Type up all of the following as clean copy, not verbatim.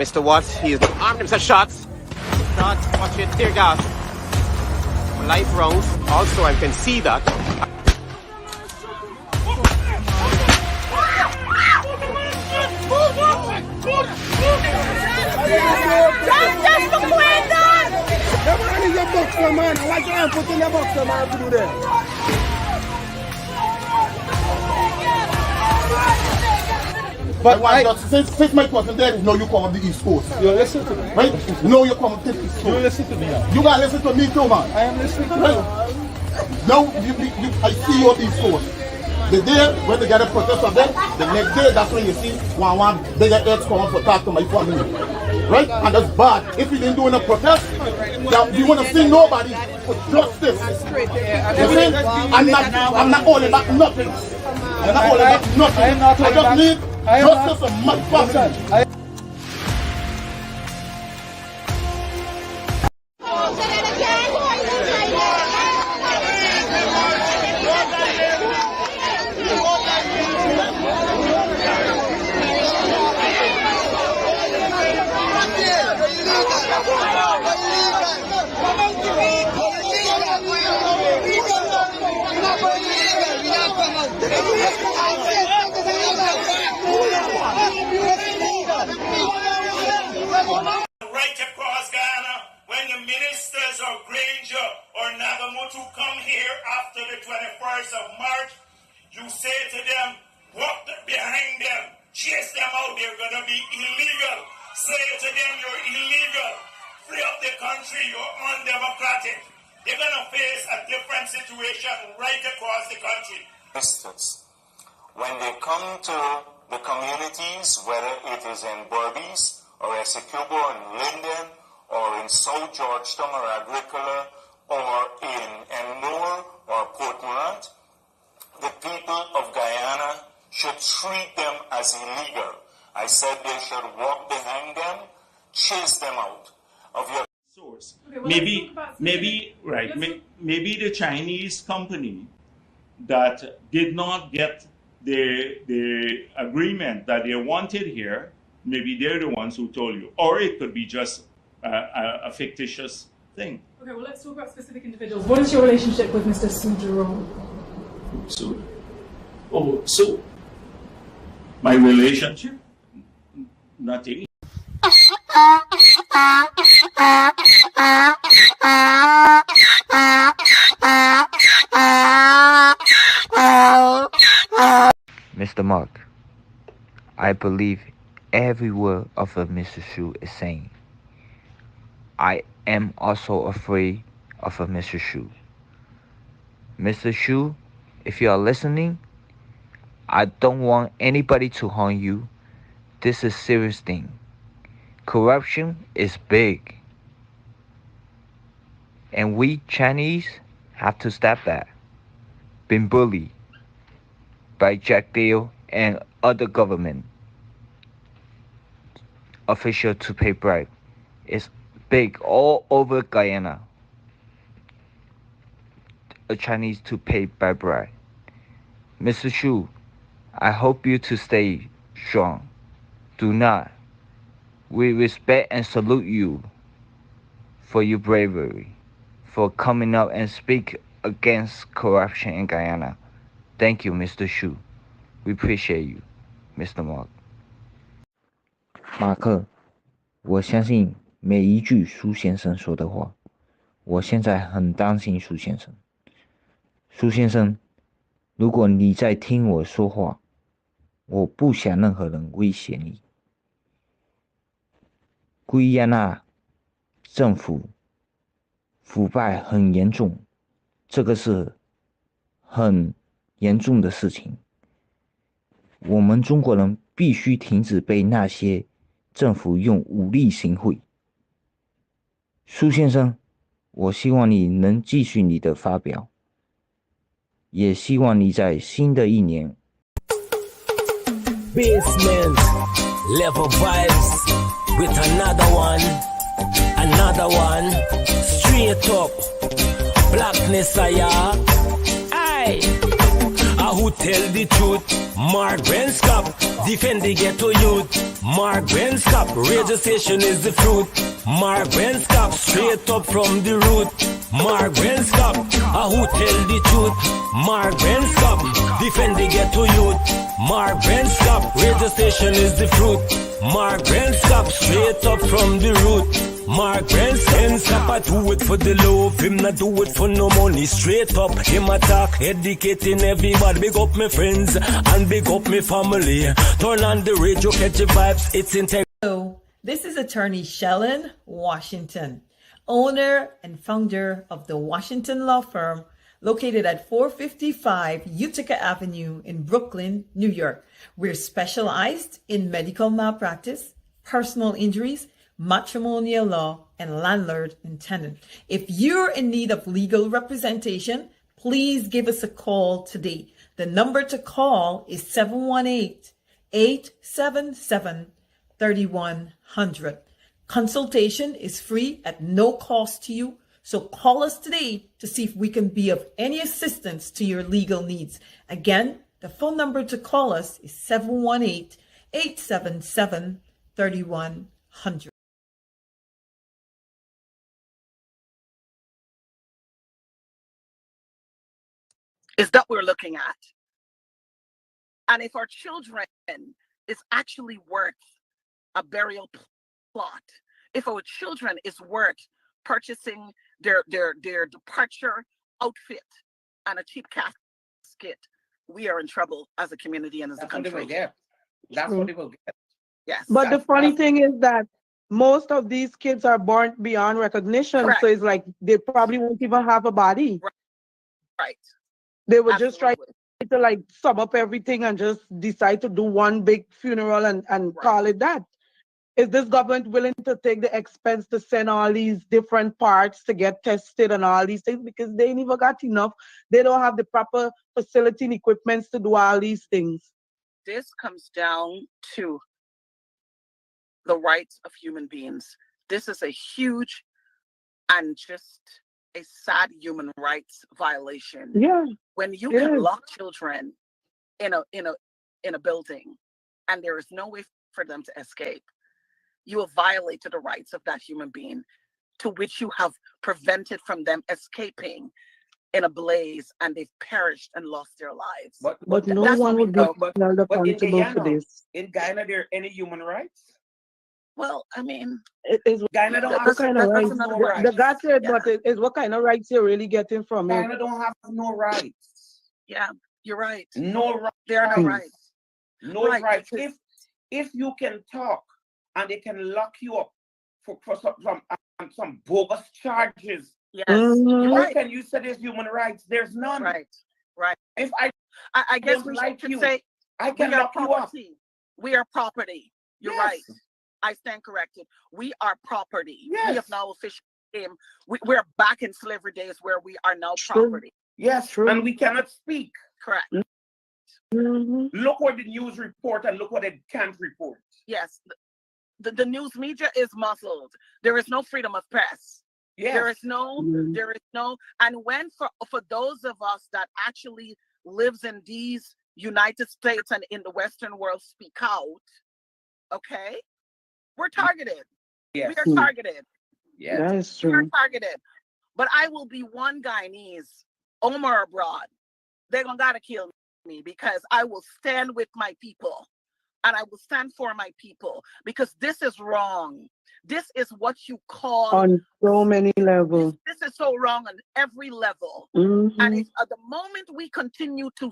Mr. Watts, he is armed himself. Shots. Shots. Watch it. Tear gas. Live rounds. Also, I can see that. Just for Quendon! The man is a boxer, man. Why can't put in a boxer, man, to do that? But since my cousin there, no, you come on the East Coast. You listen to me. Right? No, you come on the East Coast. You listen to me now. You gotta listen to me too, man. I am listening to Right? Now, I see you on the East Coast. The day when they get a protest of them, the next day, that's when you see one bigger heads come up to talk to my family. Right? And that's bad. If you didn't do a protest, you want to see nobody for justice. You see? I'm not holding back nothing. I'm not holding back nothing. I just need justice for my family. Right across Ghana, when the ministers of Granger or Nagamutu come here after the 21st of March, you say to them, walk behind them, chase them out, they're going to be illegal. Say to them, you're illegal. Free up the country, you're undemocratic. They're going to face a different situation right across the country. When they come to the communities, whether it is in Berbice or Essecubo in Linden or in South Georgetown or Agricola or in Emnor or Port Morant, the people of Guyana should treat them as illegal. I said they should walk behind them, chase them out of your source. Okay, well, Maybe the Chinese company that did not get the agreement that they wanted here, maybe they're the ones who told you, or it could be just a fictitious thing. Okay, well, let's talk about specific individuals. What is your relationship with Mr. Su Jerome? So my relationship, nothing. Mr. Mark, I believe every word of what Mr. Shu is saying. I am also afraid of Mr. Shu. Mr. Shu, if you are listening, I don't want anybody to harm you. This is a serious thing. Corruption is big. And we Chinese have to stop that. Been bullied by Jack Dale and other government officials to pay bribe. It's big all over Guyana. A Chinese to pay by bribe. Mr. Shu, I hope you to stay strong. Do not. We respect and salute you for your bravery, for coming up and speak against corruption in Guyana. Thank you, Mr. Shu. We appreciate you, Mr. Mark. 马克，我相信每一句苏先生说的话。我现在很担心苏先生。苏先生，如果你在听我说话，我不想任何人威胁你。圭亚那政府腐败很严重，这个是很严重的事情。我们中国人必须停止被那些政府用武力行贿。苏先生，我希望你能继续你的发表，也希望你在新的一年。Basement level vibes with another one, straight up blackness aya. Aye, who tell the truth? Mark Benskop, defend the ghetto youth. Mark Benskop, radio station is the fruit. Mark Benskop, straight up from the root. Mark Benskop, who tell the truth? Mark Benskop, defend the ghetto youth. Mark Benskop, radio station is the fruit. Mark Benskop, straight up from the root. Mark Benskop, I do it for the love, him not do it for no money. Straight up, him attack, educating everybody. Big up my friends and big up my family. Turn on the radio, catch the vibes, it's integrity. Hello, this is attorney Shellen Washington, owner and founder of the Washington Law Firm, located at 455 Utica Avenue in Brooklyn, New York. We're specialized in medical malpractice, personal injuries, matrimonial law, and landlord and tenant. If you're in need of legal representation, please give us a call today. The number to call is 718-877-3100. Consultation is free at no cost to you. So call us today to see if we can be of any assistance to your legal needs. Again, the phone number to call us is 718-877-3100. Is that we're looking at. And if our children is actually worth a burial plot, if our children is worth purchasing their departure outfit and a cheap casket, we are in trouble as a community and as a country. That's what they will get. That's what they will get. Yes. But the funny thing is that most of these kids are born beyond recognition. Correct. So it's like they probably won't even have a body. Right. They would just try to like sum up everything and just decide to do one big funeral and call it that. Is this government willing to take the expense to send all these different parts to get tested and all these things? Because they never got enough. They don't have the proper facility and equipment to do all these things. This comes down to the rights of human beings. This is a huge and just a sad human rights violation. Yeah. When you can lock children in a building and there is no way for them to escape, you have violated the rights of that human being, to which you have prevented from them escaping in a blaze, and they've perished and lost their lives. But no one would be held accountable for this. In Guyana, there any human rights? Well, I mean, Guyana don't have what kind of rights? no rights. The God said, but it's what kind of rights you're really getting from it. Guyana don't have no rights. Yeah, you're right. No rights. There are no rights. No rights. If you can talk and they can lock you up for some bogus charges. Yes. How can you say there's human rights? There's none. Right. Right. If I guess we should say I can lock you up. We are property. You're right. I stand corrected. We are property. Yes. We have now officially came. We're back in slavery days where we are now property. Yes, true. And we cannot speak. Correct. Look what the news report and look what they can't report. Yes. The news media is muzzled. There is no freedom of press. Yes. There is no, and when for those of us that actually lives in these United States and in the Western world speak out, okay, we're targeted. Yes. We are targeted. Yeah, that is true. We're targeted. But I will be one Guyanese, Omar abroad. They're gonna gotta kill me because I will stand with my people. And I will stand for my people because this is wrong. This is what you call on so many levels. This is so wrong on every level. And if at the moment we continue to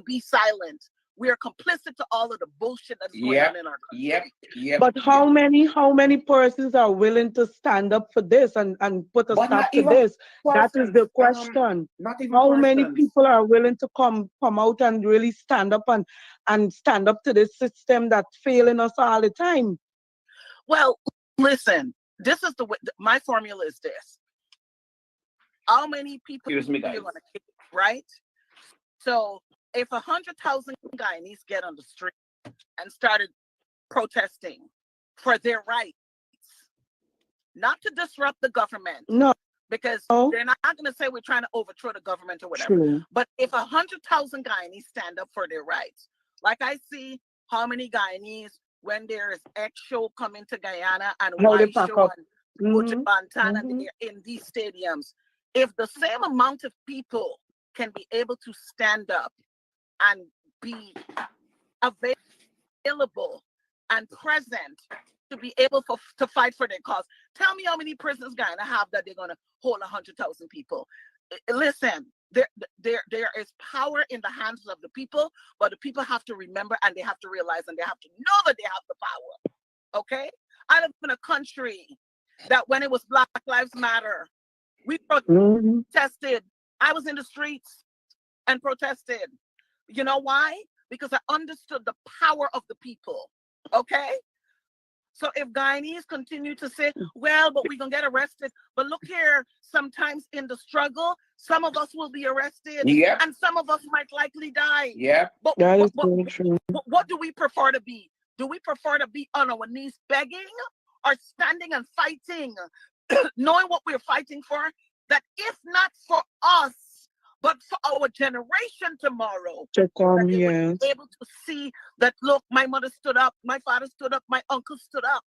be silent, we are complicit to all of the bullshit that's going on in our country. But how many persons are willing to stand up for this and put a stop to this? That is the question. How many people are willing to come out and really stand up and stand up to this system that's failing us all the time? Well, listen, this is the way, my formula is this. How many people are going to kill, right? So if 100,000 Guyanese get on the street and started protesting for their rights, not to disrupt the government, because Oh, they're not going to say we're trying to overthrow the government or whatever. true. But if 100,000 Guyanese stand up for their rights, like I see how many Guyanese, when there is X show coming to Guyana and How they Y pack show up. and go to Mm-hmm. Bantan and Mm-hmm. they're in these stadiums, if the same amount of people can be able to stand up and be available and present to be able to fight for their cause. Tell me how many prisons Guyana have that they're going to hold 100,000 people. Listen, there is power in the hands of the people, but the people have to remember and they have to realize and they have to know that they have the power. Okay? I live in a country that when it was Black Lives Matter, we Mm-hmm. protested. I was in the streets and protested. You know why? Because I understood the power of the people. Okay? So if Guyanese continue to say, well, but we're going to get arrested. But look here, sometimes in the struggle, some of us will be arrested. Yep. And some of us might likely die. Yep. But That is very true. what do we prefer to be? Do we prefer to be on our knees begging or standing and fighting, knowing what we're fighting for? That if not for us, but for our generation tomorrow, To come, that they would yes. be able to see that, look, my mother stood up, my father stood up, my uncle stood up.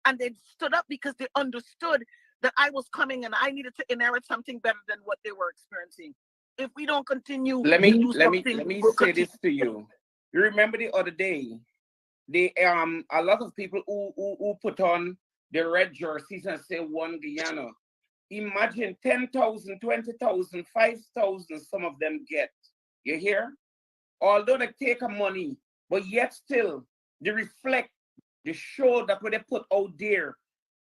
And they stood up because they understood that I was coming and I needed to inherit something better than what they were experiencing. If we don't continue Let to me do let me something, let me we'll say continue. this to you. You remember the other day, a lot of people who put on the red jerseys and say one Guyana. Imagine 10,000, 20,000, 5,000, some of them get. You hear? Although they take a money, but yet still, they reflect, they show that what they put out there.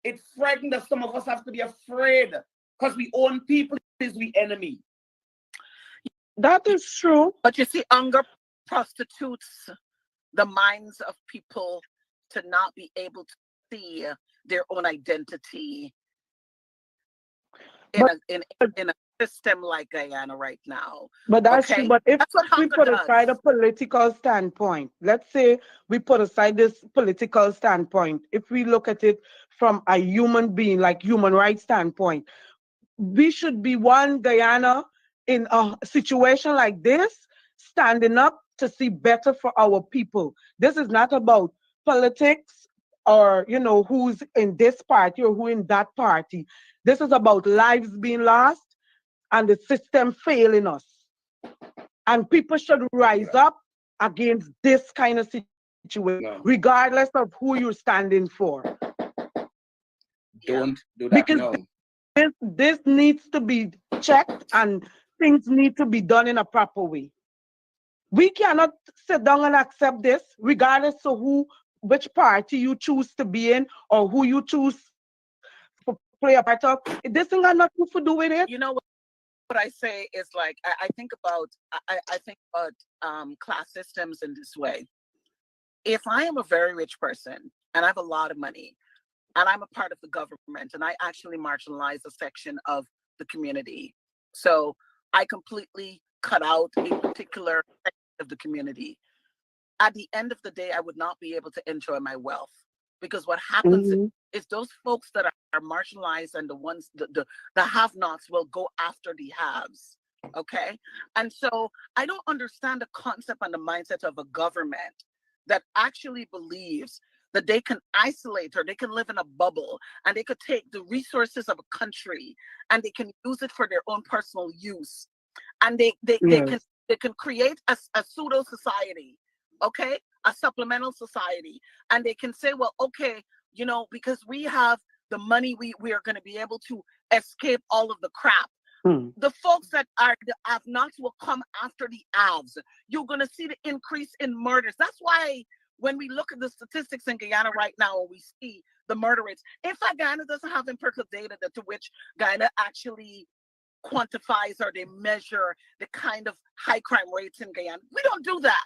It frightened us. Some of us have to be afraid because we own people is we enemy. That is true. But you see, hunger prostitutes the minds of people to not be able to see their own identity in a system like Guyana right now. But that's Okay? true. But if That's what we hunger put does. aside a political standpoint, let's say we put aside this political standpoint, if we look at it from a human being, like human rights standpoint, we should be one Guyana in a situation like this, standing up to see better for our people. This is not about politics or, you know, who's in this party or who in that party. This is about lives being lost and the system failing us. And people should rise up against this kind of situation, regardless of who you're standing for. Don't do that Because now. this needs to be checked and things need to be done in a proper way. We cannot sit down and accept this, regardless of which party you choose to be in or who you choose to play a part of. This thing got nothing to do with it. You know what I say is, like, I think about class systems in this way. If I am a very rich person and I have a lot of money and I'm a part of the government and I actually marginalize a section of the community, so I completely cut out a particular section of the community, at the end of the day, I would not be able to enjoy my wealth. Because what happens is those folks that are marginalized and the ones, the have-nots will go after the haves. Okay? And so I don't understand the concept and the mindset of a government that actually believes that they can isolate or they can live in a bubble and they could take the resources of a country and they can use it for their own personal use. And they can create a pseudo society, okay, a supplemental society, and they can say, well, okay, you know, because we have the money, we are going to be able to escape all of the crap. The folks that are the have-nots will come after the haves. You're going to see the increase in murders. That's why when we look at the statistics in Guyana right now, we see the murder rates. In fact, Guyana doesn't have empirical data to which Guyana actually quantifies or they measure the kind of high crime rates in Guyana. We don't do that.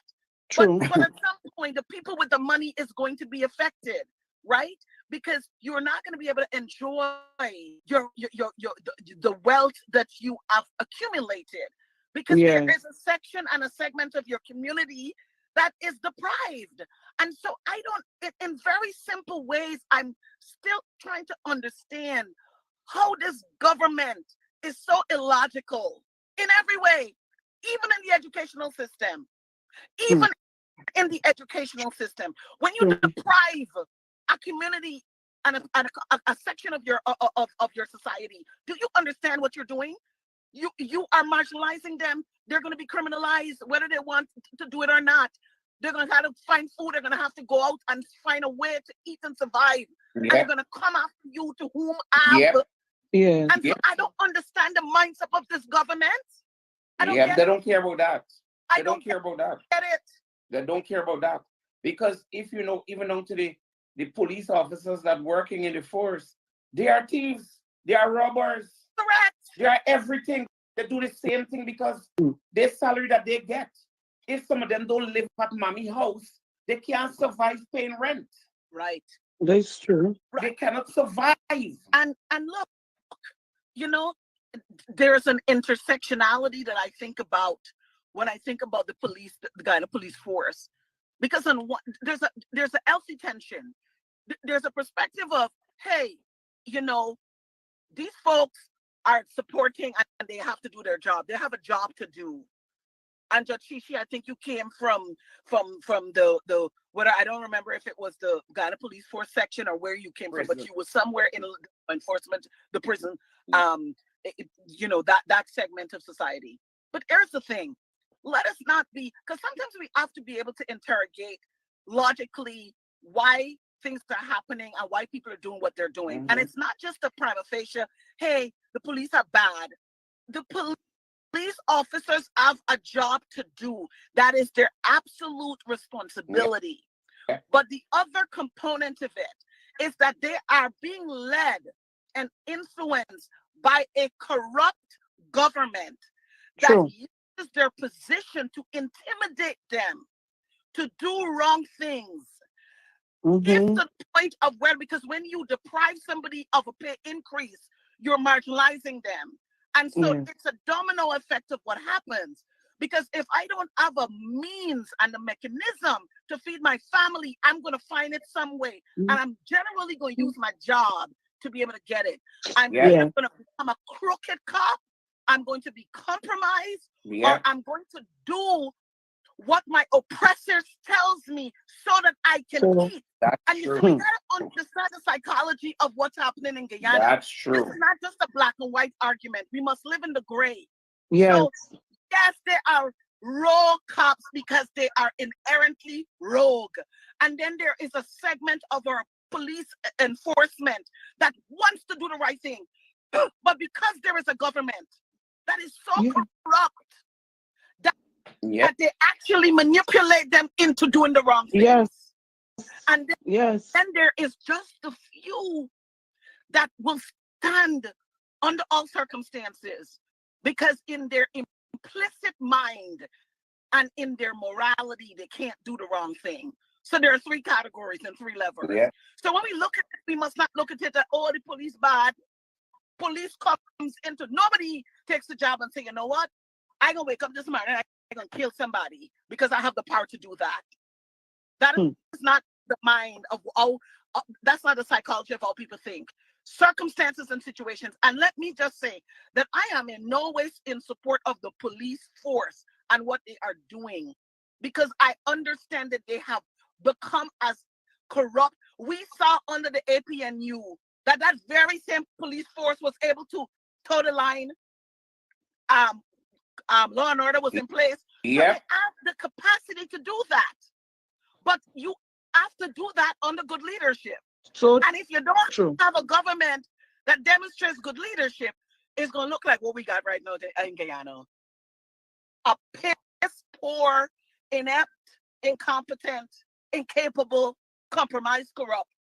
True. But at some point, the people with the money is going to be affected, right? Because you're not going to be able to enjoy the wealth that you have accumulated, because there is a section and a segment of your community that is deprived. And so I don't, in very simple ways, I'm still trying to understand how this government is so illogical in every way, even in the educational system, even in the educational system. When you deprive a community and a section of your society, do you understand what you're doing? You are marginalizing them. They're going to be criminalized, whether they want to do it or not. They're going to have to find food. They're going to have to go out and find a way to eat and survive. And they're going to come after you to whom have. And so I don't understand the mindset of this government. I don't get they it. don't care about that. I don't care about that. Get it. They don't care about that. Because if you know, even down to the police officers that working in the force, they are thieves, they are robbers. Correct. They are everything. They do the same thing because their salary that they get. If some of them don't live at mommy house, they can't survive paying rent. Right. That's true. They cannot survive. And look, you know, there's an intersectionality that I think about when I think about the police, the guy in the police force, because there's a healthy tension. There's a perspective of, hey, you know, these folks are supporting and they have to do their job. They have a job to do. And Judge Shishi, I think you came from the whether I don't remember if it was the Ghana Police Force section or where you came from, but you were somewhere in enforcement, the prison, you know, that segment of society. But here's the thing. Let us not be, because sometimes we have to be able to interrogate logically why things are happening and why people are doing what they're doing. And it's not just a prima facie, hey, the police are bad. The police officers have a job to do. That is their absolute responsibility. But the other component of it is that they are being led and influenced by a corrupt government that uses their position to intimidate them, to do wrong things. It's the point of where, because when you deprive somebody of a pay increase, you're marginalizing them. And so it's a domino effect of what happens. Because if I don't have a means and a mechanism to feed my family, I'm going to find it some way. And I'm generally going to use my job to be able to get it. I'm either going to become a crooked cop, I'm going to be compromised, or I'm going to do what my oppressors tells me so that I can eat. And you see, we gotta understand the psychology of what's happening in Guyana. That's true. This is not just a black and white argument. We must live in the gray. Yes. So, yes, there are rogue cops because they are inherently rogue. And then there is a segment of our police enforcement that wants to do the right thing. But because there is a government that is so corrupt that they actually manipulate them into doing the wrong thing. And then, then there is just a few that will stand under all circumstances because in their implicit mind and in their morality, they can't do the wrong thing. So there are three categories and three levels. So when we look at it, we must not look at it that, oh, the police bad. Police comes into, nobody takes the job and say, you know what? I'm going to wake up this morning and I'm going to kill somebody because I have the power to do that. That is not the mind of all, that's not the psychology of how people think. Circumstances and situations. And let me just say that I am in no way in support of the police force and what they are doing, because I understand that they have become as corrupt. We saw under the APNU that very same police force was able to toe the line. Law and order was in place. So they have the capacity to do that. But you have to do that under good leadership. And if you don't have a government that demonstrates good leadership, it's going to look like what we got right now in Guyana. A piss poor, inept, incompetent, incapable, compromised, corrupt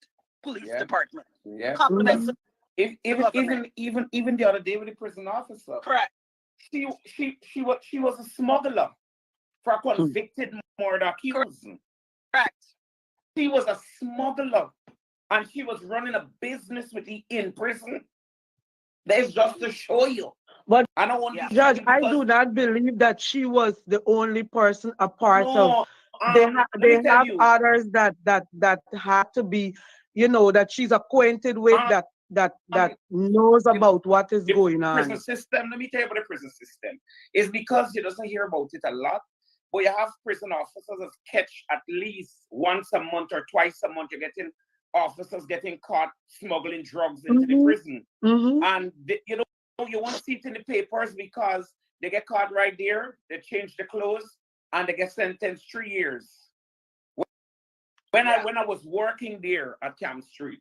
police department. Even the other day with the prison officer. Correct. She was a smuggler for a convicted murder accused. Correct. She was a smuggler and she was running a business with the in prison. That's just to show you. But I don't want to Judge, I do not believe that she was the only person a part of. They have others that had to be, you know, that she's acquainted with, that that knows about what is going on. Prison system, let me tell you about the prison system. It's because you doesn't hear about it a lot, but you have prison officers that catch at least once a month or twice a month. You're getting officers getting caught smuggling drugs into the prison. And you won't see it in the papers because they get caught right there, they change the clothes, and they get sentenced 3 years. When I was working there at Camp Street,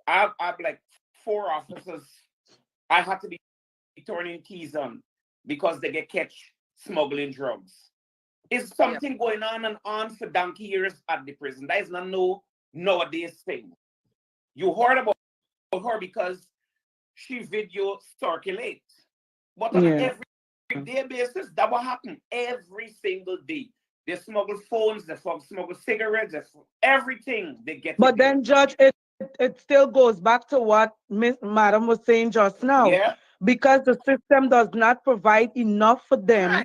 I have like 4 officers I had to be turning keys on because they get catch smuggling drugs. It's something going on and on for donkey years at the prison. That is not no nowadays thing. You heard about her because she video circulates. But on an everyday basis, that will happen every single day. They smuggle phones, they smuggle cigarettes, everything they get. But then, Judge, it still goes back to what Madam was saying just now. Yeah. Because the system does not provide enough for them,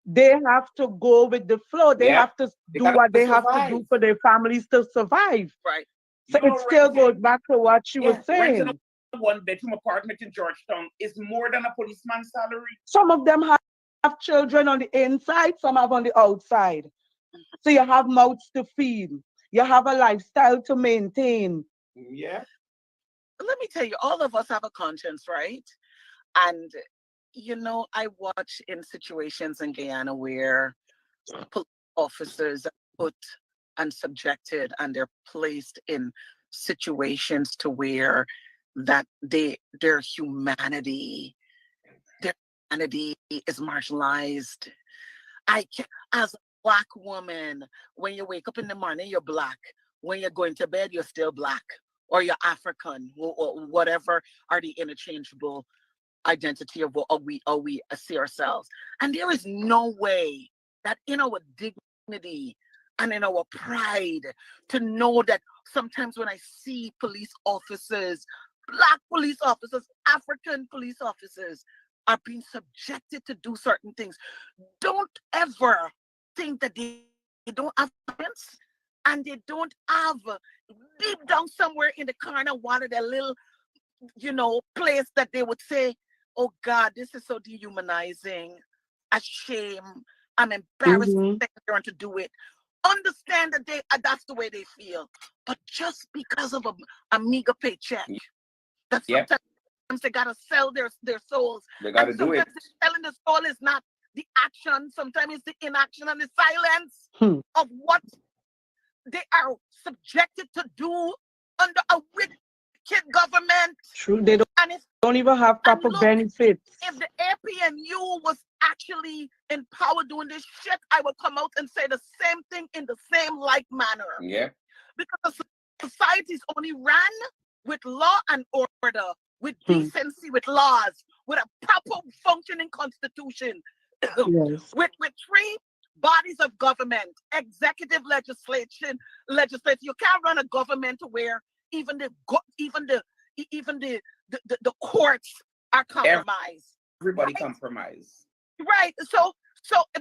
they have to go with the flow. They have to do what they have to do for their families to survive. Right. So it still goes back to what she was saying. Renting a 1-bedroom apartment in Georgetown is more than a policeman's salary. Some of them have children on the inside, some have on the outside. So you have mouths to feed. You have a lifestyle to maintain. Yeah. Let me tell you, all of us have a conscience, right? And, I watch in situations in Guyana where police officers are put and subjected and they're placed in situations to where that their humanity is marginalized. As a Black woman, when you wake up in the morning, you're Black. When you're going to bed, you're still Black. Or you're African, or whatever are the interchangeable identity of how we see ourselves. And there is no way that in our dignity and in our pride to know that sometimes when I see police officers, Black police officers, African police officers are being subjected to do certain things, don't ever think that they don't have sense and they don't have deep down somewhere in the corner one of their little, place that they would say, oh God, this is so dehumanizing, a shame, I'm embarrassed to do it. Understand that that's the way they feel. But just because of a meager paycheck, that sometimes they gotta sell their souls. They gotta do it. Selling the soul is not the action, sometimes it's the inaction and the silence of what they are subjected to do under a wicked government. True, they don't even have proper benefits. If the APNU was actually in power doing this shit, I would come out and say the same thing in the same like manner. Yeah. Because the society's only ran with law and order, with decency, with laws, with a proper functioning constitution, with 3 bodies of government, executive, legislation. You can't run a government where even the courts are compromised. Everybody compromised. Right. So,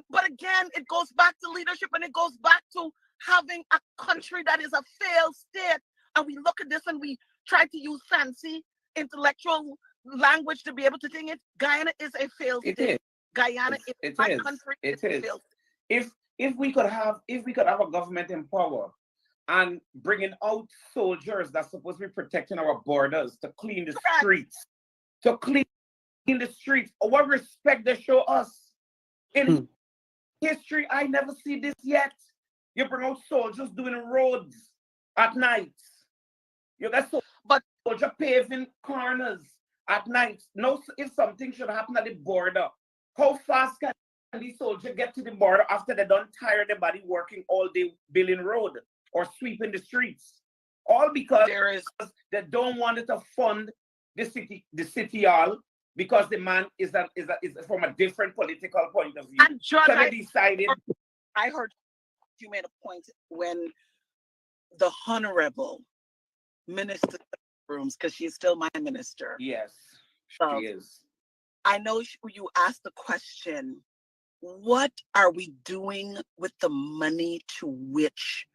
but again, it goes back to leadership, and it goes back to having a country that is a failed state. And we look at this and we try to use fancy intellectual language to be able to think it. Guyana is a failed state. Guyana is my country. It is. If we could have a government in power and bringing out soldiers that's supposed to be protecting our borders to clean the streets, what respect they show us in history. I never see this yet. You bring out soldiers doing roads at night. You got soldier paving corners at night. No, if something should happen at the border, how fast can these soldiers get to the border after they don't tire their body working all day building road or sweeping the streets? All because they don't want to fund the city hall because the man is from a different political point of view. And John, so they decided. I heard you made a point when the Honorable Minister rooms, because she's still my minister. Yes, she is. I know you asked the question, what are we doing with the money to which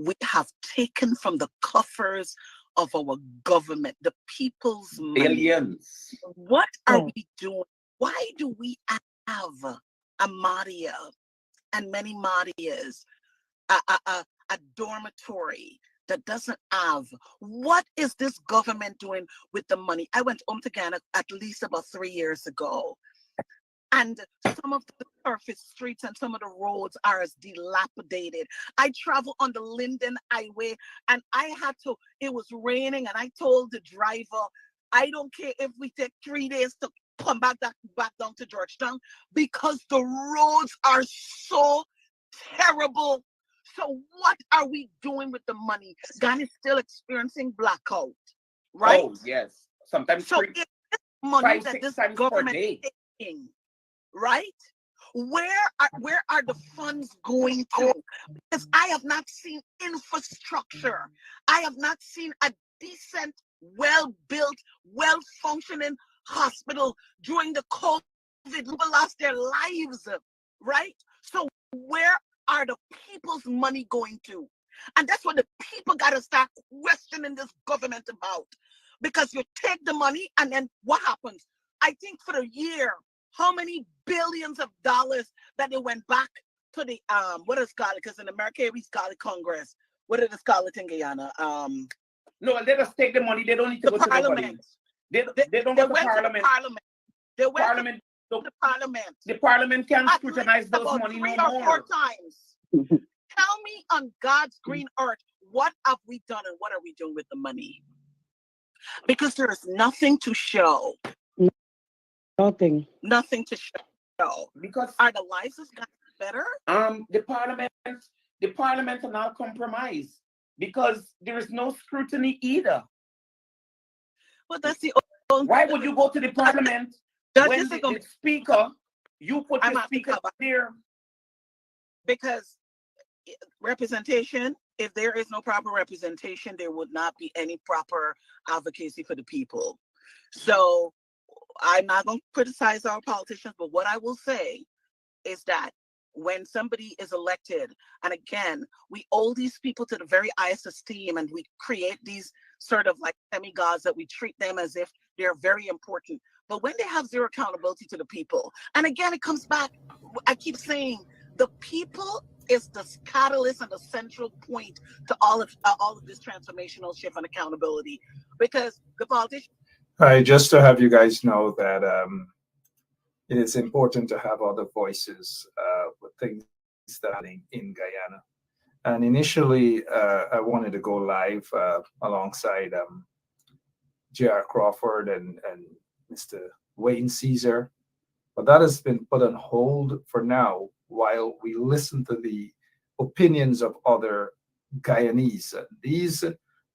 we have taken from the coffers of our government, the people's money. Billions. What are we doing? Why do we have a Mahdia and many Mahdias, a dormitory that doesn't have? What is this government doing with the money? I went home to Ghana at least about 3 years ago, and some of the surface streets and some of the roads are as dilapidated. I travel on the Linden Highway, and it was raining, and I told the driver, I don't care if we take 3 days to come back down to Georgetown, because the roads are so terrible. So what are we doing with the money? Ghana is still experiencing blackout, right? Oh, yes. Sometimes so if this money that this government is taking, right? Where are the funds going to? Because I have not seen infrastructure. I have not seen a decent, well-built, well-functioning hospital during the COVID. People lost their lives, right? So where are the people's money going to? And that's what the people got to start questioning this government about. Because you take the money and then what happens? I think for the year, how many billions of dollars that they went back to the, what is called, because in America, we call it Congress. What is it called in Guyana? No, they just take the money. They don't need to go to Parliament. They don't go to Parliament. They went Parliament. to the Parliament. The Parliament can scrutinize those money no more. 4 times. Tell me on God's green earth, what have we done and what are we doing with the money? Because there is nothing to show. Nothing to show. Because are the lives of God better? The Parliament are now compromised because there is no scrutiny either. Well, that's the why would you go to the Parliament when the speaker, you put the speaker there? Because representation, if there is no proper representation, there would not be any proper advocacy for the people. So I'm not going to criticize our politicians, but what I will say is that when somebody is elected, and again, we owe these people to the very highest esteem, and we create these sort of like demigods that we treat them as if they're very important. But when they have zero accountability to the people, and again, it comes back, I keep saying, the people is the catalyst and the central point to all of this transformational shift and accountability, because the politicians. Just to have you guys know that it is important to have other voices with things that are happening in Guyana. And initially, I wanted to go live alongside J.R. Crawford and Mr. Wayne Caesar, but that has been put on hold for now while we listen to the opinions of other Guyanese. These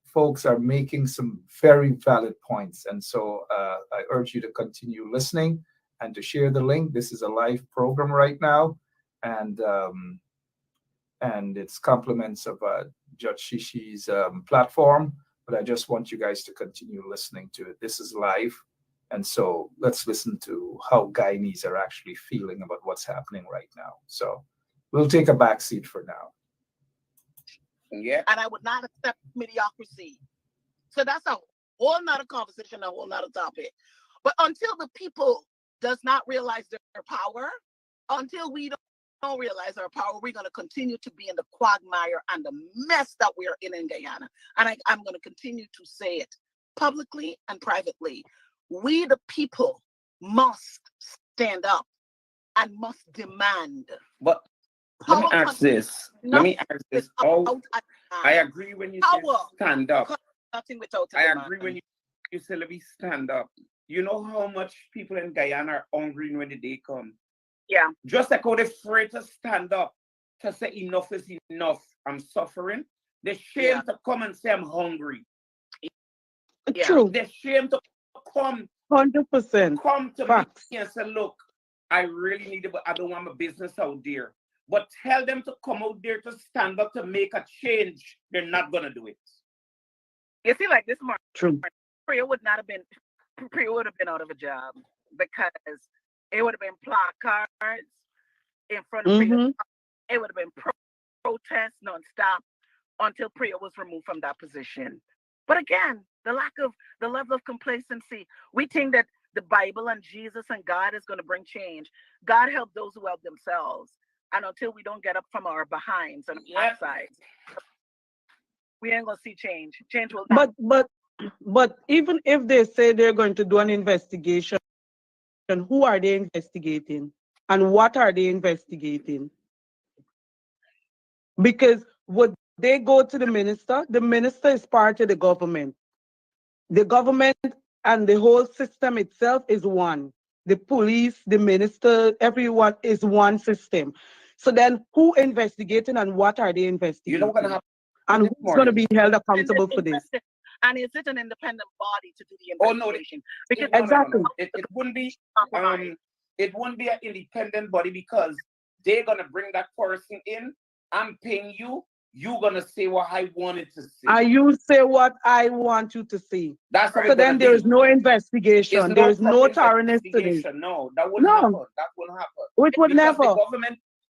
folks are making some very valid points. And so I urge you to continue listening and to share the link. This is a live program right now. And it's compliments of Judge Shishi's platform. But I just want you guys to continue listening to it. This is live. And so let's listen to how Guyanese are actually feeling about what's happening right now. So we'll take a back seat for now. Yeah. And I would not accept mediocrity. So that's a whole nother conversation, a whole nother topic. But until the people does not realize their power, until we don't realize our power, we're going to continue to be in the quagmire and the mess that we are in Guyana. And I'm going to continue to say it publicly and privately. We, the people, must stand up and must demand. But let me ask this. Oh, I agree when you say stand up. Nothing without I agree when you say let me stand up. You know how much people in Guyana are hungry when the day comes. Yeah. Just like how they're afraid to stand up to say enough is enough. I'm suffering. They're ashamed to come and say I'm hungry. Yeah. True. They're ashamed to come 100%. Come to me and say, look, I really need it, but I don't want my business out there. But tell them to come out there to stand up to make a change. They're not gonna do it. You see, like this morning, true. Priya would have been out of a job because it would have been placards in front of Priya. It would have been protests nonstop. until Priya was removed from that position. But again, the level of complacency. We think that the Bible and Jesus and God is going to bring change. God help those who help themselves. And until we don't get up from our behinds and backsides, we ain't gonna see change. Change will not. But even if they say they're going to do an investigation, who are they investigating? And what are they investigating? Because would they go to the minister? The minister is part of the government. The government and the whole system itself is one. The police, the minister, everyone is one system. So then who investigating and what are they investigating? You know what happened? And who's going to be held accountable for this? And is it an independent body to do the investigation? Because exactly. It wouldn't be it wouldn't be an independent body because they're gonna bring that person in. I'm paying you. You're gonna say what I wanted to say. And you say what I want you to see. That's so then there is no investigation. There is no thoroughness to this. No, that wouldn't happen. That wouldn't happen. It would because never.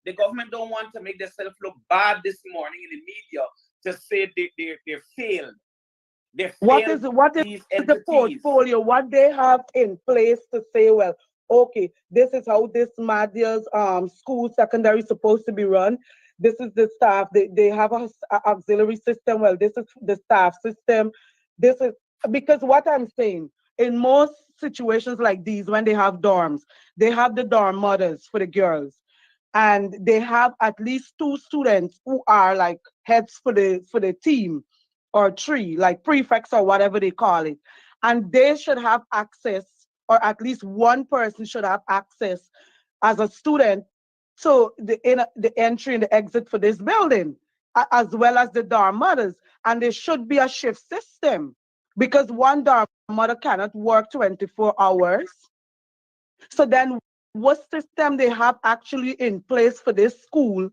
The government don't want to make themselves look bad this morning in the media to say they failed. What is the portfolio? What they have in place to say, well, okay, this is how this Mahdia's school secondary is supposed to be run. This is the staff. They have a auxiliary system. Well, this is the staff system. This is because what I'm saying, in most situations like these, when they have dorms, they have the dorm mothers for the girls. And they have at least 2 students who are like heads for the team, or 3, like prefects or whatever they call it. And they should have access, or at least one person should have access as a student to the entry and the exit for this building, as well as the dorm mothers. And there should be a shift system because one dorm mother cannot work 24 hours. So then what system they have actually in place for this school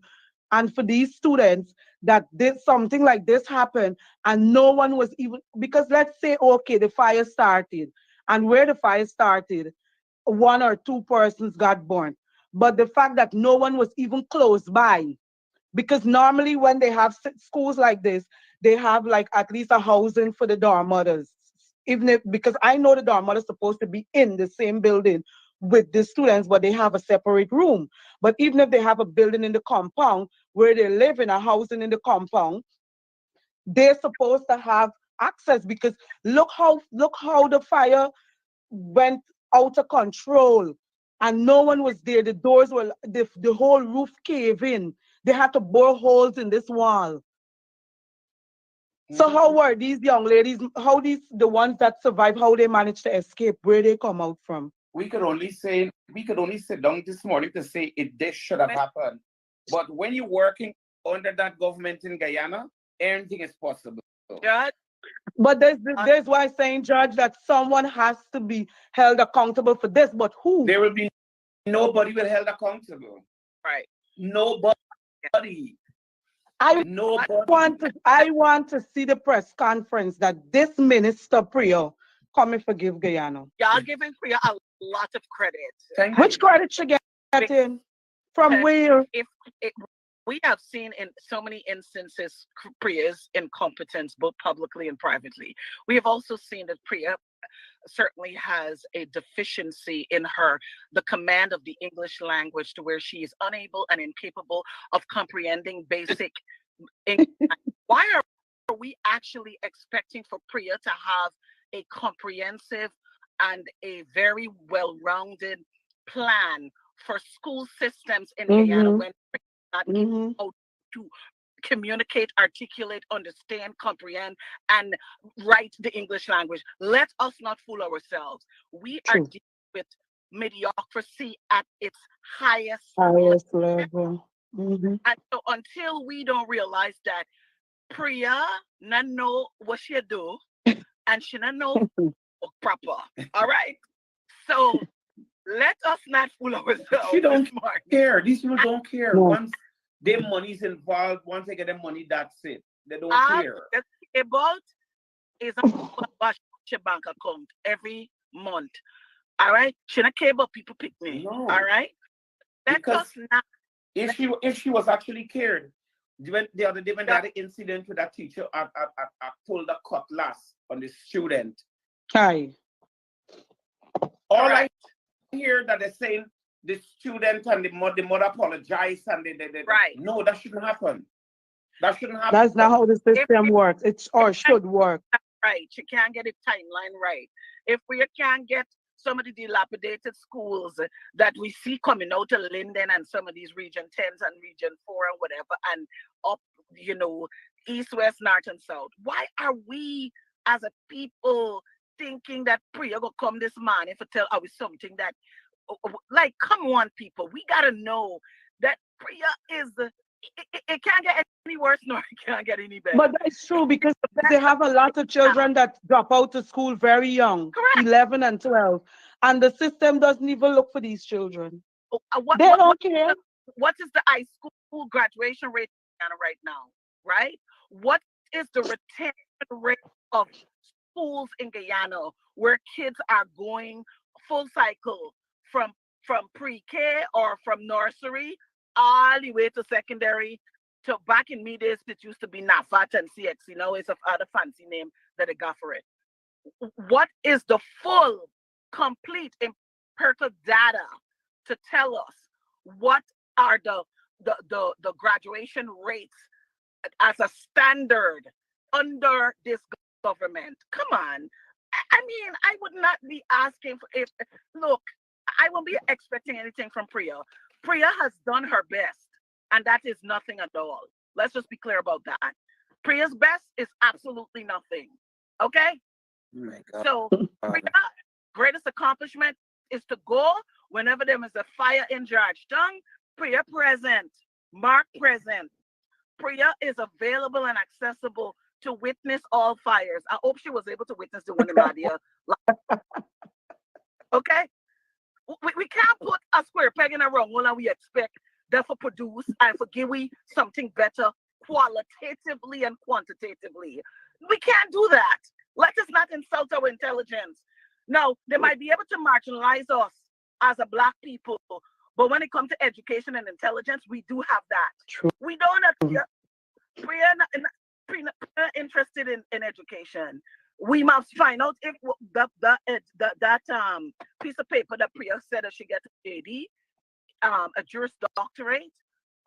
and for these students that did something like this happen and no one was even, because let's say, okay, the fire started, and where the fire started, 1 or 2 persons got burned. But the fact that no one was even close by, because normally when they have schools like this, they have like at least a housing for the dorm mothers. Even if, because I know the dorm mothers supposed to be in the same building with the students, but they have a separate room. But even if they have a building in the compound where they live in a housing in the compound, they're supposed to have access, because look how the fire went out of control and no one was there. The doors were, the whole roof caved in. They had to bore holes in this wall. So how were these young ladies, the ones that survived, how they managed to escape, where they come out from? We could only sit down this morning to say this should have happened. But when you're working under that government in Guyana, anything is possible. Judge? But there's why I'm saying, Judge, that someone has to be held accountable for this. But who? There will be nobody will held accountable. Right. Nobody. I want to see the press conference that this minister Priya come and forgive Guyana. Y'all giving Priya a lot of credit. Which credit she getting? From where? We have seen in so many instances Priya's incompetence, both publicly and privately. We have also seen that Priya certainly has a deficiency in the command of the English language, to where she is unable and incapable of comprehending basic English. Why are we actually expecting for Priya to have a comprehensive and a very well-rounded plan for school systems in Guyana when not able to communicate, articulate, understand, comprehend, and write the English language? Let us not fool ourselves. We are dealing with mediocrity at its highest level. And so until we don't realize that Priya not know what she do and she not know proper, all right? So let us not fool ourselves. She don't care. These people don't care. Once their money's involved, once they get their money, that's it. They don't care. About is a bank account every month. All right? She not care about people picking. No. All right? Because if she was actually cared, The other day when they had an incident with that teacher, I pulled a cutlass on the student. Hi. All I hear that they're saying the student and the mother apologize and they right. No, that shouldn't happen. That shouldn't happen. That's not how the system works. It should work. Right. You can't get a timeline right. If we can't get some of the dilapidated schools that we see coming out of Linden and some of these Region 10s and Region 4 and whatever, and up, east, west, north, and south. Why are we as a people thinking that Priya will come this morning to tell us something that, like, come on, people, we gotta know that Priya is it can't get any worse nor it can't get any better. But that's true because they have a lot of children that drop out of school very young, correct. 11 and 12, and the system doesn't even look for these children. They don't care. What is the high school graduation rate right now, right? What is the retention rate of schools in Guyana where kids are going full cycle from pre-K or from nursery all the way to secondary? To back in me days, it used to be NAFAT and CX, it's a other fancy name that they got for it. What is the full, complete, empirical data to tell us what are the graduation rates as a standard under this government? Come on. I mean, I would not be asking for look, I won't be expecting anything from Priya. Priya has done her best, and that is nothing at all. Let's just be clear about that. Priya's best is absolutely nothing. Okay? Oh my God. So Priya's greatest accomplishment is to go whenever there is a fire in Georgetown. Priya present, Mark present. Priya is available and accessible to witness all fires. I hope she was able to witness the one in Mahdia. Okay? We can't put a square peg in a round hole and we expect them to produce and for give we something better qualitatively and quantitatively. We can't do that. Let us not insult our intelligence. Now, they might be able to marginalize us as a Black people, but when it comes to education and intelligence, we do have that. True. We don't have Priya interested in education. We must find out if that piece of paper that Priya said that she gets a JD, a Juris Doctorate,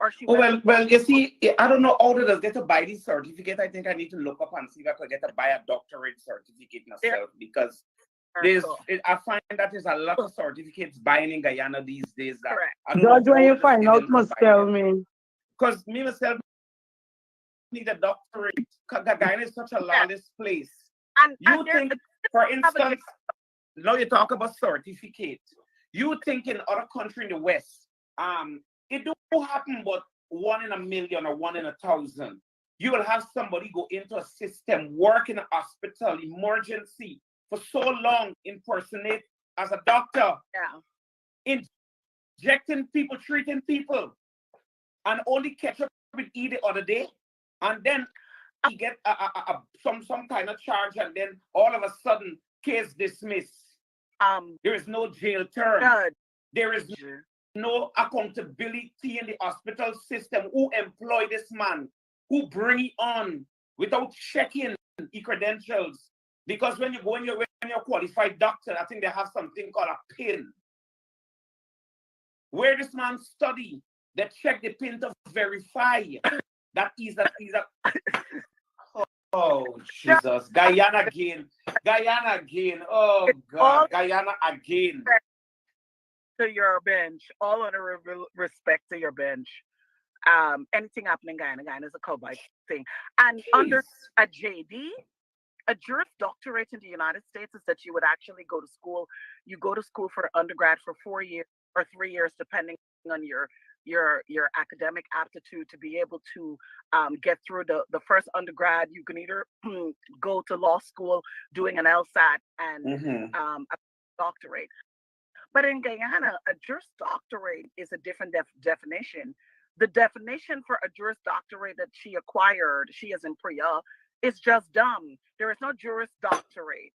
or she. Well, you see, I don't know how to get to buy this certificate. I think I need to look up and see if I could get to buy a doctorate certificate myself because I find that there's a lot of certificates buying in Guyana these days. That I don't Judge, know when you find out, must tell me. Because me myself need a doctorate. Guyana is such a lawless place. And you think, for instance, now you talk about certificate. You think in other countries in the West, it don't happen but 1 in a million or 1 in 1,000. You will have somebody go into a system, work in a hospital, emergency for so long, impersonate as a doctor, injecting people, treating people, and only catch up with E the other day, and then he get some kind of charge, and then all of a sudden case dismissed. There is no jail term. There is no accountability in the hospital system. Who employ this man? Who bring it on without checking his credentials? Because when you're a qualified doctor, I think they have something called a PIN. Where this man study, they check the PIN to verify that he's a Oh, Jesus. Guyana again. Oh, God. Guyana again. To your bench. All honor respect to your bench. Anything happening in Guyana is a cowboy thing. And under a JD, a Juris Doctorate in the United States is that you would actually go to school. You go to school for undergrad for 4 years or 3 years, depending on your academic aptitude to be able to get through the first undergrad. You can either go to law school doing an LSAT and a doctorate. But in Guyana, a Juris Doctorate is a different definition. The definition for a Juris Doctorate that she acquired, she is in Priya, is just dumb. There is no Juris Doctorate.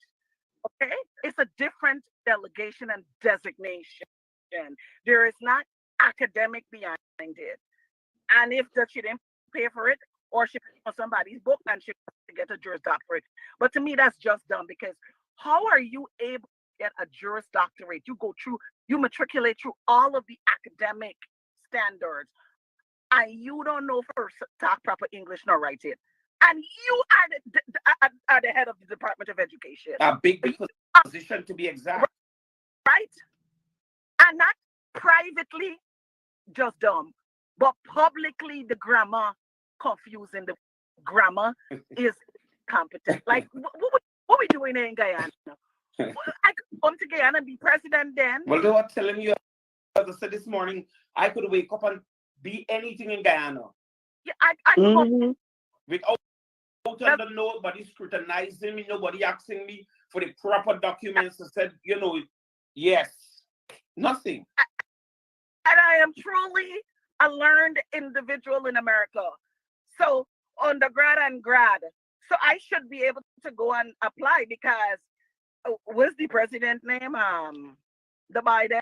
Okay? It's a different delegation and designation. There is not academic behind it. And if that she didn't pay for it, or she on somebody's book and she to get a Juris Doctorate. But to me, that's just dumb, because how are you able to get a Juris Doctorate? You matriculate through all of the academic standards, and you don't know first talk proper English nor write it. And you are the head of the Department of Education. A big position, to be exact. Right? And not privately, just dumb, but publicly, the grammar confusing. The grammar is competent. Like, what we doing in Guyana? I could come to Guyana and be president then. Well, they were telling you, as I said this morning, I could wake up and be anything in Guyana. Yeah, I could without under nobody scrutinizing me, nobody asking me for the proper documents. I said, yes, nothing. And I am truly a learned individual in America. So undergrad and grad. So I should be able to go and apply, because what's the president name? The Biden.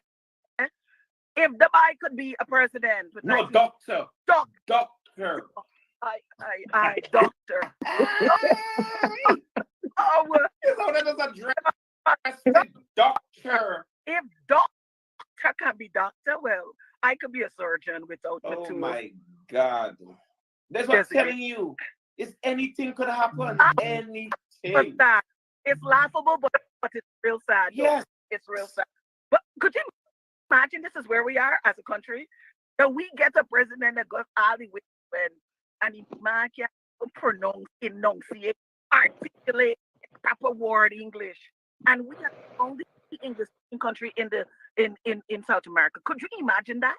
If the Biden could be a president with doctor. I doctor. Doctor. If doctor can be doctor, well, I could be a surgeon without the two. Oh my God. That's what I'm telling you. Anything could happen. Anything. It's laughable, but it's real sad. Yes. It's real sad. But could you imagine this is where we are as a country? That we get a president that goes all the way and he can pronounce, enunciate, articulate proper word English. And we are the only English country in South America. Could you imagine that?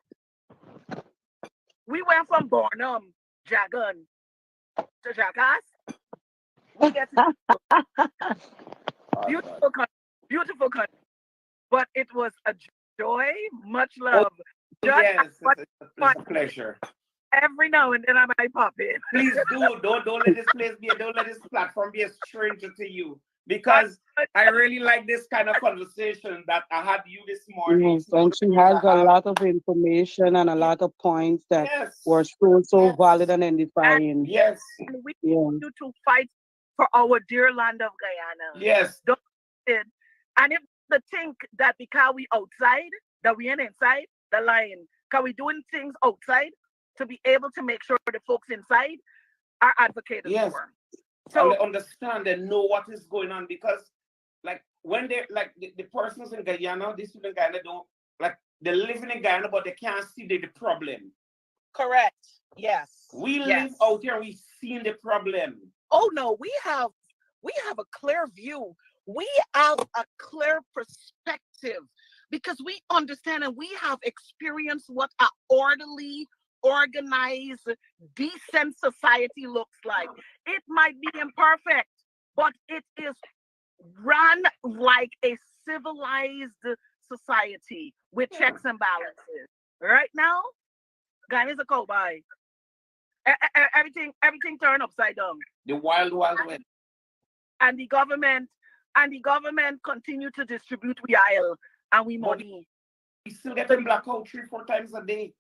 We went from Bornum, Jagan, to Jackass. Beautiful country. But it was a joy, much love. Yes, it's a pleasure. Every now and then I might pop in. Please do. Don't let this don't let this platform be a stranger to you. Because I really like this kind of conversation that I had you this morning. Yes, and she has a lot of information and a lot of points that were so valid and edifying. Yes. And we need to fight for our dear land of Guyana. Yes. And if they think that because we outside, that we ain't inside, the line, because we doing things outside to be able to make sure the folks inside are advocating for. So they understand and know what is going on, because like when they're like the persons in Guyana, these people in Guyana they're living in Guyana, but they can't see the problem. Correct. Yes. We live out here and we see the problem. Oh no, we have a clear view. We have a clear perspective, because we understand and we have experienced what an orderly, organized, decent society looks like. It might be imperfect, but it is run like a civilized society with checks and balances. Right now, Ghana is a cowboy. Everything turned upside down. The wild west. And the government continue to distribute we oil and we money. We still getting blackout 3-4 times a day.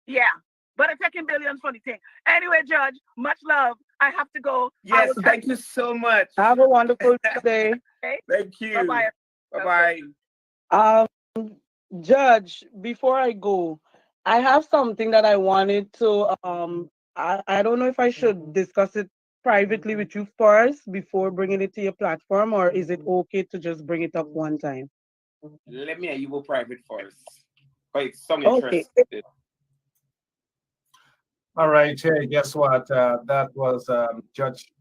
Yeah. But I'm taking billions for the thing. Anyway, Judge, much love. I have to go. Yes, thank you so much. Have a wonderful day. Okay. Thank you. Bye-bye. Bye-bye. Judge, before I go, I have something that I wanted to, I don't know if I should discuss it privately with you first before bringing it to your platform, or is it okay to just bring it up one time? Let me you go private first. Wait, some interest. Okay. All right. Hey, guess what? That was Judge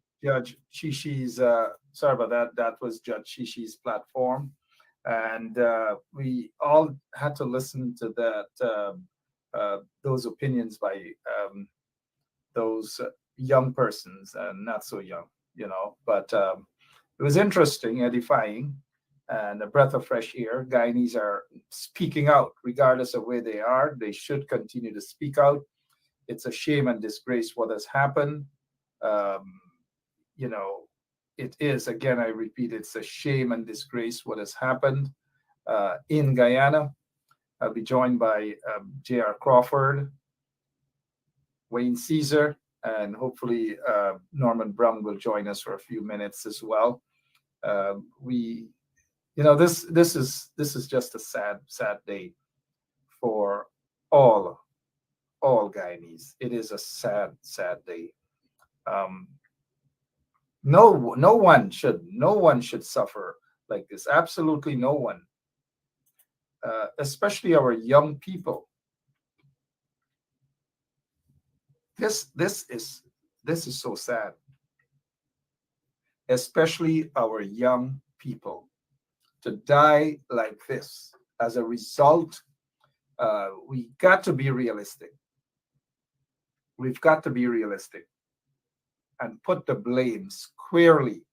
Shishi's. Sorry about that. That was Judge Shishi's platform, and we all had to listen to that. Those opinions by those young persons and not so young, But it was interesting, edifying, and a breath of fresh air. Guyanese are speaking out, regardless of where they are. They should continue to speak out. It's a shame and disgrace what has happened. It is, again, I repeat, it's a shame and disgrace what has happened in Guyana. I'll be joined by J.R. Crawford, Wayne Caesar, and hopefully Norman Brown will join us for a few minutes as well. This is just a sad day for all Guyanese. It is a sad day. No one should suffer like this. Absolutely no one. Especially our young people. This is so sad. Especially our young people to die like this as a result. We got to be realistic. We've got to be realistic and put the blame squarely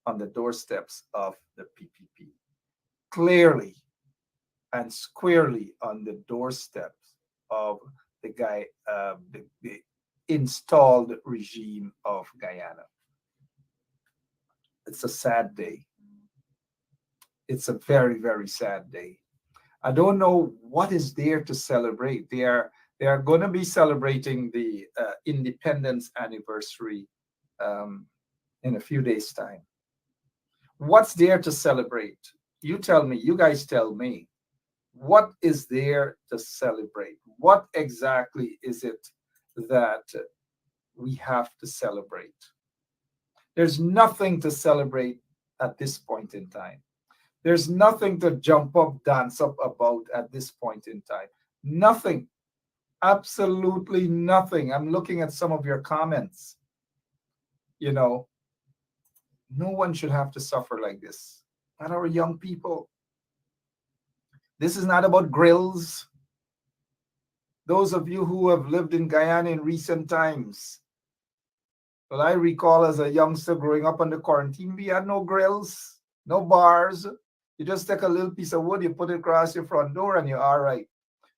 on the doorsteps of the PPP. Clearly and squarely on the doorsteps of the installed regime of Guyana. It's a sad day. It's a very, very sad day. I don't know what is there to celebrate. They are going to be celebrating the independence anniversary in a few days' time. What's there to celebrate? You tell me. You guys tell me. What is there to celebrate? What exactly is it that we have to celebrate? There's nothing to celebrate at this point in time. There's nothing to jump up, dance up about at this point in time. Nothing. Absolutely nothing. I'm looking at some of your comments. No one should have to suffer like this. Not our young people. This is not about grills. Those of you who have lived in Guyana in recent times, well, I recall as a youngster growing up under quarantine, we had no grills, no bars. You just take a little piece of wood, you put it across your front door, and you're all right.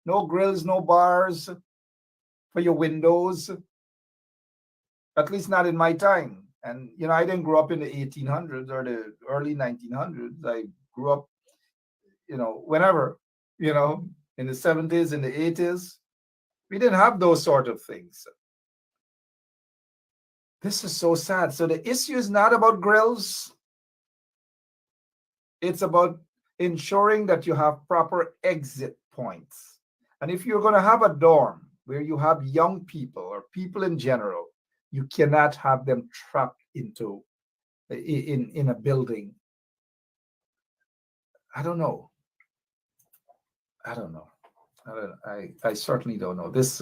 No grills, no bars for your windows. At least not in my time. And, I didn't grow up in the 1800s or the early 1900s. I grew up, whenever, in the 70s, in the 80s. We didn't have those sort of things. This is so sad. So the issue is not about grills. It's about ensuring that you have proper exit points. And if you're going to have a dorm where you have young people or people in general, you cannot have them trapped into in a building. I don't know. I certainly don't know. This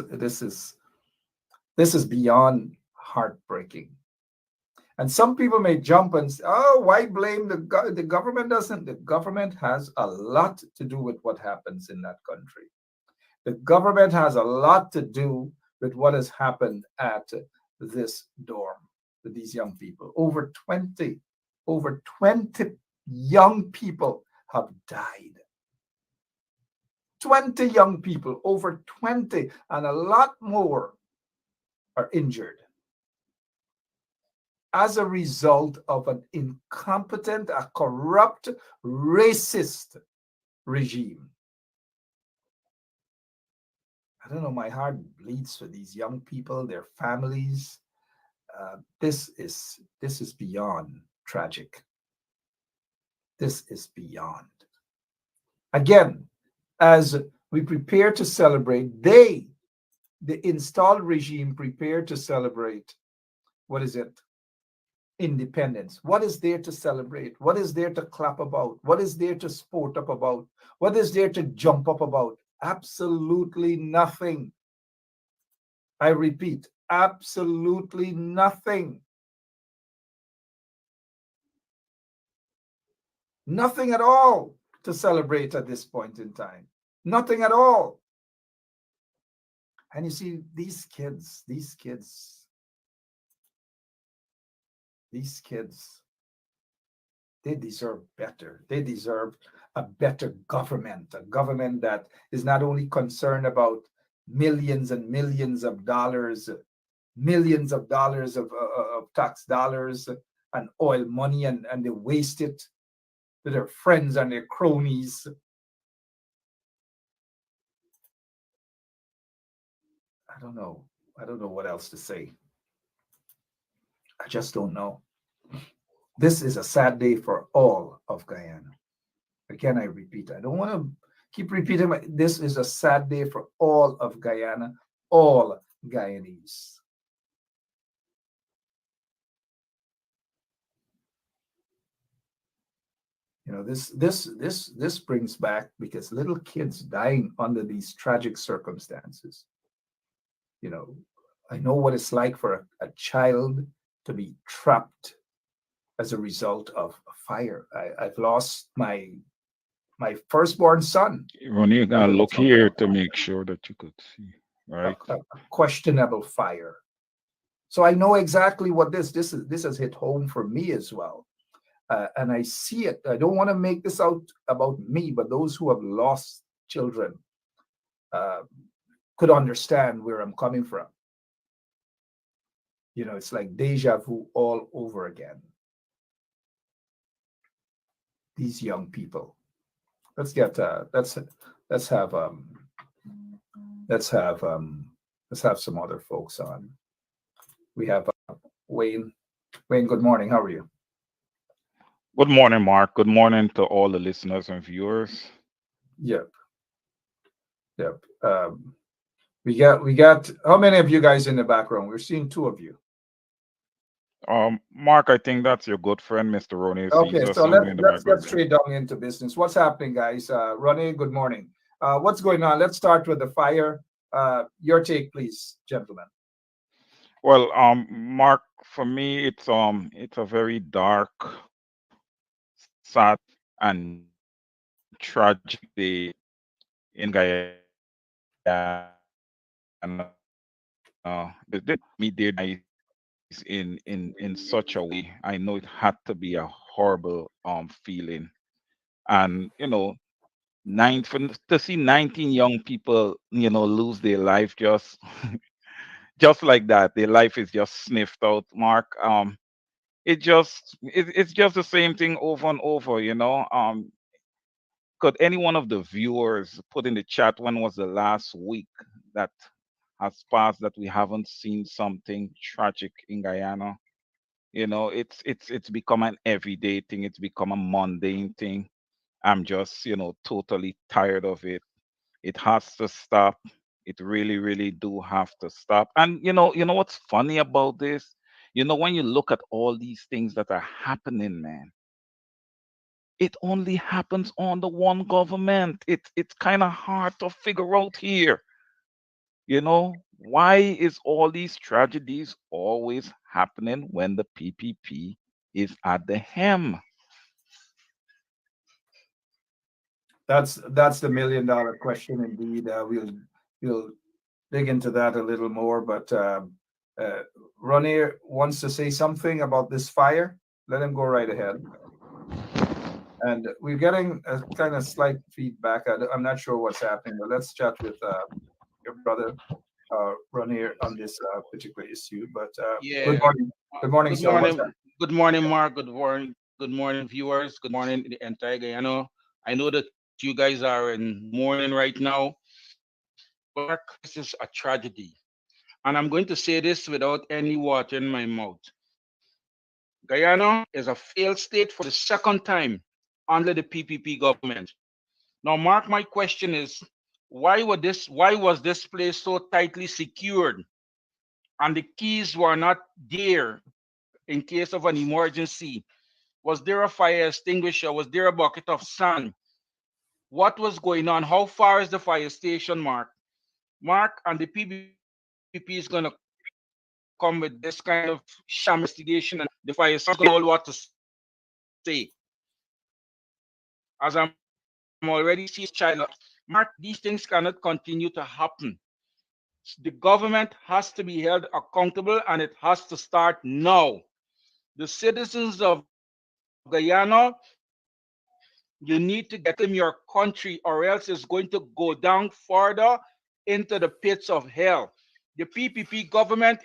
is beyond heartbreaking. And some people may jump and say, "Oh, why blame the government?" Doesn't. The government has a lot to do with what happens in that country. The government has a lot to do with what has happened at this dorm with these young people. Over 20 young people have died. 20 young people, over 20, and a lot more are injured as a result of an incompetent, a corrupt, racist regime. I don't know, my heart bleeds for these young people, their families. This is beyond tragic. This is beyond. Again, as we prepare to celebrate, the installed regime, prepare to celebrate, what is it? Independence. What is there to celebrate? What is there to clap about? What is there to sport up about? What is there to jump up about? Absolutely nothing. I repeat, absolutely nothing. Nothing at all to celebrate at this point in time. Nothing at all. And you see, these kids, they deserve better. They deserve a better government, a government that is not only concerned about millions and millions of dollars of tax dollars and oil money, and they waste it to their friends and their cronies. I don't know what else to say. I just don't know. This is a sad day for all of Guyana. Again, I repeat, I don't want to keep repeating, this is a sad day for all of Guyana, all Guyanese. You know, this brings back, because little kids dying under these tragic circumstances. You know, I know what it's like for a child to be trapped as a result of a fire. I've lost my firstborn son. Ronnie, you gotta look here to make sure that you could see, right? A questionable fire. So I know exactly what this has hit home for me as well. And I see it. I don't want to make this out about me, but those who have lost children could understand where I'm coming from. You know, it's like deja vu all over again. These young people. Let's have some other folks on. We have Wayne. Wayne, good morning. How are you? Good morning, Mark. Good morning to all the listeners and viewers. Yep. We got how many of you guys in the background? We're seeing two of you. Mark, I think that's your good friend, Mr. Ronnie. Okay, so let's get straight down into business. What's happening, guys? Ronnie, good morning. What's going on? Let's start with the fire. Your take, please, gentlemen. Well, Mark, for me, it's a very dark, sad, and tragic day in Guyana. The media is in such a way. I know it had to be a horrible feeling, and to see 19 young people lose their life just just like that. Their life is just sniffed out, Mark. It's just the same thing over and over. Could any one of the viewers put in the chat when was the last week that has passed that we haven't seen something tragic in Guyana? It's become an everyday thing. It's become a mundane thing. I'm just totally tired of it. It has to stop. It really, really do have to stop. And what's funny about this? When you look at all these things that are happening, man, it only happens on the one government. It's kind of hard to figure out here. Why is all these tragedies always happening when the PPP is at the helm? That's the $1 million question indeed. We'll dig into that a little more, but Ronnie wants to say something about this fire. Let him go right ahead. And we're getting a kind of slight feedback. I'm not sure what's happening, but let's chat with your brother Ronnie on this particular issue. But yeah. Good morning. Good morning, Good sir. morning. Good morning, Mark. Good morning, viewers. Good morning, the entire Guyana. I know that you guys are in mourning right now. Mark, this is a tragedy. And I'm going to say this without any water in my mouth. Guyana is a failed state for the second time under the PPP government. Now, Mark, my question is, why was this place so tightly secured and the keys were not there in case of an emergency? Was there a fire extinguisher? Was there a bucket of sand? What was going on? How far is the fire station, Mark? Mark, and the PPP is going to come with this kind of sham investigation, and the fire station is going to know what to say. As I'm already seeing China, Mark, these things cannot continue to happen. The government has to be held accountable, and it has to start now. The citizens of Guyana, you need to get in your country, or else it's going to go down further into the pits of hell. The PPP government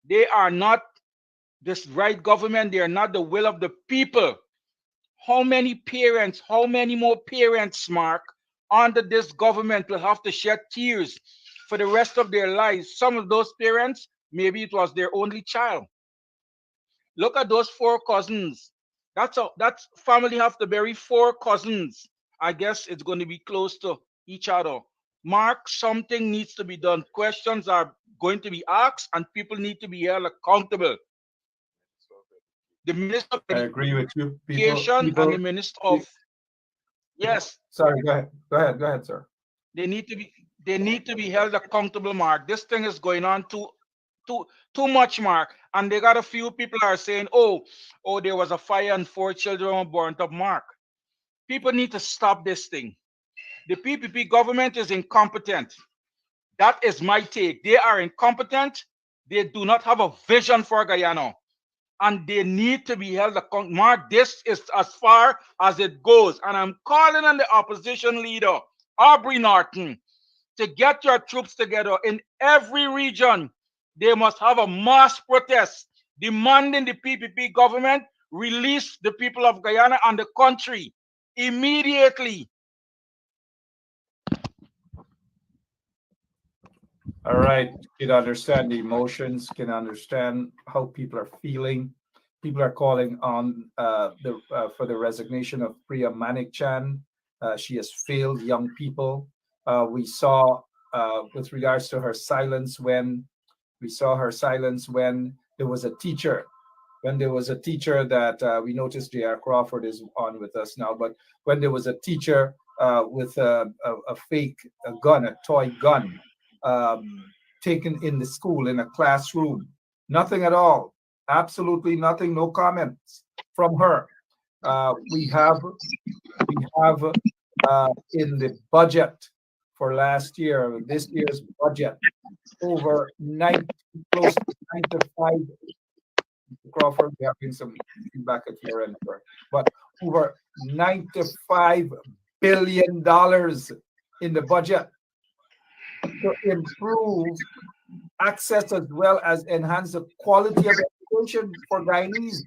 they are not this right government. They are not the will of the people. How many more parents, Mark, under this government will have to shed tears for the rest of their lives? Some of those parents, maybe it was their only child. Look at those 4 cousins. That's family have to bury 4 cousins. I guess it's going to be close to each other. Mark, something needs to be done. Questions are going to be asked, and people need to be held accountable. The Minister of I agree with you. Education and the Minister of yes, Sorry, go ahead. Go ahead, sir. they need to be held accountable, Mark. This thing is going on too much, Mark. And they got a few people are saying, oh, there was a fire and 4 children were burnt up, Mark. People need to stop this thing. The PPP government is incompetent. That is my take. They are incompetent. They do not have a vision for Guyana. And they need to be held accountable. Mark, this is as far as it goes. And I'm calling on the opposition leader, Aubrey Norton, to get your troops together in every region. They must have a mass protest demanding the PPP government release the people of Guyana and the country immediately. All right, can understand the emotions, can understand how people are feeling. People are calling on for the resignation of Priya Manik-Chan. She has failed young people. We saw with regards to her silence when there was a teacher. When there was a teacher that we noticed J.R. Crawford is on with us now, but when there was a teacher with a fake gun, a toy gun, taken in the school, in a classroom, nothing at all, absolutely nothing, no comments from her. We have in the budget for last year, this year's budget, over 90, close to 95. Crawford, we having some feedback at your end, but over $95 billion in the budget to improve access as well as enhance the quality of education for Guyanese.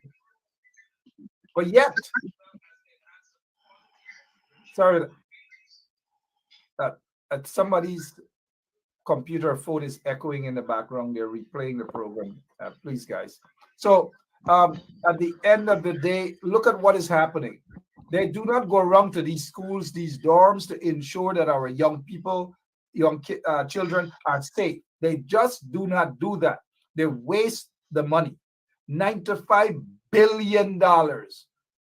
But yet, sorry, somebody's computer phone is echoing in the background. They're replaying the program. Please, guys. So at the end of the day, look at what is happening. They do not go around to these schools, these dorms, to ensure that our young people, children are safe. They just do not do that. They waste the money. $95 billion.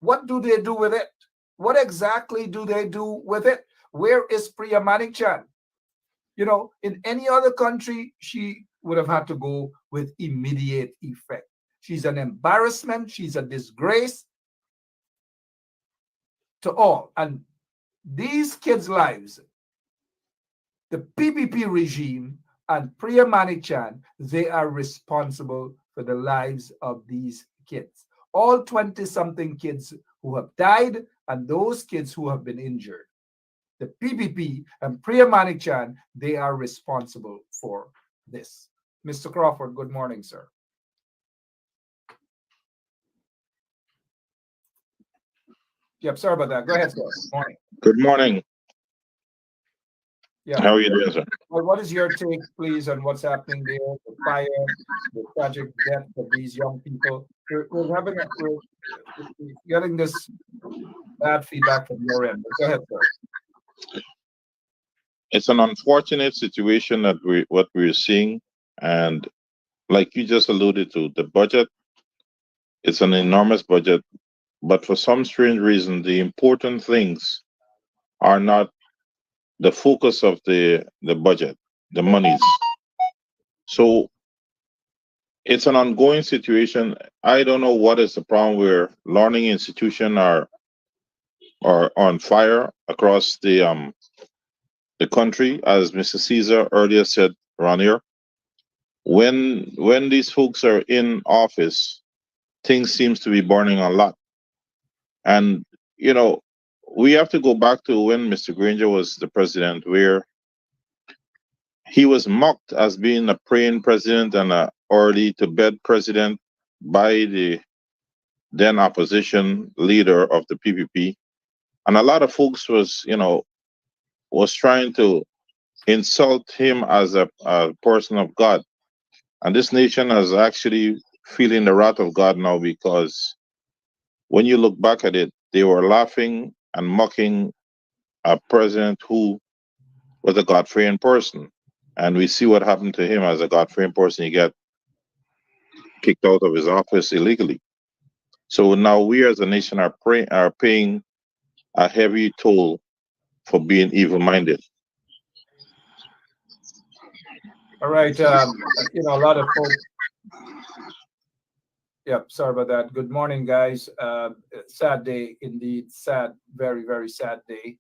What do they do with it? What exactly do they do with it? Where is Priya Manik-Chan? You know, in any other country, she would have had to go with immediate effect. She's an embarrassment. She's a disgrace to all. And these kids' lives, the PPP regime and Priya Manik-Chan, they are responsible for the lives of these kids. All 20-something kids who have died and those kids who have been injured. The PPP and Priya Manik-Chan, they are responsible for this. Mr. Crawford, good morning, sir. Yep, sorry about that. Go ahead, sir. Good morning. Good morning. Yeah. How are you doing, sir? Well, what is your take, please, on what's happening there, the fire, the tragic death of these young people? We're getting this bad feedback from your end. Go ahead, sir. It's an unfortunate situation that we're seeing, and like you just alluded to, the budget, it's an enormous budget, but for some strange reason, the important things are not the focus of the budget, the monies. So it's an ongoing situation. I don't know what is the problem where learning institutions are on fire across the country, as Mr. Caesar earlier said around here. When these folks are in office, things seems to be burning a lot. And you know, we have to go back to when Mr. Granger was the president, where he was mocked as being a praying president and a early to bed president by the then opposition leader of the PPP. And a lot of folks was trying to insult him as a person of God. And this nation has actually feeling the wrath of God now, because when you look back at it, they were laughing and mocking a president who was a God-fearing person. And we see what happened to him as a God-fearing person. He got kicked out of his office illegally. So now we as a nation are paying a heavy toll for being evil-minded. All right. A lot of folks. Yep, sorry about that. Good morning, guys. Sad day indeed. Sad, very, very sad day.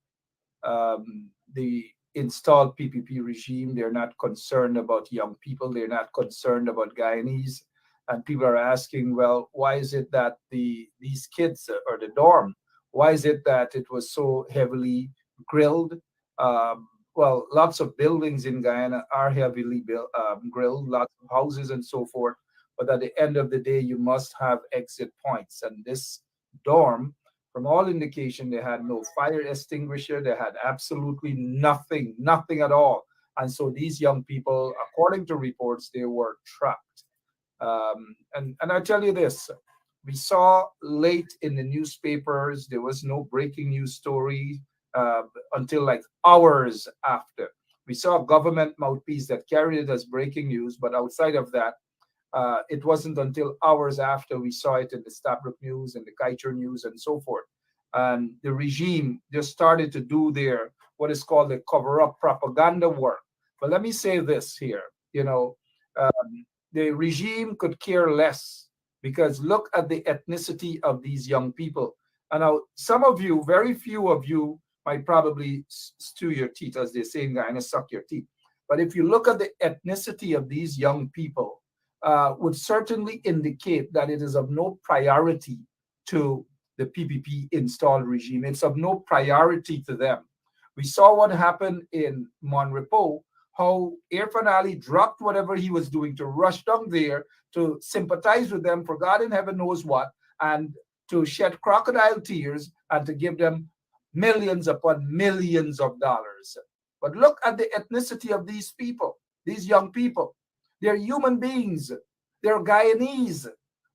The installed PPP regime, they're not concerned about young people. They're not concerned about Guyanese. And people are asking, well, why is it that these kids or the dorm, why is it that it was so heavily grilled? Well, lots of buildings in Guyana are heavily grilled, lots of houses and so forth. But at the end of the day, you must have exit points. And this dorm, from all indication, they had no fire extinguisher. They had absolutely nothing at all. And so these young people, according to reports, they were trapped. And I tell you this, we saw late in the newspapers, there was no breaking news story until like hours after. We saw a government mouthpiece that carried it as breaking news, but outside of that, it wasn't until hours after we saw it in the Stabrook News and the Kaicher News and so forth. And the regime just started to do their, what is called the cover-up propaganda work. But let me say this here, the regime could care less, because look at the ethnicity of these young people. And now some of you, very few of you, might probably stew your teeth, as they say in Guyana, suck your teeth. But if you look at the ethnicity of these young people, would certainly indicate that it is of no priority to the PPP installed regime. It's of no priority to them. We saw what happened in Monrepo, how Irfan Ali dropped whatever he was doing to rush down there to sympathize with them for God in heaven knows what, and to shed crocodile tears and to give them millions upon millions of dollars. But look at the ethnicity of these people, these young people. They're human beings. They're Guyanese,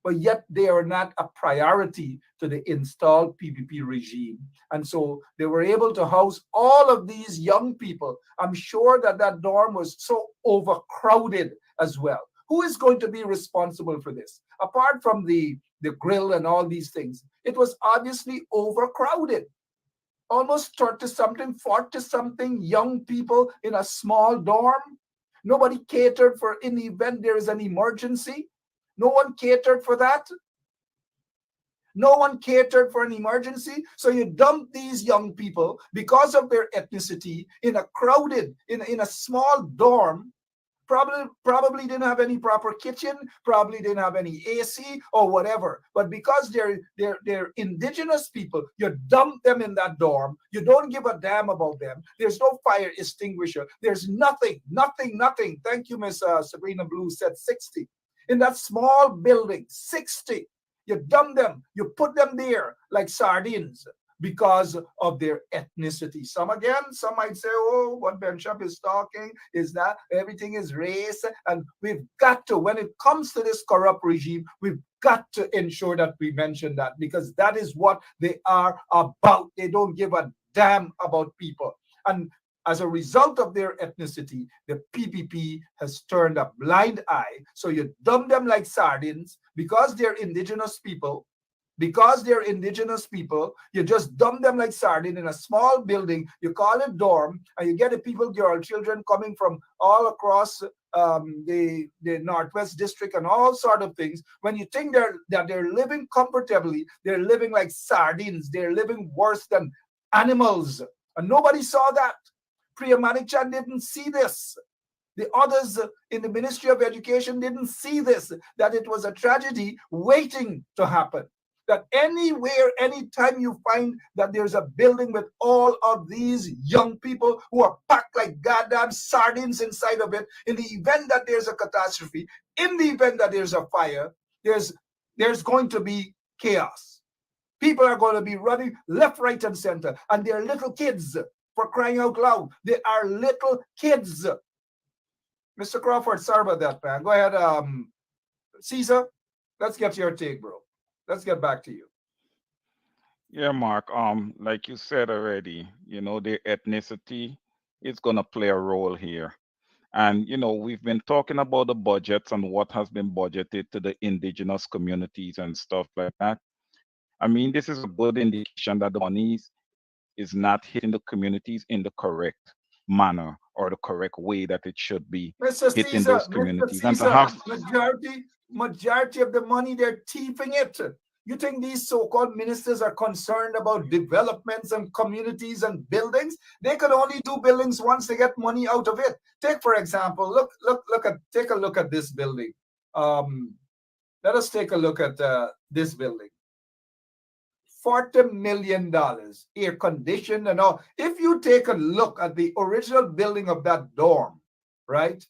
but yet they are not a priority to the installed PPP regime. And so they were able to house all of these young people. I'm sure that that dorm was so overcrowded as well. Who is going to be responsible for this? Apart from the grill and all these things, it was obviously overcrowded. Almost 30-something, 40-something young people in a small dorm. Nobody catered for in the event there is an emergency. No one catered for that. No one catered for an emergency. So you dump these young people because of their ethnicity in a crowded, in a small dorm. Probably didn't have any proper kitchen, probably didn't have any AC or whatever. But because they're indigenous people, you dump them in that dorm. You don't give a damn about them. There's no fire extinguisher. There's nothing. Thank you, Miss Sabrina Blue said 60. In that small building, 60. You dump them. You put them there like sardines because of their ethnicity. Some might say, oh, what Ben Shop is talking is that everything is race. And we've got to, when it comes to this corrupt regime, we've got to ensure that we mention that, because that is what they are about. They don't give a damn about people. And as a result of their ethnicity, the PPP has turned a blind eye. So you dump them like sardines because they're indigenous people. Because they're indigenous people, you just dump them like sardine in a small building. You call it dorm, and you get the people, girl, children coming from all across the Northwest District and all sort of things. When you think that they're living comfortably, they're living like sardines. They're living worse than animals, and nobody saw that. Priya Manichan didn't see this. The others in the Ministry of Education didn't see this, that it was a tragedy waiting to happen. That anywhere, anytime you find that there's a building with all of these young people who are packed like goddamn sardines inside of it, in the event that there's a catastrophe, in the event that there's a fire, there's going to be chaos. People are going to be running left, right, and center. And they're little kids, for crying out loud. They are little kids. Mr. Crawford, sorry about that, man. Go ahead, Caesar. Let's get your take, bro. Let's get back to you. Yeah, Mark. Like you said already, the ethnicity is gonna play a role here. And we've been talking about the budgets and what has been budgeted to the indigenous communities and stuff like that. I mean, this is a good indication that the money is not hitting the communities in the correct manner or the correct way that it should be Mr. hitting Caesar, those Mr. communities. And to Caesar, have majority of the money, they're thieving it. You think these so-called ministers are concerned about developments and communities and buildings? They could only do buildings once they get money out of it. Take, for example, take a look at this building. Let us take a look at this building. $40 million, air conditioned and all. If you take a look at the original building of that dorm, right?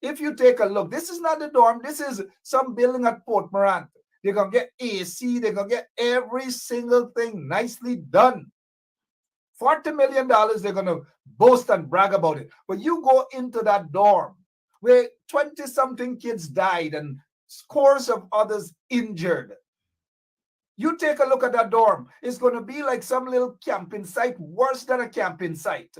If you take a look, this is not the dorm. This is some building at Port Morant. They're going to get AC. They're going to get every single thing nicely done. $40 million, they're going to boast and brag about it. But you go into that dorm where 20-something kids died and scores of others injured. You take a look at that dorm. It's going to be like some little camping site, worse than a camping site.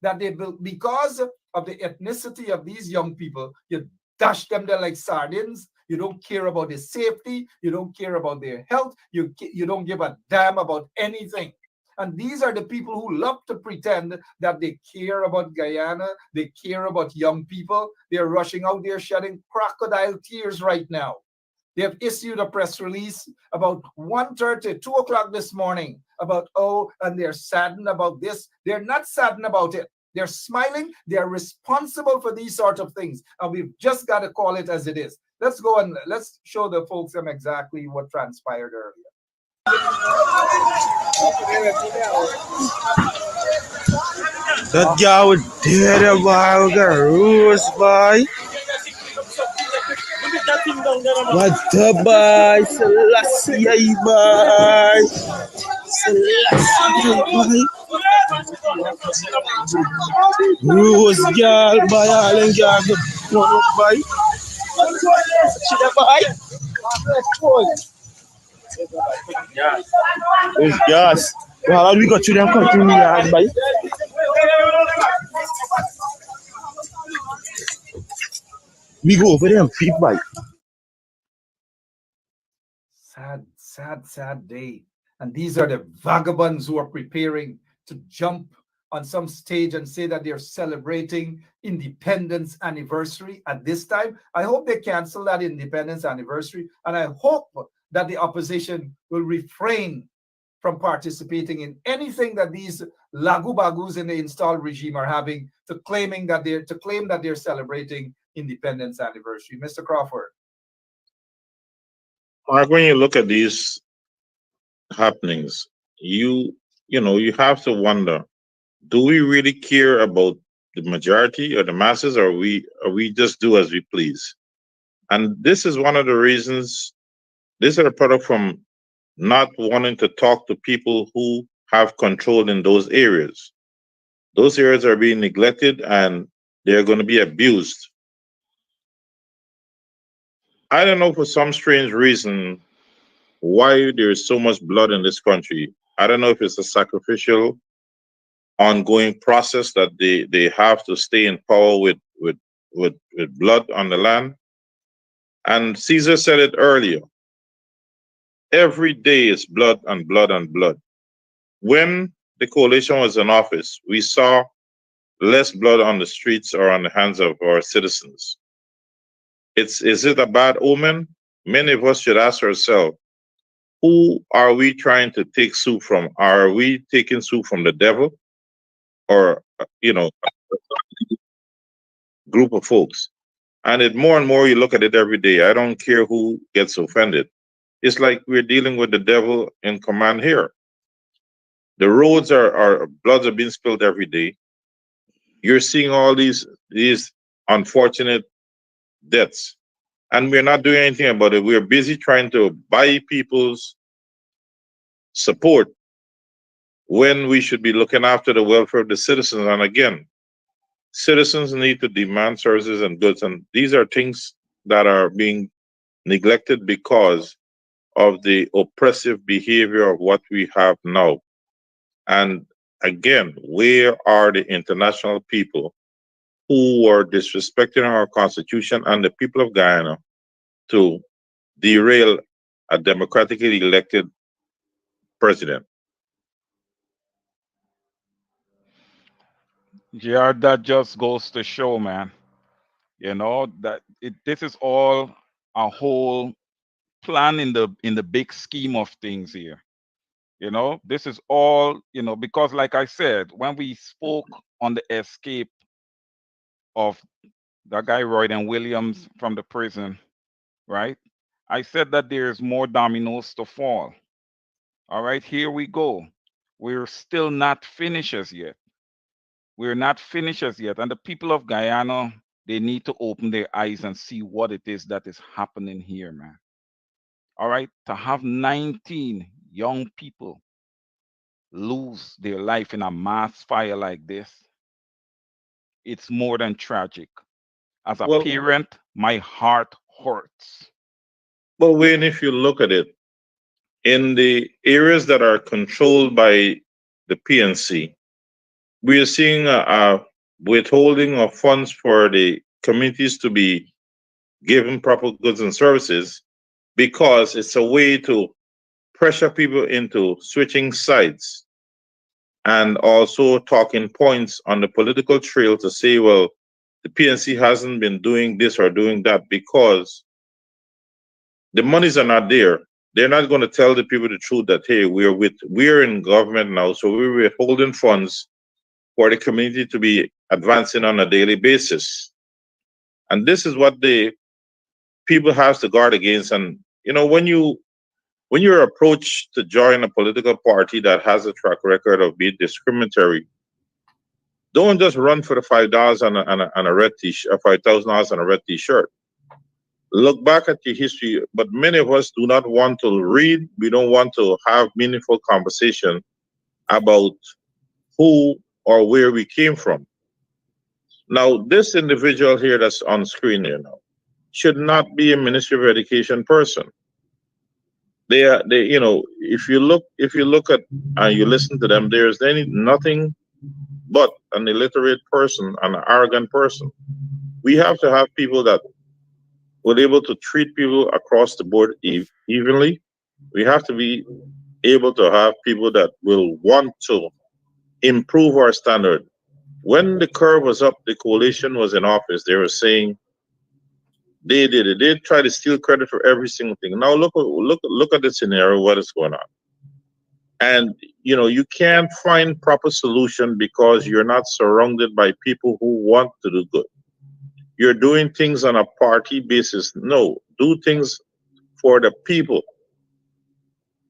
That they built because of the ethnicity of these young people. You dash them there like sardines. You don't care about their safety. You don't care about their health. You don't give a damn about anything. And these are the people who love to pretend that they care about Guyana. They care about young people. They're rushing out there shedding crocodile tears right now. They have issued a press release about 1:30, 2 o'clock this morning about, and they're saddened about this. They're not saddened about it. They're smiling. They're responsible for these sort of things. And we've just got to call it as it is. Let's go and let's show the folks them exactly what transpired earlier. That guy was dead about the rules, boy. What the boy? Selassie, boy. Selassie, boy. Rose girl, boy. All them girl get blown up, boy. See that, boy? It's gas. Well, how do we go to them country yard, boy? We go over them feet, boy. Sad day. And these are the vagabonds who are preparing to jump on some stage and say that they're celebrating independence anniversary at this time. I hope they cancel that independence anniversary. And I hope that the opposition will refrain from participating in anything that these lagu-bagus in the installed regime are having to claim that they're celebrating independence anniversary. Mr. Crawford. Mark, when you look at these happenings, you have to wonder, do we really care about the majority or the masses, or we just do as we please? And this is one of the reasons. This is a product from not wanting to talk to people who have control in those areas. Those areas are being neglected and they're going to be abused. I don't know, for some strange reason, why there's so much blood in this country. I don't know if it's a sacrificial, ongoing process that they have to stay in power with blood on the land. And Caesar said it earlier. Every day is blood and blood and blood. When the coalition was in office, we saw less blood on the streets or on the hands of our citizens. Is it a bad omen? Many of us should ask ourselves, who are we trying to take soup from? Are we taking soup from the devil? Or, a group of folks? And more and more you look at it every day. I don't care who gets offended. It's like we're dealing with the devil in command here. The roads bloods are being spilled every day. You're seeing all these unfortunate deaths, and we're not doing anything about it. We're busy trying to buy people's support when we should be looking after the welfare of the citizens. And again, citizens need to demand services and goods, and these are things that are being neglected because of the oppressive behavior of what we have now. And again, where are the international people who are disrespecting our constitution and the people of Guyana to derail a democratically elected president? Yeah, that just goes to show, man. You know that this is all a whole plan in the big scheme of things here. You know, this is all, you know, because like I said, when we spoke on the escape of that guy Royden Williams from the prison, right? I said that there's more dominoes to fall. All right, here we go. We're still not finishers yet. We're not finishers yet. And the people of Guyana, they need to open their eyes and see what it is that is happening here, man. All right, to have 19 young people lose their life in a mass fire like this, it's more than tragic. As a Well, parent, my heart hurts. well, Wayne, if you look at it, in the areas that are controlled by the PNC, we are seeing a withholding of funds for the communities to be given proper goods and services because it's a way to pressure people into switching sides and also talking points on the political trail to say, well, the PNC hasn't been doing this or doing that because the monies are not there. They're not going to tell the people the truth that, hey, we're in government now, so we're withholding funds for the community to be advancing on a daily basis. And this is what the people have to guard against. And you know, when you're approached to join a political party that has a track record of being discriminatory, don't just run for the $5 on a red t-shirt, $5,000 on a red t-shirt. Look back at your history. But many of us do not want to read. We don't want to have meaningful conversation about who or where we came from. Now, this individual here that's on screen here now should not be a Ministry of Education person. They, you know, if you look at and you listen to them, there's nothing but an illiterate person, an arrogant person. We have to have people that will be able to treat people across the board evenly. We have to be able to have people that will want to improve our standard. When the curve was up, the coalition was in office. They were saying they did it. They try to steal credit for every single thing. Now look at the scenario. What is going on? And you know, you can't find proper solution because you're not surrounded by people who want to do good. You're doing things on a party basis. No, do things for the people.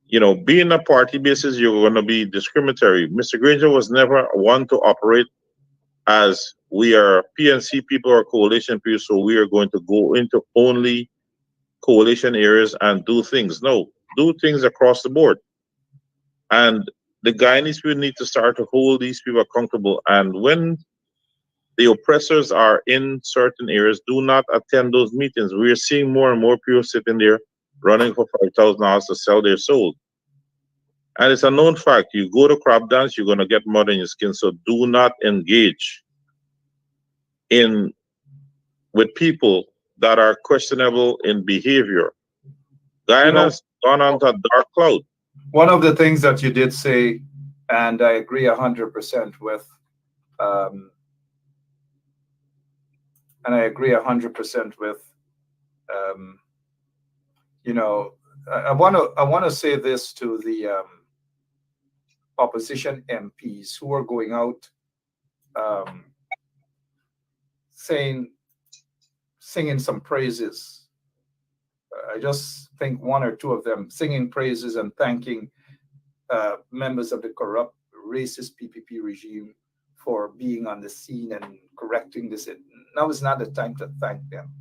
You know, being a party basis, you're going to be discriminatory. Mr. Granger was never one to operate as we are PNC people or coalition people, so we are going to go into only coalition areas and do things. No, do things across the board. And the Guyanese people need to start to hold these people accountable. And when the oppressors are in certain areas, do not attend those meetings. We are seeing more and more people sitting there running for $5,000 to sell their soul. And it's a known fact. You go to crab dance, you're going to get mud in your skin. So do not engage with people that are questionable in behavior. Guyana's gone on to a dark cloud. One of the things that you did say, and I agree 100% with, you know, I want to say this to the opposition MPs who are going out singing some praises. I just think one or two of them singing praises and thanking members of the corrupt, racist PPP regime for being on the scene and correcting this. Now is not the time to thank them.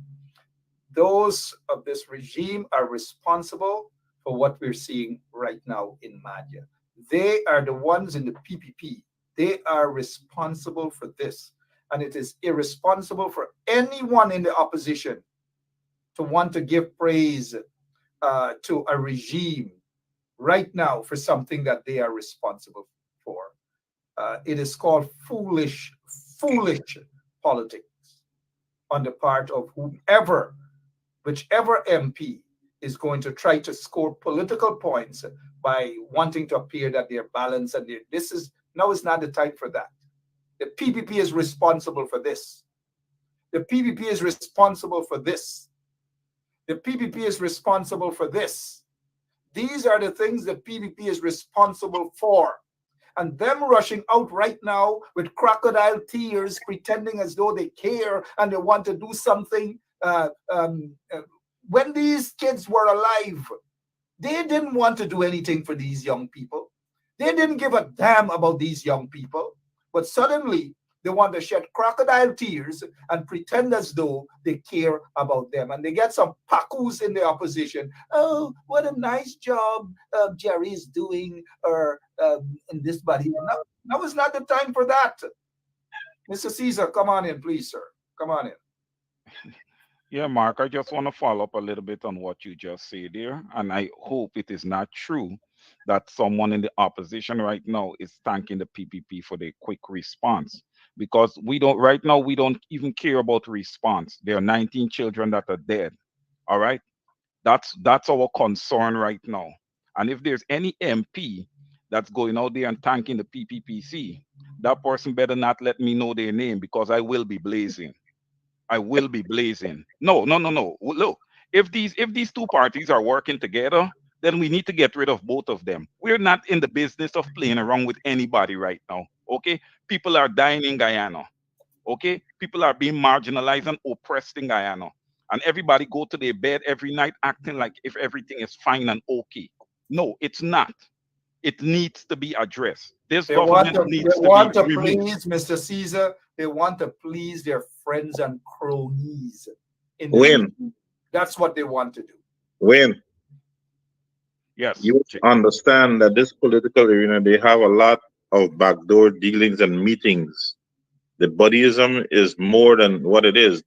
Those of this regime are responsible for what we're seeing right now in Mahdia. They are the ones in the PPP. They are responsible for this. And it is irresponsible for anyone in the opposition to want to give praise to a regime right now for something that they are responsible for. It is called foolish politics on the part of whichever MP is going to try to score political points by wanting to appear that they're balanced and now is not the time for that. The PPP is responsible for this. The PPP is responsible for this. The PPP is responsible for this. These are the things the PPP is responsible for. And them rushing out right now with crocodile tears, pretending as though they care and they want to do something. When these kids were alive, they didn't want to do anything for these young people. They didn't give a damn about these young people. But suddenly, they want to shed crocodile tears and pretend as though they care about them. And they get some pacus in the opposition. Oh, what a nice job Jerry is doing in this body. Now is not the time for that. Mr. Caesar, come on in, please, sir. Come on in. Yeah, Mark, I just want to follow up a little bit on what you just said there. And I hope it is not true that someone in the opposition right now is thanking the PPP for the quick response. Because we don't even care about response. There are 19 children that are dead. All right. That's our concern right now. And if there's any MP that's going out there and thanking the PPPC, that person better not let me know their name, because I will be blazing. I will be blazing. No. Look, if these two parties are working together, then we need to get rid of both of them. We're not in the business of playing around with anybody right now. Okay? People are dying in Guyana. Okay? People are being marginalized and oppressed in Guyana. And everybody go to their bed every night acting like if everything is fine and okay. No, it's not. It needs to be addressed. This government needs to be removed. Please, Mr. Caesar, they want to please their friends and cronies. That's what they want to do. Wayne. Yes. You understand that this political arena, they have a lot of backdoor dealings and meetings. The bodyism is more than what it is.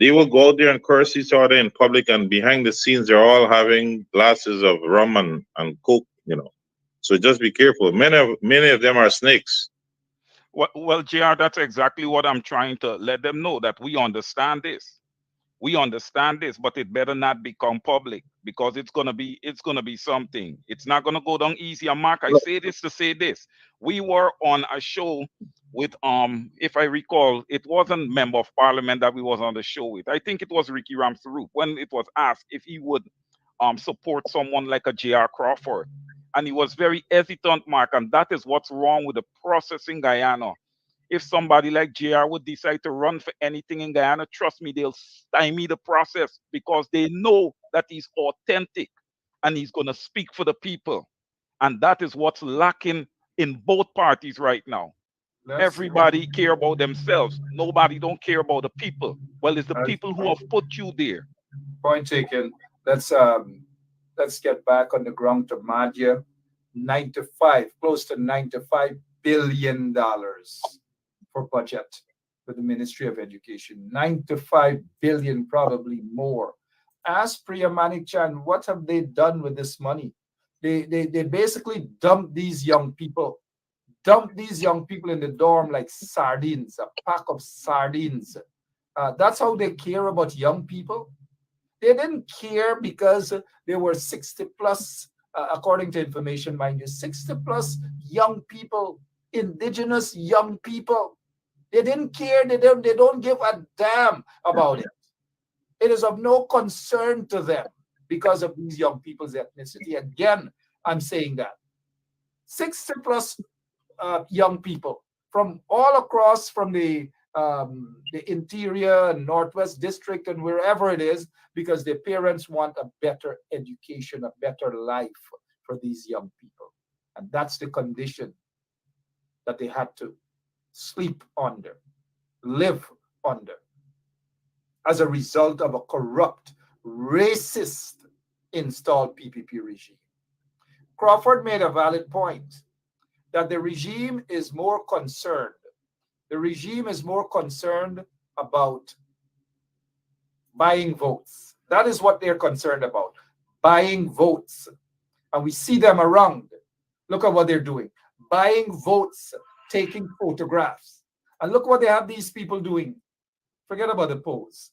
They will go out there and curse each other in public, and behind the scenes, they're all having glasses of rum and coke, So just be careful. Many of them are snakes. Well, JR, that's exactly what I'm trying to let them know, that we understand this. We understand this, but it better not become public, because it's gonna be something. It's not gonna go down easy. And Mark, I say this to say this. We were on a show with if I recall, it wasn't member of parliament that we was on the show with. I think it was Ricky Ramsaroop, when it was asked if he would support someone like a J.R. Crawford. And he was very hesitant, Mark, and that is what's wrong with the process in Guyana. If somebody like JR would decide to run for anything in Guyana, trust me, they'll stymie the process, because they know that he's authentic and he's going to speak for the people. And that is what's lacking in both parties right now. Everybody care about themselves. Nobody don't care about the people. Well, it's the people who have put you there. Point taken. Let's get back on the ground to Mahdia. Close to $95 billion for budget for the Ministry of Education. 95 billion, probably more. Ask Priya Manik-Chan, what have they done with this money? They basically dumped these young people in the dorm like sardines, a pack of sardines. That's how they care about young people. They didn't care because they were 60 plus, according to information, mind you, 60 plus young people, indigenous young people. They didn't care. They don't give a damn about it. It is of no concern to them because of these young people's ethnicity. Again, I'm saying that 60 plus young people from all across, from the interior and Northwest District and wherever it is, because their parents want a better education, a better life for these young people. And that's the condition that they had to sleep under, live under, as a result of a corrupt, racist installed PPP regime. Crawford made a valid point that the regime is more concerned. The regime is more concerned about buying votes. That is what they're concerned about, buying votes. And we see them around. Look at what they're doing, buying votes, taking photographs. And look what they have these people doing. Forget about the pose.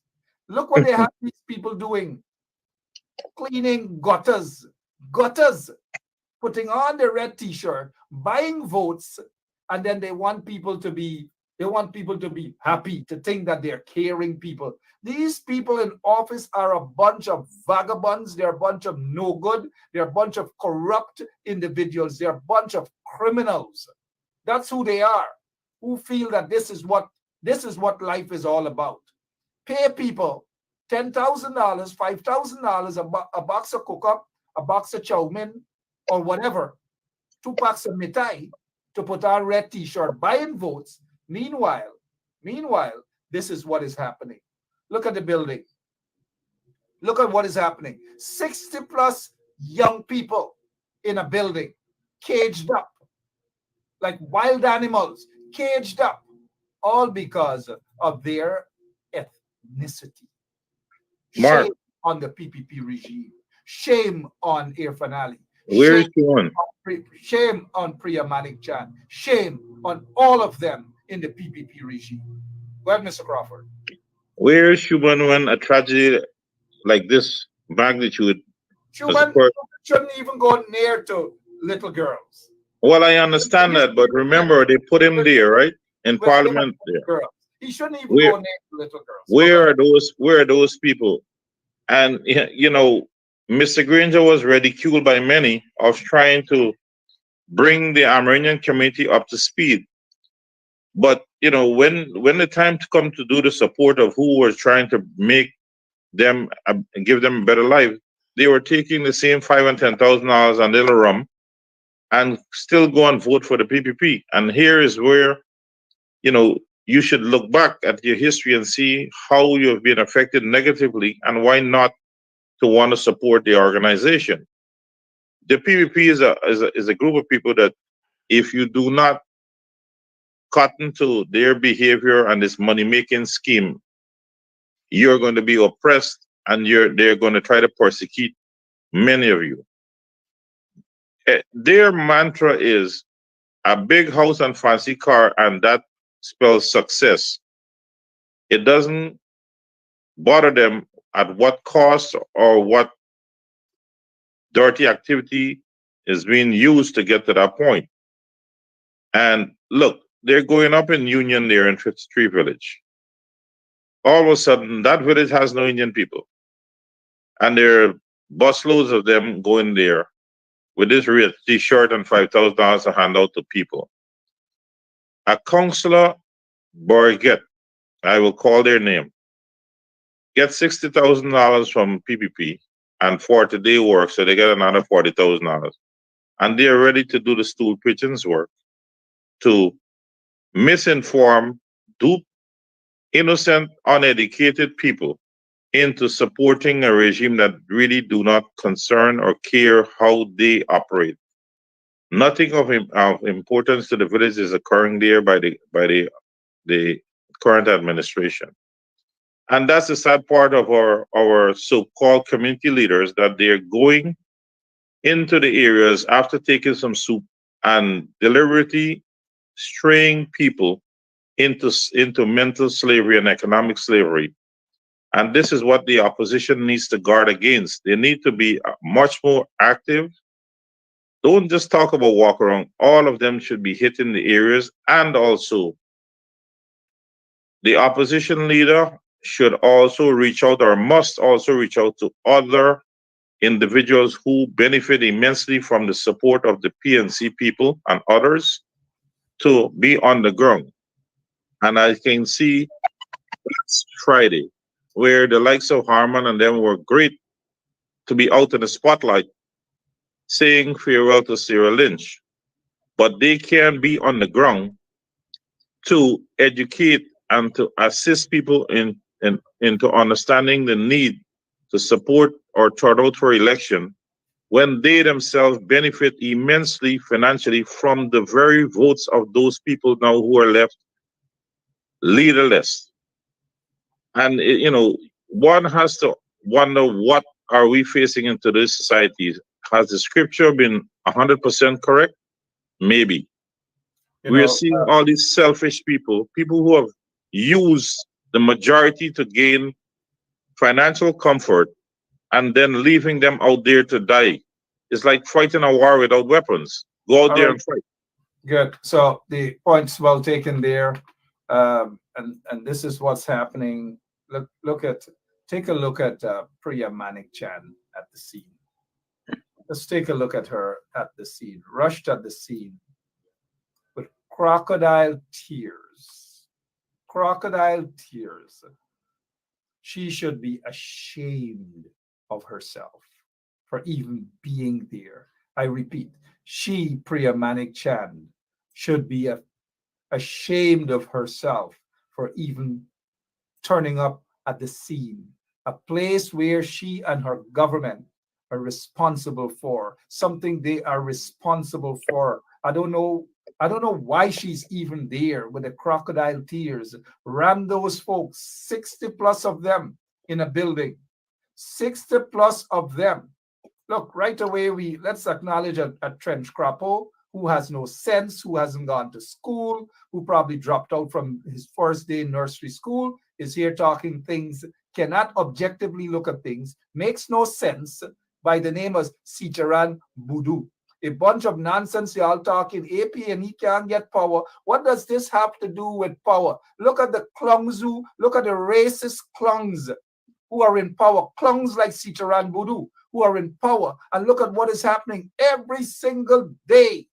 Look what they have these people doing. Cleaning gutters, putting on the red t-shirt, buying votes, and then they want people to be happy, to think that they're caring people. These people in office are a bunch of vagabonds. They're a bunch of no good. They're a bunch of corrupt individuals. They're a bunch of criminals. That's who they are, who feel that this is what life is all about. Pay people $10,000, $5,000 a box of cook-up, a box of chow mein, or whatever, 2 packs of mitai to put on red t-shirt, buying votes. Meanwhile, this is what is happening. Look at the building. Look at what is happening. 60 plus young people in a building, caged up, like wild animals, caged up, all because of their ethnicity. Mark. Shame on the PPP regime. Shame on Irfan Ali. Where is Sean? Shame on Priya Manik Chan. Shame on all of them in the PPP regime. Go ahead, Mr. Crawford. Where is Shuban when a tragedy like this magnitude? Shuban shouldn't even go near to little girls. Well, I understand that, but remember, they put him there, right? In Parliament there. Girls. He shouldn't even go near to little girls. Where are those people? And, you know, Mr. Granger was ridiculed by many of trying to bring the Amerindian community up to speed. But, you know, when the time to come to do the support of who was trying to make them, give them a better life, they were taking the same $5,000 and $10,000 on little rum and still go and vote for the PPP. And here is where, you know, you should look back at your history and see how you have been affected negatively and why not to want to support the organization. The PPP is a group of people that if you do not cotton to their behavior and this money-making scheme, you're going to be oppressed and they're going to try to persecute many of you. Their mantra is a big house and fancy car, and that spells success. It doesn't bother them at what cost or what dirty activity is being used to get to that point. And look, they're going up in Union there in 53 Village. All of a sudden, that village has no Indian people. And there are busloads of them going there with this red t-shirt and $5,000 to hand out to people. A councillor, Borget, I will call their name, gets $60,000 from PPP and 40-day work, so they get another $40,000. And they're ready to do the stool pigeons work to misinform, dupe innocent, uneducated people into supporting a regime that really do not concern or care how they operate. Nothing of importance to the village is occurring there by the current administration. And that's the sad part of our so-called community leaders, that they're going into the areas after taking some soup and deliberately straying people into mental slavery and economic slavery. And this is what the opposition needs to guard against. They need to be much more active. Don't just talk about walk around. All of them should be hitting the areas. And also, the opposition leader should also reach out, or must also reach out to other individuals who benefit immensely from the support of the PNC people and others to be on the ground. And I can see last Friday, where the likes of Harman and them were great to be out in the spotlight saying farewell to Sarah Lynch. But they can be on the ground to educate and to assist people into understanding the need to support or turn out for election when they themselves benefit immensely financially from the very votes of those people now who are left leaderless. And, you know, one has to wonder what are we facing into this society. Has the scripture been 100% correct? Maybe. We are seeing all these selfish people who have used the majority to gain financial comfort and then leaving them out there to die. It's like fighting a war without weapons. Go out there and fight. Good. So the point's well taken there, and this is what's happening. Take a look at Priya Manik-Chan at the scene. Let's take a look at her at the scene, rushed at the scene with crocodile tears. Crocodile tears. She should be ashamed of herself for even being there. I repeat, she, Priya Manik-Chan, should be ashamed of herself for even turning up at the scene, a place where she and her government are responsible for, something they are responsible for. I don't know why she's even there with the crocodile tears. Ram those folks, 60 plus of them in a building, 60 plus of them. Look, right away, let's acknowledge a trench crapo who has no sense, who hasn't gone to school, who probably dropped out from his first day in nursery school, is here talking things, cannot objectively look at things, makes no sense, by the name of Sitaran Budu. A bunch of nonsense y'all talking AP and he can't get power. What does this have to do with power? Look at the Klongzu, look at the racist Klongs who are in power, Klongs like Sitaran Budu, who are in power, and look at what is happening every single day.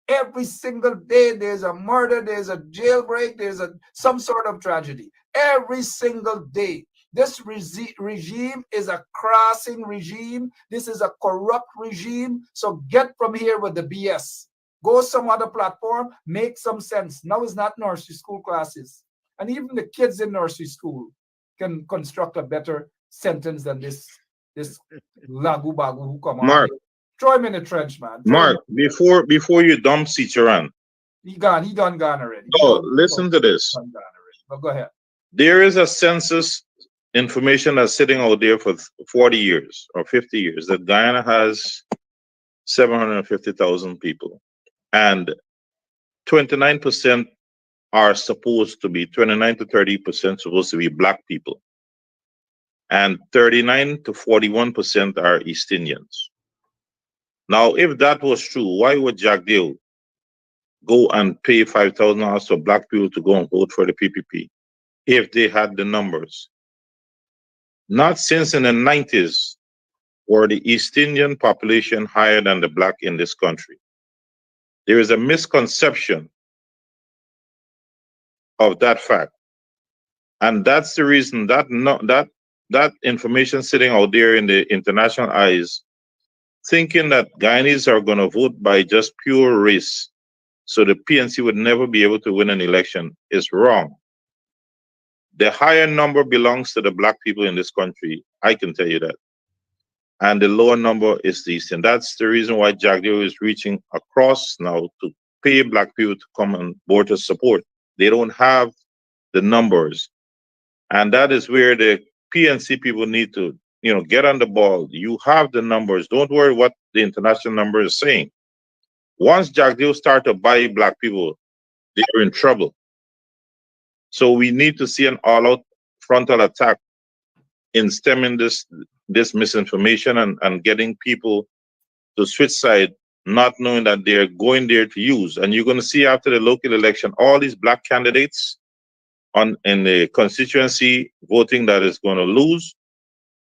Every single day there's a murder, there's a jailbreak, there's some sort of tragedy. Every single day. This regime is a crossing regime. This is a corrupt regime. So get from here with the BS. Go some other platform, make some sense. Now it's not nursery school classes. And even the kids in nursery school can construct a better sentence than this lagu bagu who come Mark, on. Throw him in the trench, man. Mark, before you dump Sitaran. He done gone already. Listen to this. But go ahead. There is a census information that's sitting out there for 40 years or 50 years that Guyana has 750,000 people, and 29% are supposed to be 29 to 30% supposed to be black people, and 39 to 41% are East Indians. Now, if that was true, why would Jack Deal go and pay $5,000 for black people to go and vote for the PPP if they had the numbers? Not since in the 90s were the East Indian population higher than the black in this country. There is a misconception of that fact. And that's the reason that information sitting out there in the international eyes, thinking that Guyanese are going to vote by just pure race, so the PNC would never be able to win an election, is wrong. The higher number belongs to the black people in this country, I can tell you that. And the lower number is the Eastern. That's the reason why Jack Deal is reaching across now to pay black people to come on board to support. They don't have the numbers. And that is where the PNC people need to, get on the ball. You have the numbers. Don't worry what the international number is saying. Once Jack Deal start to buy black people, they're in trouble. So we need to see an all-out frontal attack in stemming this misinformation and getting people to switch side, not knowing that they're going there to use. And you're going to see after the local election, all these black candidates in the constituency voting that is going to lose.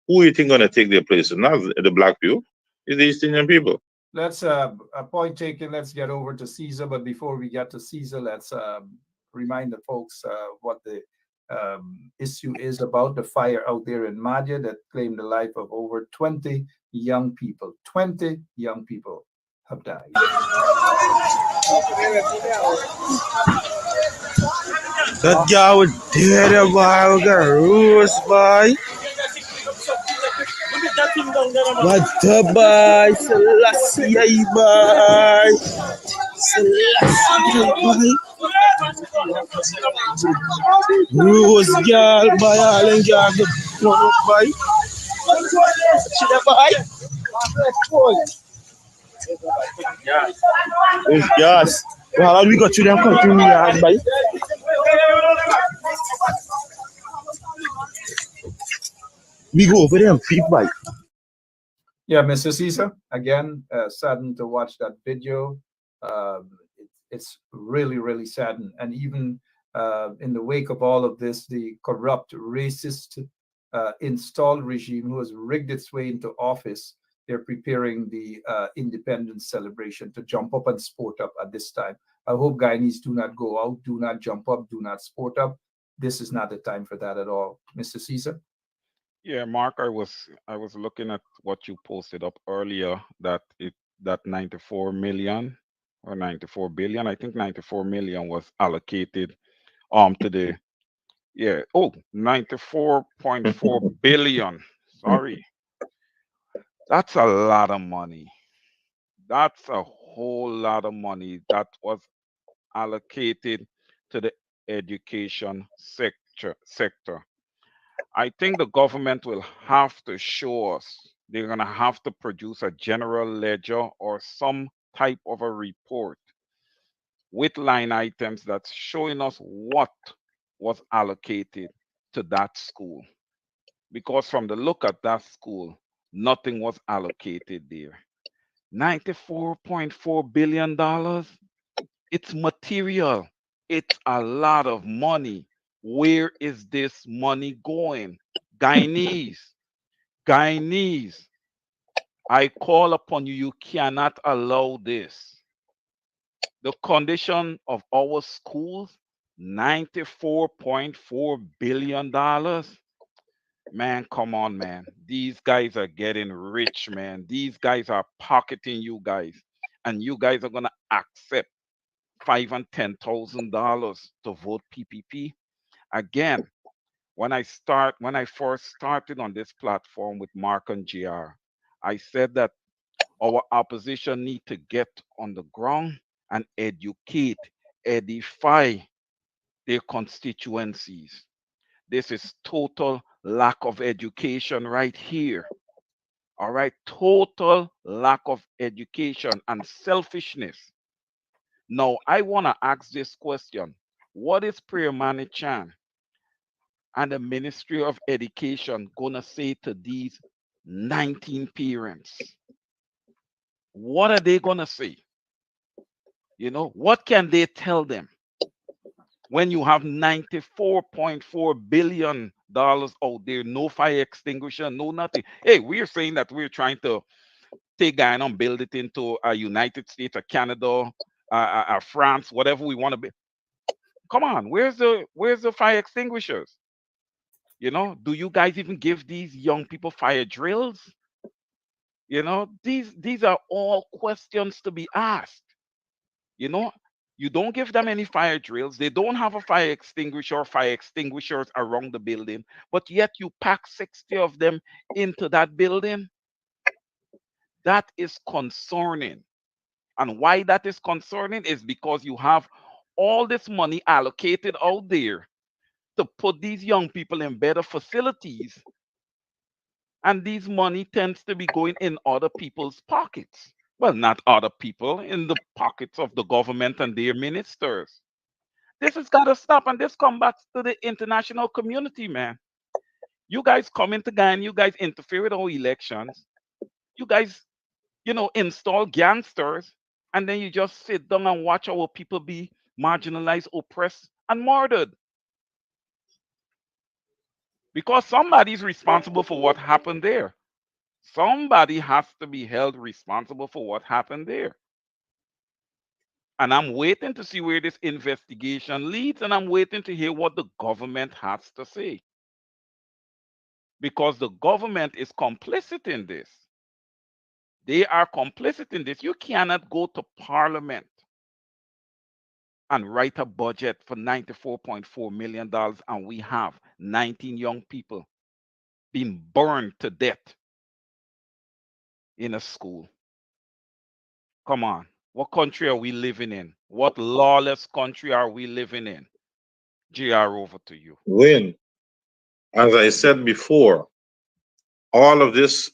Who do you think going to take their places? Not the black people, it's the East Indian people. Let's a point taken. Let's get over to Caesar. But before we get to Caesar, let's remind the folks what the issue is about the fire out there in Mahdia that claimed the life of over 20 young people. 20 young people have died. That guy was dead a while ago, Rose boy. What the boy? Selassie boy. Selassie boy. Rose girl, boy, all and girl, boy. See them boy? It's gas. Well, how do we got to them continue yard, boy? We go over them feet, boy. Yeah, Mr. Caesar, again, saddened to watch that video. It's really, really saddened. And even in the wake of all of this, the corrupt, racist, installed regime who has rigged its way into office, they're preparing the independence celebration to jump up and sport up at this time. I hope Guyanese do not go out, do not jump up, do not sport up. This is not the time for that at all. Mr. Caesar? Yeah, Mark, I was looking at what you posted up earlier, that 94 million or 94 billion, I think 94 million was allocated to the 94.4 billion. Sorry. That's a lot of money. That's a whole lot of money that was allocated to the education sector. I think the government will have to show us, they're going to have to produce a general ledger or some type of a report with line items that's showing us what was allocated to that school. Because from the look at that school, nothing was allocated there. $94.4 billion, it's material. It's a lot of money. Where is this money going? Guyanese, I call upon you. You cannot allow this. The condition of our schools, $94.4 billion. Man, come on, man. These guys are getting rich, man. These guys are pocketing you guys. And you guys are going to accept $5,000 and $10,000 to vote PPP. Again, when I first started on this platform with Mark and GR, I said that our opposition need to get on the ground and educate, edify their constituencies. This is total lack of education right here. All right, total lack of education and selfishness. Now, I want to ask this question. What is Prayer Chan and the Ministry of Education gonna say to these 19 parents? What are they gonna say? You know, what can they tell them when you have $94.4 billion out there, no fire extinguisher, no nothing? Hey, we're saying that we're trying to take Guyana and build it into a United States, a Canada, a France, whatever we want to be. Come on, where's the fire extinguishers? You know, do you guys even give these young people fire drills? You know, these are all questions to be asked. You know, you don't give them any fire drills. They don't have a fire extinguisher or fire extinguishers around the building, but yet you pack 60 of them into that building. That is concerning. And why that is concerning is because you have all this money allocated out there to put these young people in better facilities. And these money tends to be going in other people's pockets. Well, not other people, in the pockets of the government and their ministers. This has got to stop, and this comes back to the international community, man. You guys come into Ghana, you guys interfere with our elections. You guys, install gangsters, and then you just sit down and watch our people be marginalized, oppressed, and murdered. Because somebody's responsible for what happened there. Somebody has to be held responsible for what happened there. And I'm waiting to see where this investigation leads, and I'm waiting to hear what the government has to say. Because the government is complicit in this. They are complicit in this. You cannot go to Parliament and write a budget for $94.4 million, and we have 19 young people being burned to death in a school. Come on. What country are we living in? What lawless country are we living in? GR, over to you. When, as I said before, all of this,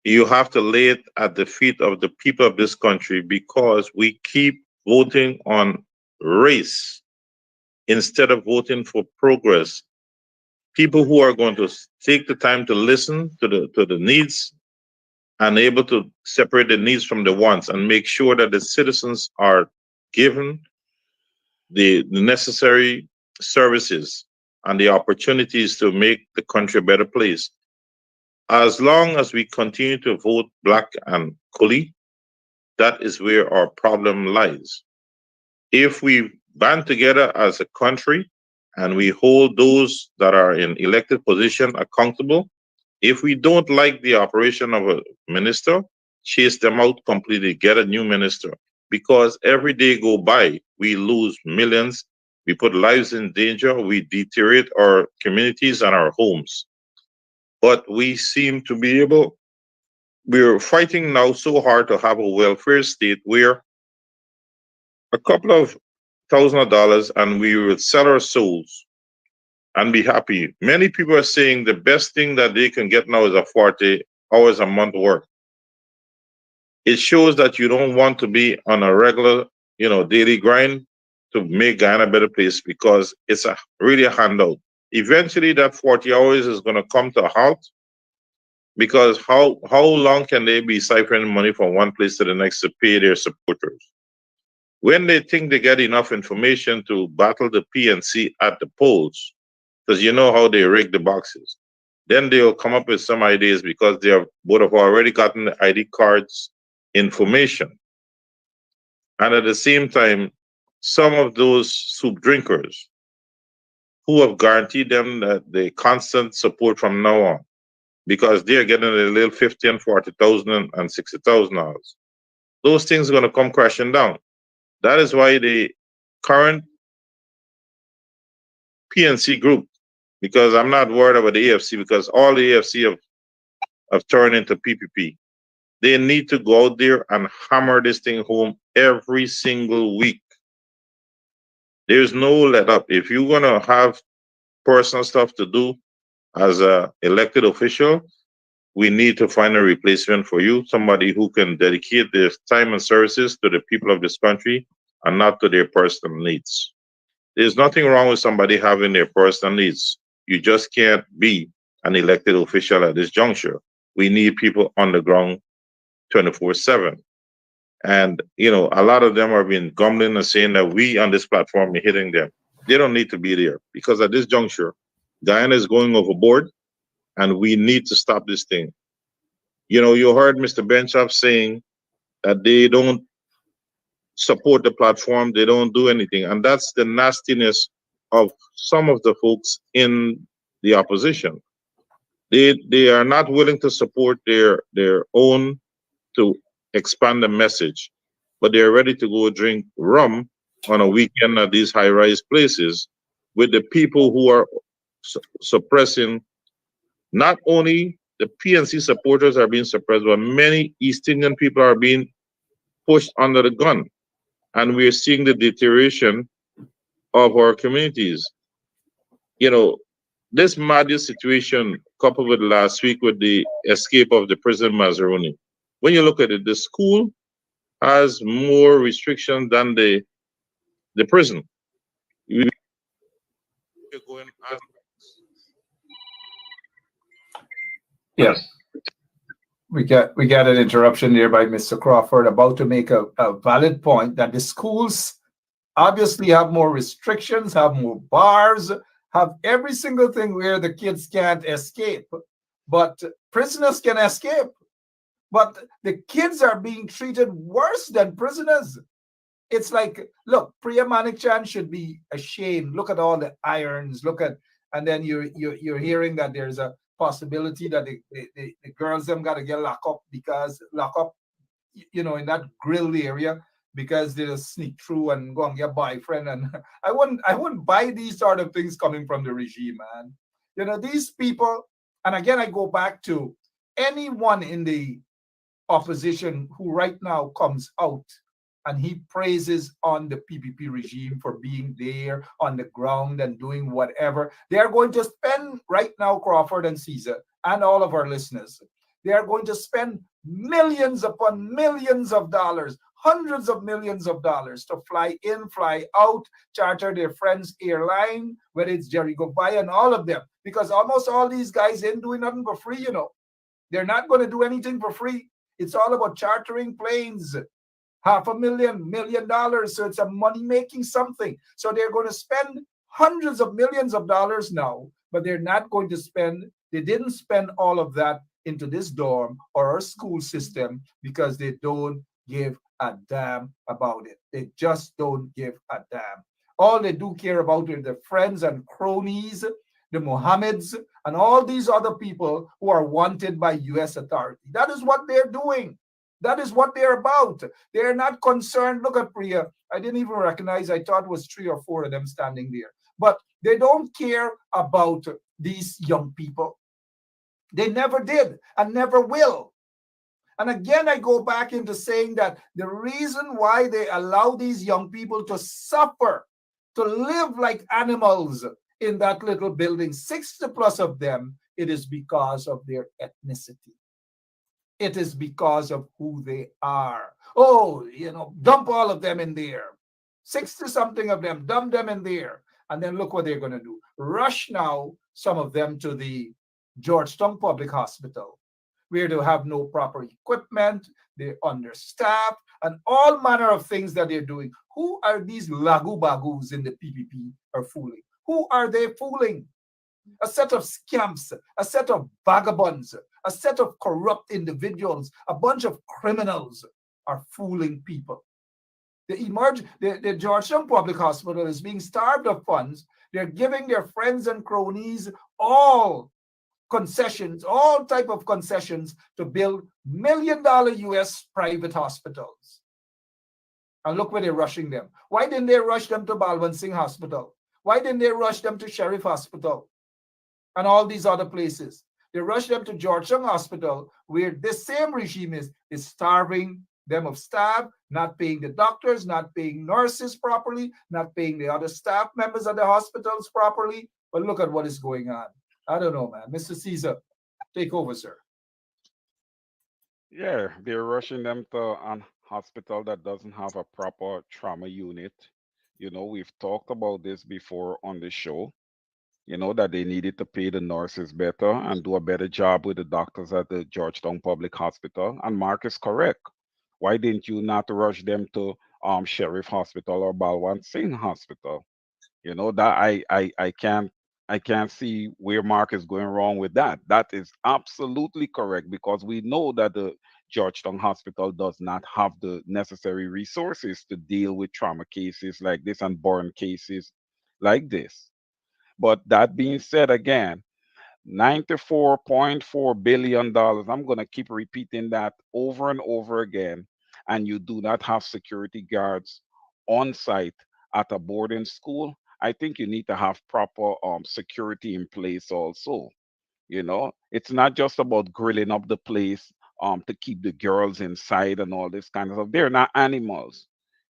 you have to lay it at the feet of the people of this country, because we keep voting on race instead of voting for progress. People who are going to take the time to listen to the needs and able to separate the needs from the wants and make sure that the citizens are given the necessary services and the opportunities to make the country a better place. As long as we continue to vote black and coolie, that is where our problem lies. If we band together as a country and we hold those that are in elected position accountable, if we don't like the operation of a minister, chase them out completely, get a new minister. Because every day go by, we lose millions, we put lives in danger, we deteriorate our communities and our homes. But we seem to be able, we're fighting now so hard to have a welfare state where a couple of $1,000 and we would sell our souls and be happy. Many people are saying the best thing that they can get now is a 40 hours a month work. It shows that you don't want to be on a regular, daily grind to make Guyana a better place, because it's really a handout. Eventually that 40 hours is going to come to a halt, because how long can they be siphoning money from one place to the next to pay their supporters? When they think they get enough information to battle the PNC at the polls, because you know how they rig the boxes, then they'll come up with some ideas, because they would have already gotten the ID cards information. And at the same time, some of those soup drinkers who have guaranteed them that the constant support from now on, because they're getting a little 50 and 40,000 and 60,000 dollars. Those things are going to come crashing down. That is why the current PNC group, because I'm not worried about the AFC, because all the AFC have turned into PPP. They need to go out there and hammer this thing home every single week. There's no let up. If you're going to have personal stuff to do as an elected official, we need to find a replacement for you, somebody who can dedicate their time and services to the people of this country and not to their personal needs. There's nothing wrong with somebody having their personal needs. You just can't be an elected official at this juncture. We need people on the ground 24/7. And, a lot of them are being grumbling and saying that we on this platform are hitting them. They don't need to be there, because at this juncture, Guyana is going overboard and we need to stop this thing. You heard Mr. Benchop saying that they don't support the platform, they don't do anything. And that's the nastiness of some of the folks in the opposition. They are not willing to support their own to expand the message, but they're ready to go drink rum on a weekend at these high-rise places with the people who are suppressing. Not only the PNC supporters are being suppressed, but many East Indian people are being pushed under the gun. And we're seeing the deterioration of our communities. This Mahdia situation, coupled with last week with the escape of the President Mazaruni, when you look at it, the school has more restrictions than the prison. Yes. We got an interruption there by Mr. Crawford, about to make a valid point that the schools obviously have more restrictions, have more bars, have every single thing where the kids can't escape. But prisoners can escape. But the kids are being treated worse than prisoners. It's like, look, Priya Manikchan should be ashamed. Look at all the irons. And then you're hearing that there's a possibility that the girls them got to get locked up in that grill area, because they just sneak through and go and get boyfriend. And I wouldn't buy these sort of things coming from the regime, man. These people, and again I go back to anyone in the opposition who right now comes out and he praises on the PPP regime for being there on the ground and doing whatever. They are going to spend right now, Crawford and Caesar, and all of our listeners, they are going to spend millions upon millions of dollars, hundreds of millions of dollars to fly in, fly out, charter their friends' airline, whether it's Jerry Govaya and all of them, because almost all these guys ain't doing nothing for free, you know. They're not going to do anything for free. It's all about chartering planes, $500,000, $1 million. So it's a money-making something. So they're going to spend hundreds of millions of dollars now, but they're not going to spend, they didn't spend all of that into this dorm or our school system because they don't give a damn about it. They just don't give a damn. All they do care about are their friends and cronies, the Mohammeds, and all these other people who are wanted by U.S. authority. That is what they're doing. That is what they're about. They're not concerned. Look at Priya. I didn't even recognize. I thought it was 3 or 4 of them standing there. But they don't care about these young people. They never did and never will. And again, I go back into saying that the reason why they allow these young people to suffer, to live like animals in that little building, 60 plus of them, it is because of their ethnicity. It is because of who they are. Oh, dump all of them in there. 60 something of them, dump them in there. And then look what they're going to do. Rush now some of them to the Georgetown Public Hospital, where they have no proper equipment, they're understaffed, and all manner of things that they're doing. Who are these lagu bagus in the PPP are fooling? Who are they fooling? A set of scamps, a set of vagabonds, a set of corrupt individuals, a bunch of criminals are fooling people. The Georgetown Public Hospital is being starved of funds. They're giving their friends and cronies all concessions, all type of concessions to build $1 million US private hospitals. And look where they're rushing them. Why didn't they rush them to Balwant Singh Hospital? Why didn't they rush them to Sheriff Hospital and all these other places? They rushed them to Georgetown Hospital, where this same regime is starving them of staff, not paying the doctors, not paying nurses properly, not paying the other staff members of the hospitals properly. But look at what is going on. I don't know, man. Mr. Caesar, take over, sir. Yeah, they're rushing them to a hospital that doesn't have a proper trauma unit. We've talked about this before on the show, that they needed to pay the nurses better and do a better job with the doctors at the Georgetown Public Hospital. And Mark is correct. Why didn't you not rush them to Sheriff Hospital or Balwant Singh Hospital? That I can't see where Mark is going wrong with that. That is absolutely correct, because we know that the Georgetown Hospital does not have the necessary resources to deal with trauma cases like this and burn cases like this. But that being said, again, $94.4 billion. I'm going to keep repeating that over and over again. And you do not have security guards on site at a boarding school. I think you need to have proper security in place also. It's not just about grilling up the place to keep the girls inside and all this kind of stuff. They're not animals.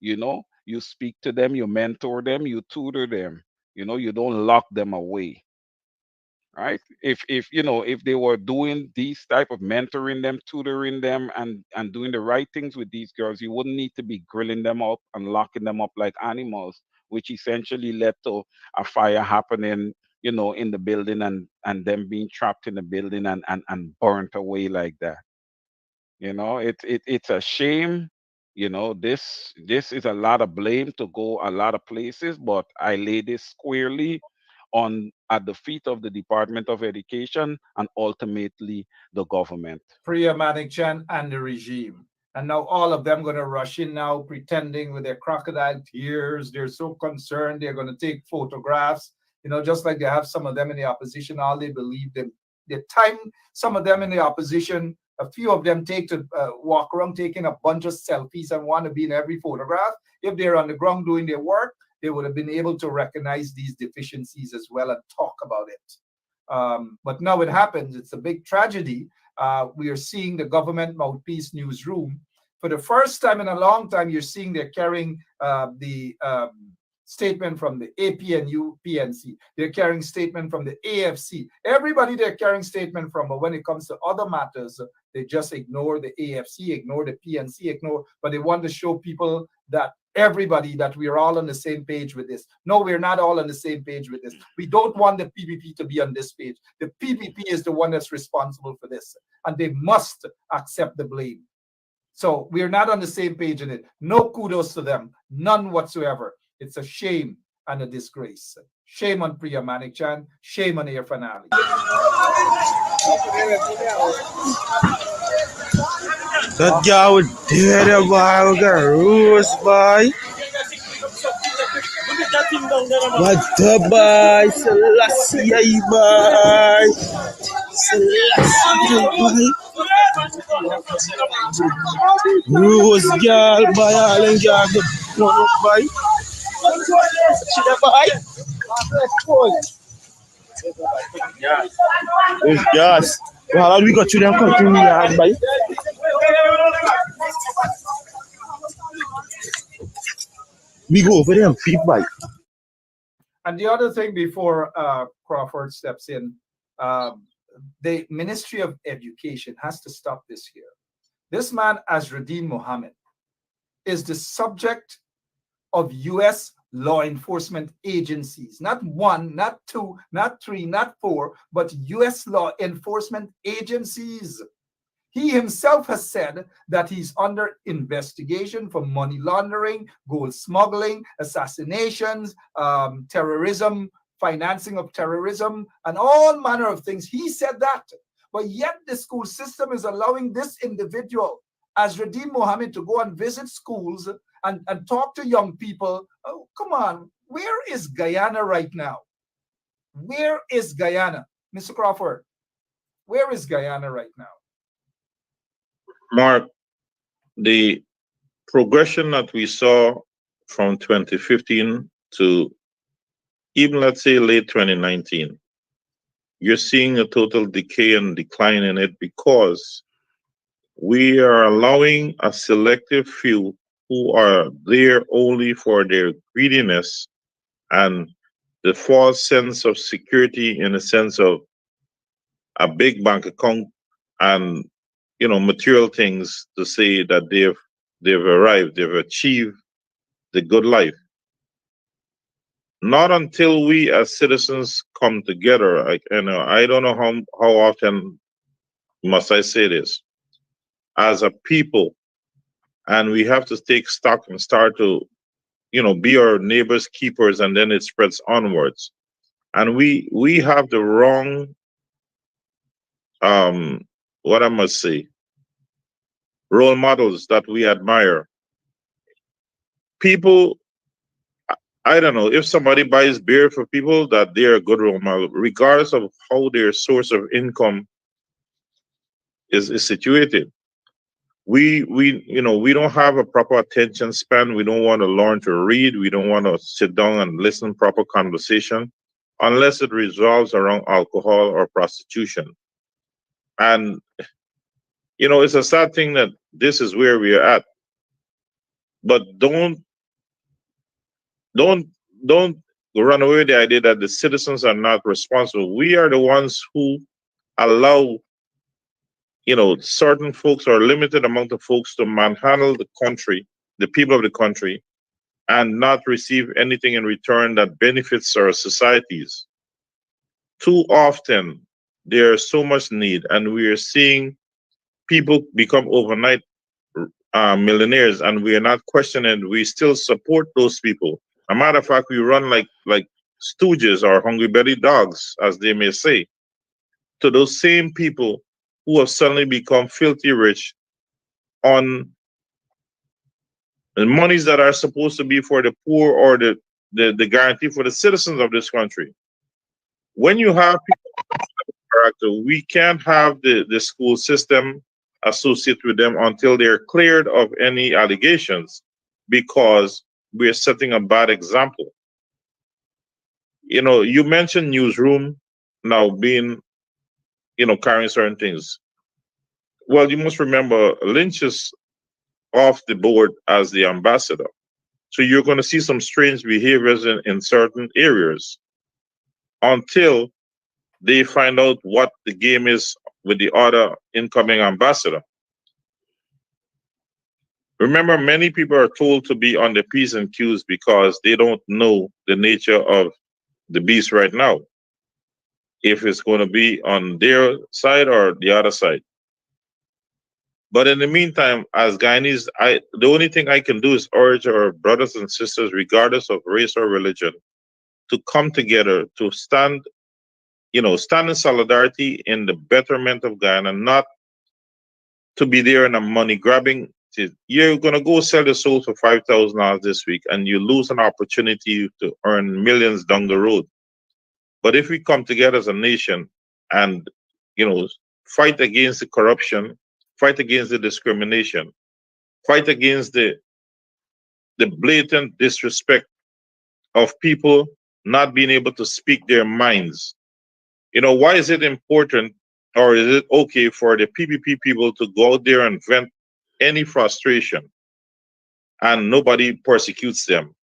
You speak to them, you mentor them, you tutor them. You don't lock them away. Right? If they were doing these type of mentoring them, tutoring them, and doing the right things with these girls, you wouldn't need to be grilling them up and locking them up like animals, which essentially led to a fire happening, in the building, and them being trapped in the building and burnt away like that. It's a shame. This is a lot of blame to go a lot of places, but I lay this squarely at the feet of the Department of Education and ultimately the government. Priya Manikchan and the regime. And now all of them going to rush in now, pretending with their crocodile tears. They're so concerned. They're going to take photographs, just like they have some of them in the opposition. All they believe them. The time some of them in the opposition, a few of them take to walk around taking a bunch of selfies and want to be in every photograph. If they're on the ground doing their work, they would have been able to recognize these deficiencies as well and talk about it. But now it happens. It's a big tragedy. We are seeing the government mouthpiece newsroom For the first time in a long time, you're seeing they're carrying the statement from the APNU PNC. They're carrying statement from the AFC. Everybody they're carrying statement from, but when it comes to other matters, they just ignore the AFC, ignore the PNC, ignore, but they want to show people that everybody that we are all on the same page with this. No, we're not all on the same page with this. We don't want the PPP to be on this page. The PPP is the one that's responsible for this, and they must accept the blame. So we're not on the same page in it. No kudos to them, none whatsoever. It's a shame and a disgrace. Shame on Priya Manikchan, shame on Air Finale. That guy would dare the boy, we got rules, boy. What the boy, Selassie, boy. Selassie, boy. Rose girl, boy, all them girl, the one up, boy. See that boy? There's gas. Well, how do we got to them country yard, boy? We go over them feet, boy. And the other thing before Crawford steps in, the Ministry of Education has to stop this here. This man, Azruddin Mohammed, is the subject of U.S. law enforcement agencies. Not one, not two, not three, not four, but U.S. law enforcement agencies. He himself has said that he's under investigation for money laundering, gold smuggling, assassinations, terrorism, financing of terrorism, and all manner of things. He said that. But yet the school system is allowing this individual, Azruddin Mohammed, to go and visit schools and talk to young people. Oh, come on. Where is Guyana right now? Where is Guyana? Mr. Crawford, where is Guyana right now? Mark, the progression that we saw from 2015 to even, let's say, late 2019, you're seeing a total decay and decline in it because we are allowing a selective few who are there only for their greediness and the false sense of security, in a sense of a big bank account and material things, to say that they've arrived, they've achieved the good life. Not until we as citizens come together. I don't know how often must I say this, as a people, and we have to take stock and start to be our neighbors' keepers, and then it spreads onwards. And we have the wrong what I must say, role models that we admire. People, I don't know, if somebody buys beer for people, that they're a good role model, regardless of how their source of income is situated. We don't have a proper attention span. We don't want to learn to read. We don't want to sit down and listen proper conversation unless it resolves around alcohol or prostitution. And it's a sad thing that this is where we are at. But don't run away with the idea that the citizens are not responsible. We are the ones who allow certain folks, or a limited amount of folks, to manhandle the country, the people of the country, and not receive anything in return that benefits our societies. Too often, there's so much need, and we are seeing people become overnight millionaires, and we are not questioning. We still support those people. A matter of fact, we run like stooges or hungry belly dogs, as they may say, to those same people who have suddenly become filthy rich on the monies that are supposed to be for the poor, or the guarantee for the citizens of this country. When you have people of character, we can't have the school system associate with them until they're cleared of any allegations, because we're setting a bad example. You mentioned newsroom now being carrying certain things. Well, you must remember Lynch's off the board as the ambassador. So you're going to see some strange behaviors in certain areas until they find out what the game is with the other incoming ambassador. Remember, many people are told to be on the P's and Q's because they don't know the nature of the beast right now, if it's going to be on their side or the other side. But in the meantime, as Guyanese, the only thing I can do is urge our brothers and sisters, regardless of race or religion, to come together, to stand in solidarity in the betterment of Guyana, not to be there in a money grabbing. You're going to go sell your soul for $5,000 this week and you lose an opportunity to earn millions down the road. But if we come together as a nation and, fight against the corruption, fight against the discrimination, fight against the blatant disrespect of people not being able to speak their minds. Why is it important, or is it okay for the PPP people to go out there and vent any frustration and nobody persecutes them?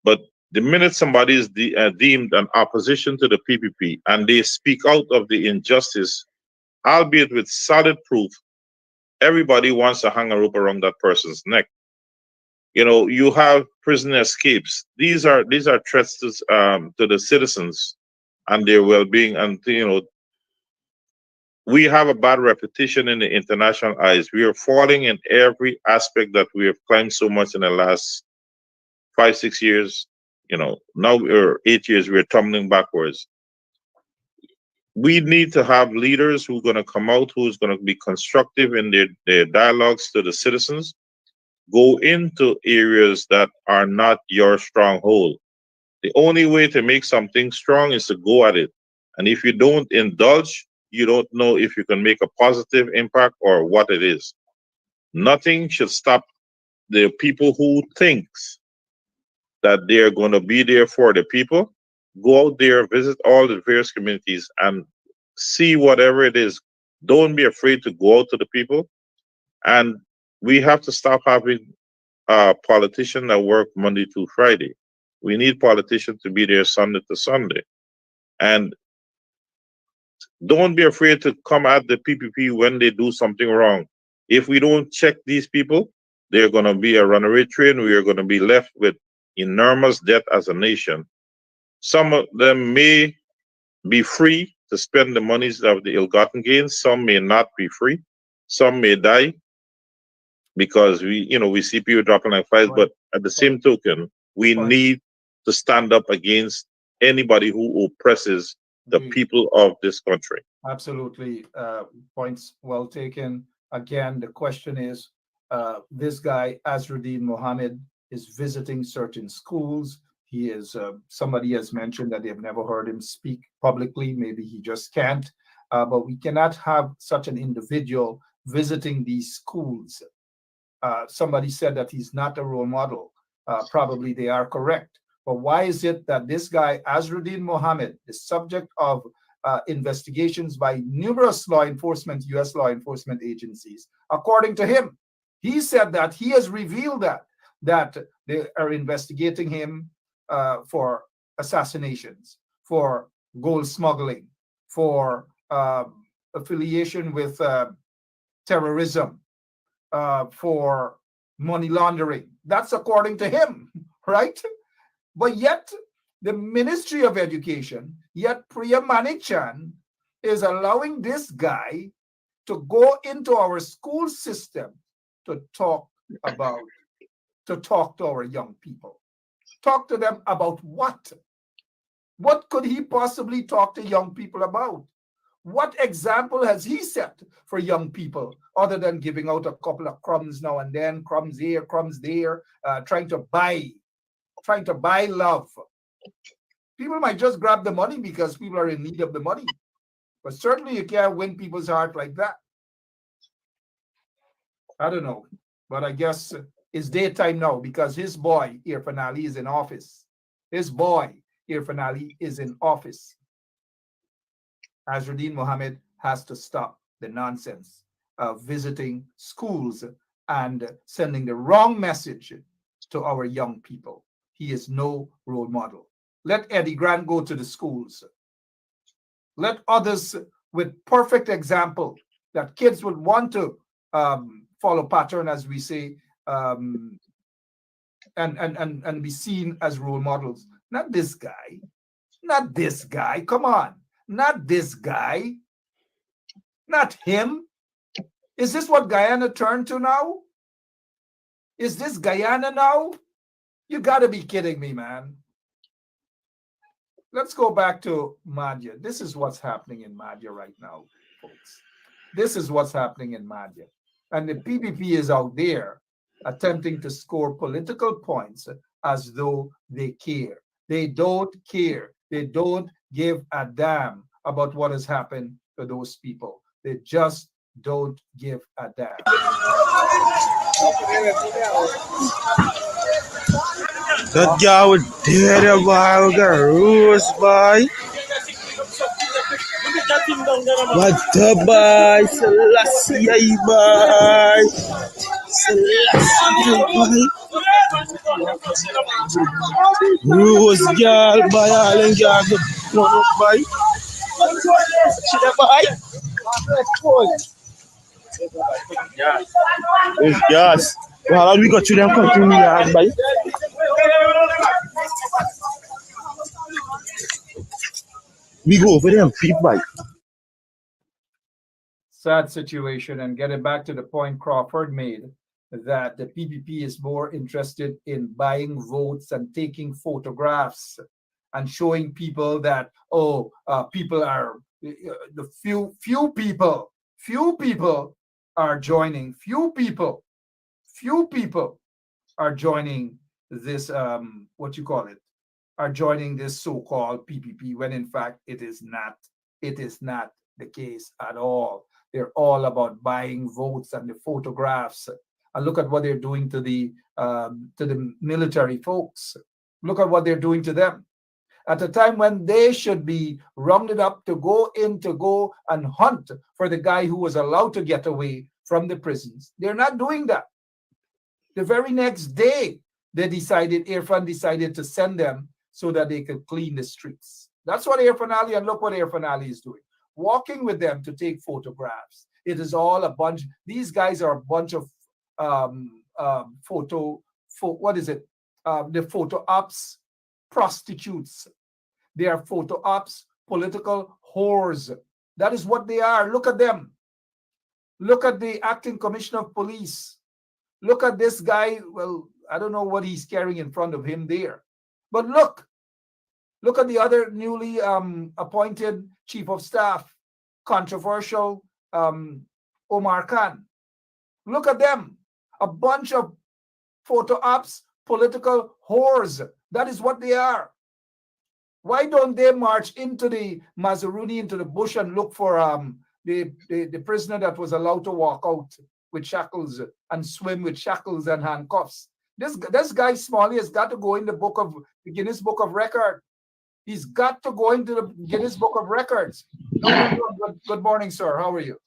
But the minute somebody is deemed an opposition to the PPP and they speak out of the injustice, albeit with solid proof, everybody wants to hang a rope around that person's neck. You have prisoner escapes. These are threats to the citizens and their well-being. And we have a bad reputation in the international eyes. We are falling in every aspect that we have climbed so much in the last 5-6 years. Now we're 8 years, we're tumbling backwards. We need to have leaders who are going to come out, who's going to be constructive in their dialogues to the citizens. Go into areas that are not your stronghold. The only way to make something strong is to go at it. And if you don't indulge, you don't know if you can make a positive impact or what it is. Nothing should stop the people who thinks that they're going to be there for the people. Go out there, visit all the various communities and see whatever it is. Don't be afraid to go out to the people. And we have to stop having politicians that work Monday to Friday. We need politicians to be there Sunday to Sunday. And don't be afraid to come at the PPP when they do something wrong. If we don't check these people, they're going to be a runaway train. We are going to be left with enormous debt as a nation. Some of them may be free to spend the monies of the ill-gotten gains. Some may not be free. Some may die because we see people dropping like flies. But at the same token, we need to stand up against anybody who oppresses the people of this country. Absolutely. Points well taken. Again, the question is, this guy, Azruddin Mohammed, is visiting certain schools. He is, somebody has mentioned that they've never heard him speak publicly. Maybe he just can't. But we cannot have such an individual visiting these schools. Somebody said that he's not a role model. Probably they are correct. But why is it that this guy, Azruddin Mohammed, is subject of investigations by numerous U.S. law enforcement agencies? According to him, he said that he has revealed that they are investigating him for assassinations, for gold smuggling, for affiliation with terrorism, for money laundering. That's according to him, right? But yet, the Ministry of Education, yet Priya Manichan, is allowing this guy to go into our school system to talk to our young people. Talk to them about what? What could he possibly talk to young people about? What example has he set for young people other than giving out a couple of crumbs now and then, crumbs here, crumbs there, trying to buy love? People might just grab the money because people are in need of the money. But certainly you can't win people's heart like that. I don't know. But I guess it's daytime now because his boy, Irfan Ali, is in office. His boy, Irfan Ali, is in office. Azruddin Mohammed has to stop the nonsense of visiting schools and sending the wrong message to our young people. He is no role model. Let Eddie Grant go to the schools. Let others with perfect example that kids would want to follow pattern, as we say, and be seen as role models. Not this guy. Not this guy. Come on. Not this guy. Not him. Is this what Guyana turned to now? Is this Guyana now? You got to be kidding me, man. Let's go back to Mahdia. This is what's happening in Mahdia right now, folks. This is what's happening in Mahdia. And the PPP is out there attempting to score political points as though they care. They don't care. They don't give a damn about what has happened to those people. They just don't give a damn. That guy was dead about the rules, boy. What the boy? Selassie, boy. Selassie, boy. Rules, girl, boy. All in girl, no, boy. See that boy? Yes, yes. Well, how do we got to them continue yard, boy? We go over them feet, boy. Sad situation, and getting back to the point Crawford made, that the PPP is more interested in buying votes and taking photographs and showing people that, people are, the few people are joining, few people are joining this, are joining this so-called PPP, when in fact it is not the case at all. They're all about buying votes and the photographs. And look at what they're doing to the military folks. Look at what they're doing to them. At a time when they should be rounded up to go and hunt for the guy who was allowed to get away from the prisons. They're not doing that. The very next day, Irfan decided to send them so that they could clean the streets. That's what Irfan Ali, and look what Irfan Ali is doing. Walking with them to take photographs. It is all a bunch. These guys are a bunch of the photo ops prostitutes. They are photo ops, political whores. That is what they are. Look at them. Look at the acting commissioner of police. Look at this guy. Well, I don't know what he's carrying in front of him there. But look at the other newly appointed chief of staff, controversial Omar Khan. Look at them. A bunch of photo ops, political whores. That is what they are. Why don't they march into the Mazaruni, into the bush, and look for the prisoner that was allowed to walk out with shackles and swim with shackles and handcuffs? This guy Smalley has got to go in the Guinness Book of Records. He's got to go into the Guinness Book of Records. Good morning, sir. How are you?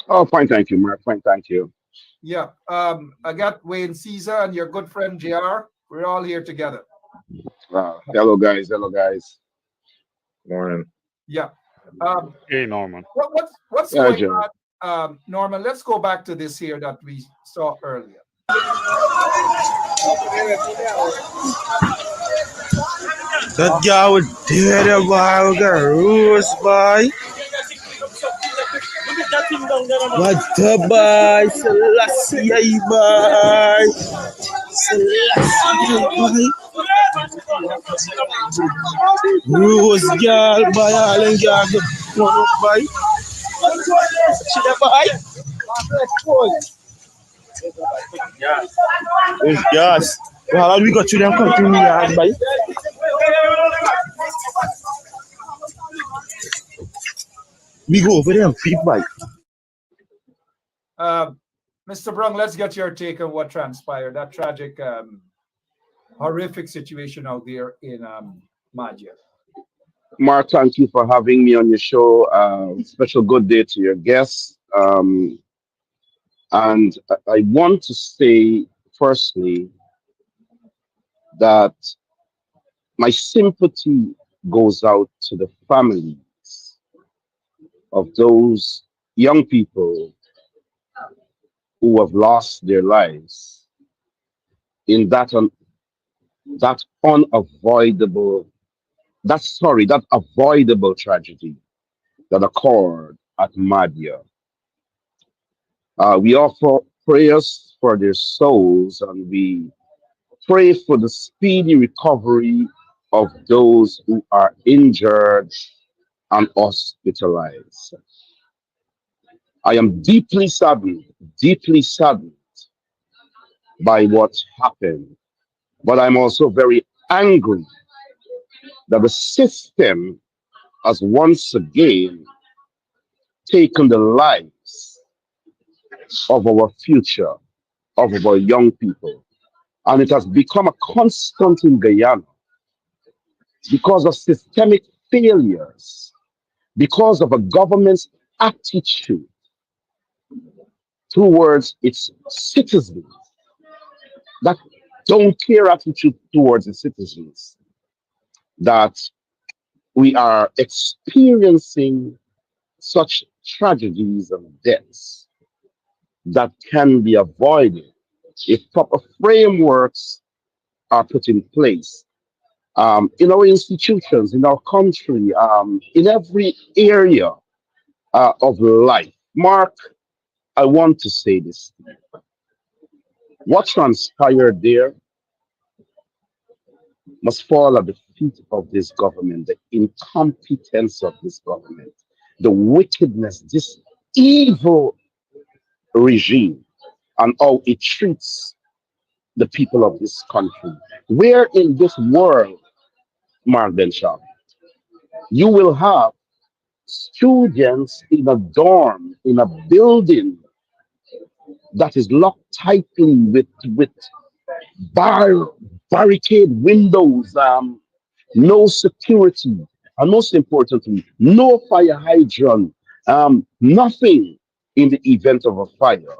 Oh, fine, thank you, Mark. Fine, thank you. Yeah, I got Wayne Caesar and your good friend JR. We're all here together. Hello, guys. Hello, guys. Morning. Yeah. Hey, Norman. What's going on, Norman? Let's go back to this here that we saw earlier. That guy was dead about the rules, boy. What the boy? Selassie, boy. Selassie, boy. Rules, girl, boy. All in girl, no, boy. See that boy? Yes, yes. Well, how do we got to them continue yard, boy? We go over them feet, boy. Mr. Brung, let's get your take on what transpired. That tragic, horrific situation out there in Mahdia. Mark, thank you for having me on your show. Special good day to your guests. And I want to say, firstly, that my sympathy goes out to the families of those young people who have lost their lives in that unavoidable, that avoidable tragedy that occurred at Mahdia. We offer prayers for their souls, and we pray for the speedy recovery of those who are injured and hospitalized. I am deeply saddened by what happened, but I'm also very angry that the system has once again taken the lives of our future, of our young people. And it has become a constant in Guyana because of systemic failures, because of a government's attitude towards its citizens, that don't care attitude towards the citizens, that we are experiencing such tragedies and deaths that can be avoided if proper frameworks are put in place in our institutions, in our country, in every area of life. Mark, I want to say this. What transpired there must fall at the feet of this government, the incompetence of this government, the wickedness, this evil regime, and how it treats the people of this country. Where in this world, Mark Benshaw, you will have students in a dorm, in a building that is locked tightly with bar barricade windows, no security, and most importantly, no fire hydrant, nothing in the event of a fire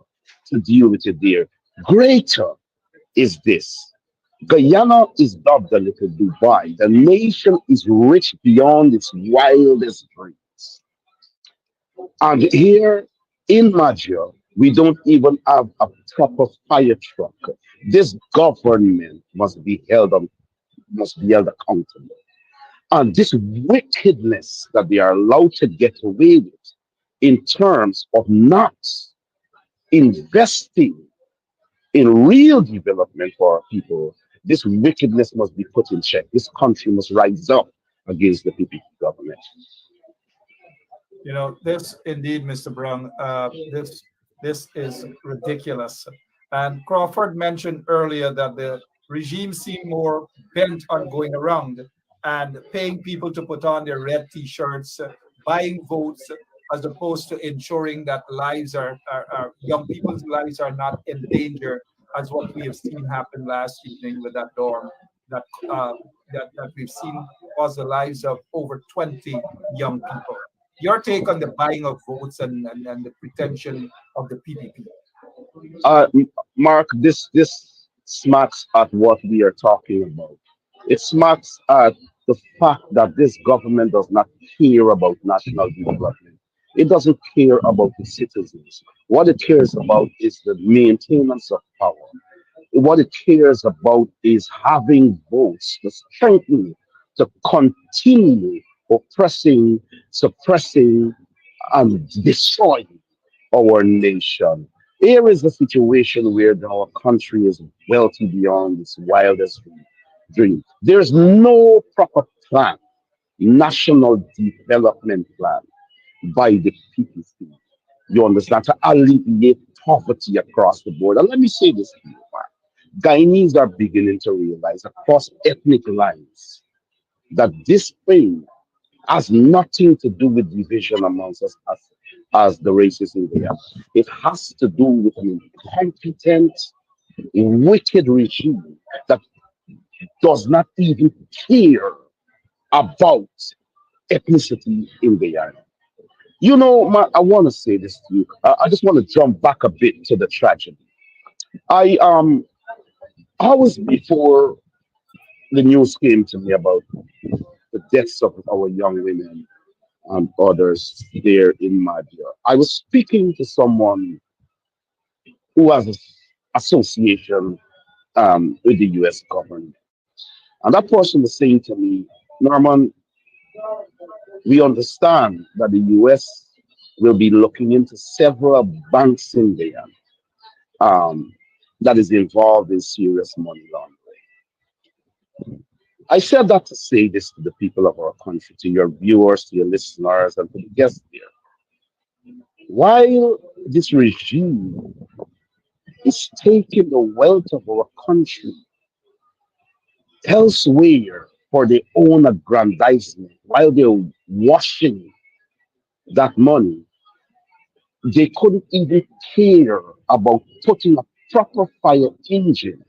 to deal with it there. Greater is this. Guyana is not the little Dubai. The nation is rich beyond its wildest dreams. And here in Mahdia, we don't even have a proper fire truck. This government must be held accountable. And this wickedness that they are allowed to get away with in terms of not investing in real development for our people, this wickedness must be put in check. This country must rise up against the PPP government. You know, this indeed, Mr. Brown, this is ridiculous. And Crawford mentioned earlier that the regime seemed more bent on going around and paying people to put on their red T-shirts, buying votes, as opposed to ensuring that young people's lives are not in danger, as what we have seen happen last evening with that dorm that we've seen cost the lives of over 20 young people. Your take on the buying of votes and the pretension of the PPP? Uh, Mark, this smacks at what we are talking about. It smacks at the fact that this government does not care about national development. It doesn't care about the citizens. What it cares about is the maintenance of power. What it cares about is having votes, the strengthening to continue oppressing, suppressing, and destroying our nation. Here is a situation where our country is wealthy beyond its wildest dream. There's no proper plan, national development plan by the PPC. You understand? To alleviate poverty across the board. And let me say this to you, Mark. Guyanese are beginning to realize across ethnic lines that this thing has nothing to do with division amongst us as the races in there. It has to do with an incompetent, wicked regime that does not even care about ethnicity in Guyana. You know, I want to say this to you. I just want to jump back a bit to the tragedy. I was before the news came to me about the deaths of our young women and others there in Mahdia. I was speaking to someone who has an association with the U.S. government, and that person was saying to me, Norman, we understand that the U.S. will be looking into several banks in there that is involved in serious money laundering. I said that to say this to the people of our country, to your viewers, to your listeners, and to the guests here. While this regime is taking the wealth of our country elsewhere for their own aggrandizement, while they're washing that money, they couldn't even care about putting a proper fire engine,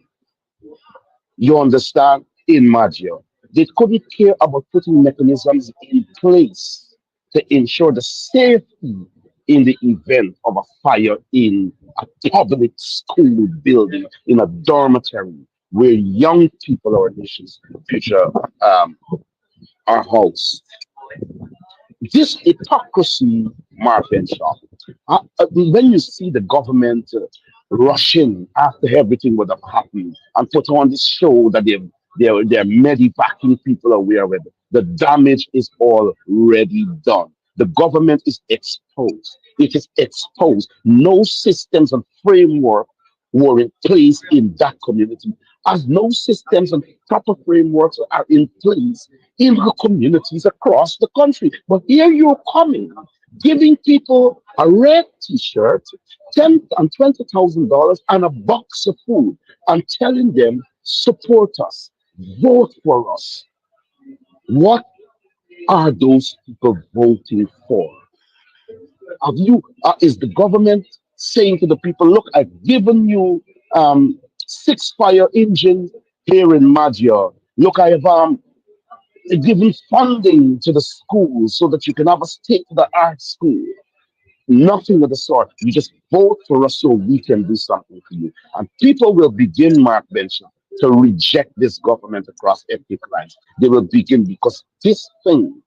you understand, in Maggio. They couldn't care about putting mechanisms in place to ensure the safety in the event of a fire in a public school building, in a dormitory where young people, our nation's future, are housed. This hypocrisy, Mark Benshaw, when you see the government rushing after everything would have happened and put on this show that they're medevacing people away with, the damage is already done. The government is exposed. It is exposed. No systems and framework were in place in that community, as no systems and proper frameworks are in place in the communities across the country. But here you're coming, giving people a red T-shirt, $10,000 and $20,000 and a box of food, and telling them, support us, vote for us. What are those people voting for? Have you? Is the government saying to the people, "Look, I've given you six fire engines here in Madia. Look, I have given funding to the schools so that you can have a state-of-the-art school." Nothing of the sort. You just vote for us so we can do something for you. And people will begin, Mark mentioned, to reject this government across ethnic lines. They will begin because this thing,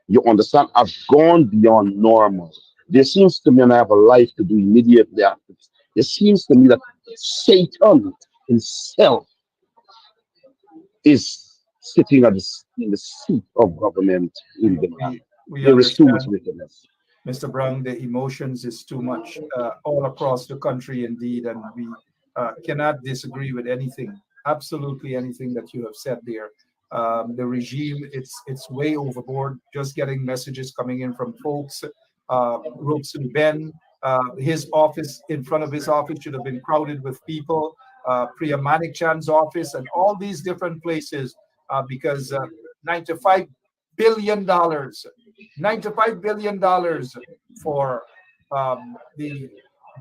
you understand, have gone beyond normal. There seems to me, and I have a life to do immediately after this, it seems to me that Satan himself is sitting at in the seat of government in the land. We There is too much understand, wickedness. Mr. Brown, the emotions is too much all across the country indeed, and we cannot disagree with anything, absolutely anything that you have said there. The regime, it's way overboard. Just getting messages coming in from folks. Robeson Ben, his office, in front of his office should have been crowded with people. Priya Manik Chand's office, and all these different places because $95 billion, $95 billion for the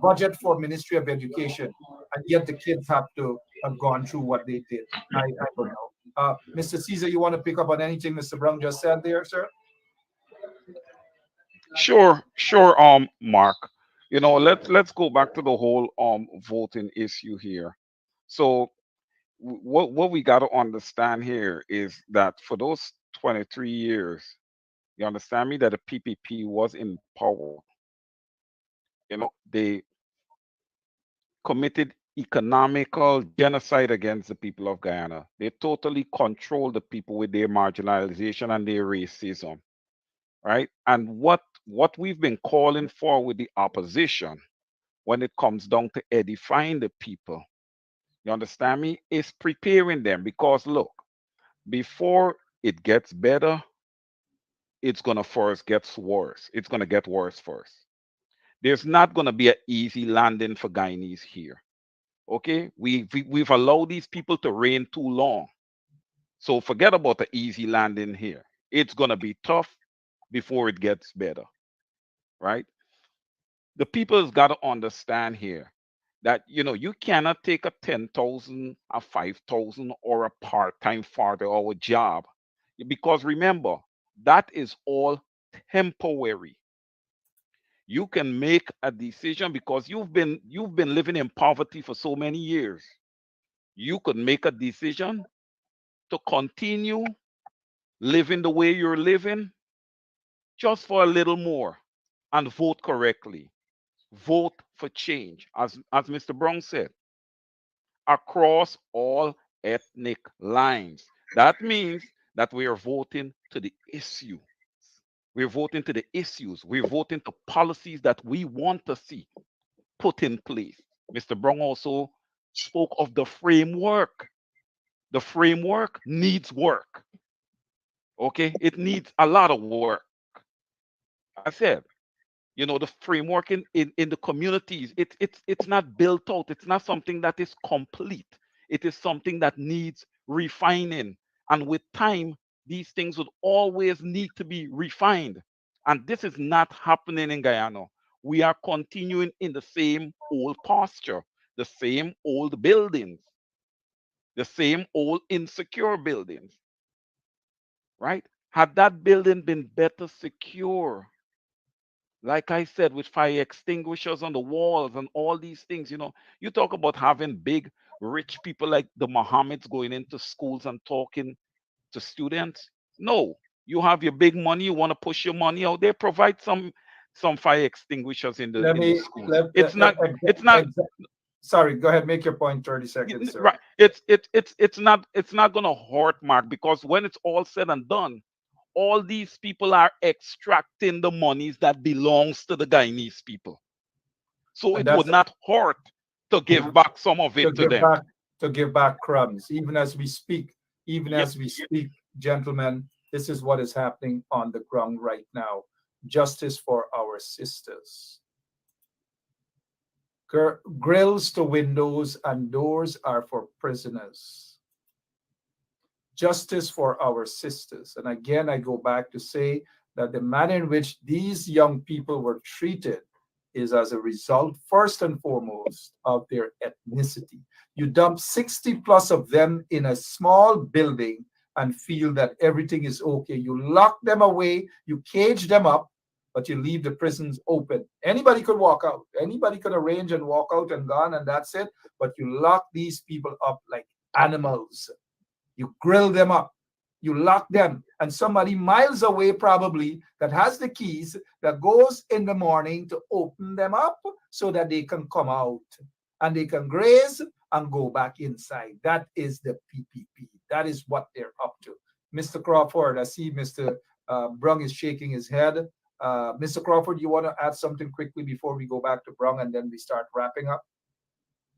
budget for Ministry of Education, and yet the kids have to have gone through what they did. I don't know. Mr. Caesar, you want to pick up on anything Mr. Brown just said there, sir? Sure, Mark. Let's go back to the whole voting issue here. So what we got to understand here is that for those 23 years, you understand me, that the PPP was in power. They committed economical genocide against the people of Guyana. They totally controlled the people with their marginalization and their racism, right? And what we've been calling for with the opposition when it comes down to edifying the people, you understand me, is preparing them. Because look, before it gets better, it's gonna first get worse. It's gonna get worse first. There's not gonna be an easy landing for Guyanese here. Okay, we've allowed these people to reign too long. So forget about the easy landing here. It's gonna be tough before it gets better, right? The people's got to understand here that you cannot take a 10,000, a 5,000, or a part-time 40-hour job, because remember, that is all temporary. You can make a decision because you've been living in poverty for so many years. You could make a decision to continue living the way you're living just for a little more and vote correctly. Vote for change, as Mr. Brown said, across all ethnic lines. That means that we are voting to the issue. We're voting to the issues. We're voting to policies that we want to see put in place. Mr. Brown also spoke of the framework. The framework needs work. Okay, it needs a lot of work. I said, the framework in the communities, it's not built out. It's not something that is complete. It is something that needs refining. And with time, these things would always need to be refined. And this is not happening in Guyana. We are continuing in the same old posture, the same old buildings, the same old insecure buildings, right? Had that building been better secure, like I said, with fire extinguishers on the walls and all these things, you talk about having big, rich people like the Mohammeds going into schools and talking to students. No, you have your big money, you want to push your money out there, provide some fire extinguishers in the Let in the me schools. let, It's not it's not sorry, go ahead, make your point. 30 seconds, sir. right. It's not gonna hurt, Mark, because when it's all said and done, all these people are extracting the monies that belongs to the Guyanese people. So And it would that's not hurt to give back some of it to them. to give back crumbs. Even as we speak, Yep. gentlemen, this is what is happening on the ground right now. Justice for our sisters. Grills to windows and doors are for prisoners. Justice for our sisters. And again, I go back to say that the manner in which these young people were treated is as a result, first and foremost, of their ethnicity. You dump 60 plus of them in a small building and feel that everything is okay. You lock them away, you cage them up, but you leave the prisons open. Anybody could walk out. Anybody could arrange and walk out and gone, and that's it. But you lock these people up like animals. You grill them up. You lock them, and somebody miles away probably that has the keys that goes in the morning to open them up so that they can come out and they can graze and go back inside. That is the PPP. That is what they're up to. Mr. Crawford, I see Mr. Brung is shaking his head. Mr. Crawford, you want to add something quickly before we go back to Brung and then we start wrapping up?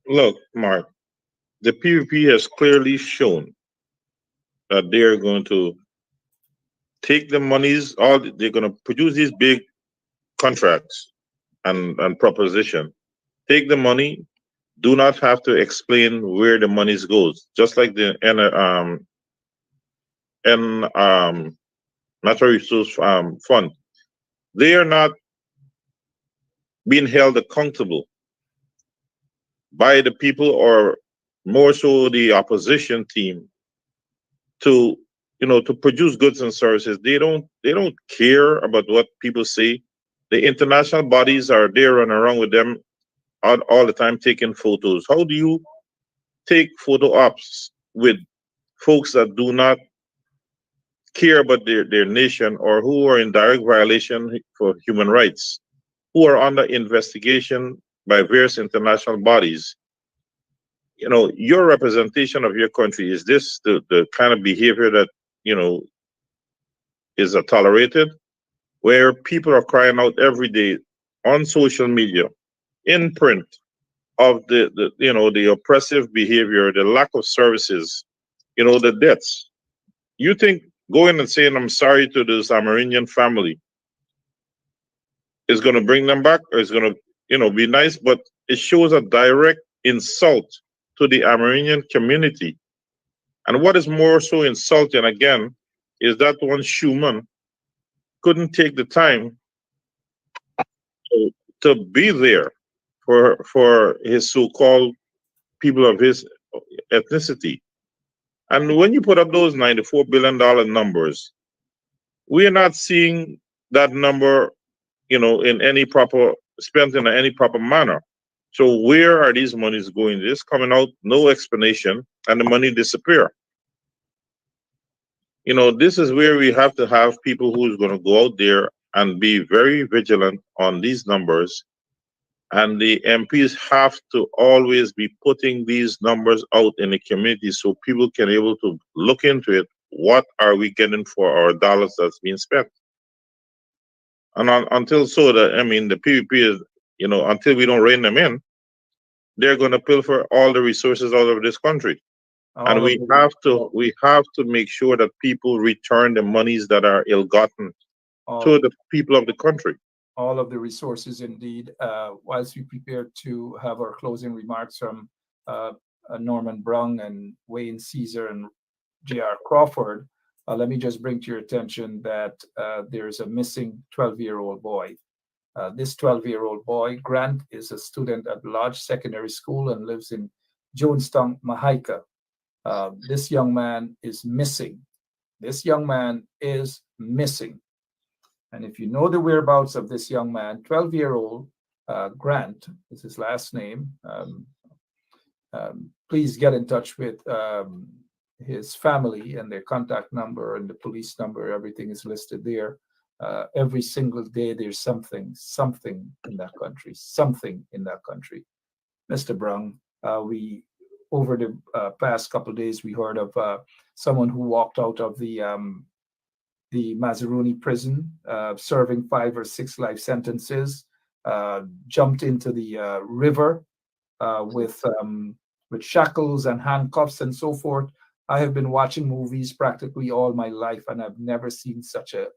Look, Mark, the PPP has clearly shown that they are going to take the monies, they're going to produce these big contracts and proposition. Take the money, do not have to explain where the monies goes, just like the natural resource fund. They are not being held accountable by the people, or more so the opposition team, to produce goods and services. They don't care about what people say. The international bodies are there running around with them all the time taking photos. How do you take photo ops with folks that do not care about their nation, or who are in direct violation for human rights, who are under investigation by various international bodies? Your representation of your country, is this the kind of behavior that is tolerated, where people are crying out every day on social media, in print, of the oppressive behavior, the lack of services, the deaths? You think going and saying I'm sorry to this Amerindian family is going to bring them back, or is going to be nice? But it shows a direct insult to the Amerindian community. And what is more so insulting, again, is that one Schumann couldn't take the time to be there for his so-called people of his ethnicity. And when you put up those $94 billion numbers, we are not seeing that number in any proper, spent in any proper manner. So where are these monies going? This coming out, no explanation, and the money disappear. This is where we have to have people who's going to go out there and be very vigilant on these numbers. And the MPs have to always be putting these numbers out in the community so people can able to look into it. What are we getting for our dollars that's being spent? And until so, the PPP is, until we don't rein them in, they're going to pilfer all the resources out of this country. And we have to make sure that people return the monies that are ill-gotten to the people of the country. All of the resources, indeed. Whilst we prepare to have our closing remarks from Norman Brung and Wayne Caesar and J.R. Crawford, let me just bring to your attention that there's a missing 12-year-old boy. This 12-year-old boy, Grant, is a student at Lodge Secondary School and lives in Jonestown, Mahdia. This young man is missing. This young man is missing. And if you know the whereabouts of this young man, 12-year-old Grant is his last name, please get in touch with his family, and their contact number and the police number. Everything is listed there. Every single day there's something in that country, Mr. Brung, we over the past couple of days, we heard of someone who walked out of the Mazaruni prison, serving 5 or 6 life sentences, jumped into the river with shackles and handcuffs and so forth. I have been watching movies practically all my life, and I've never seen such a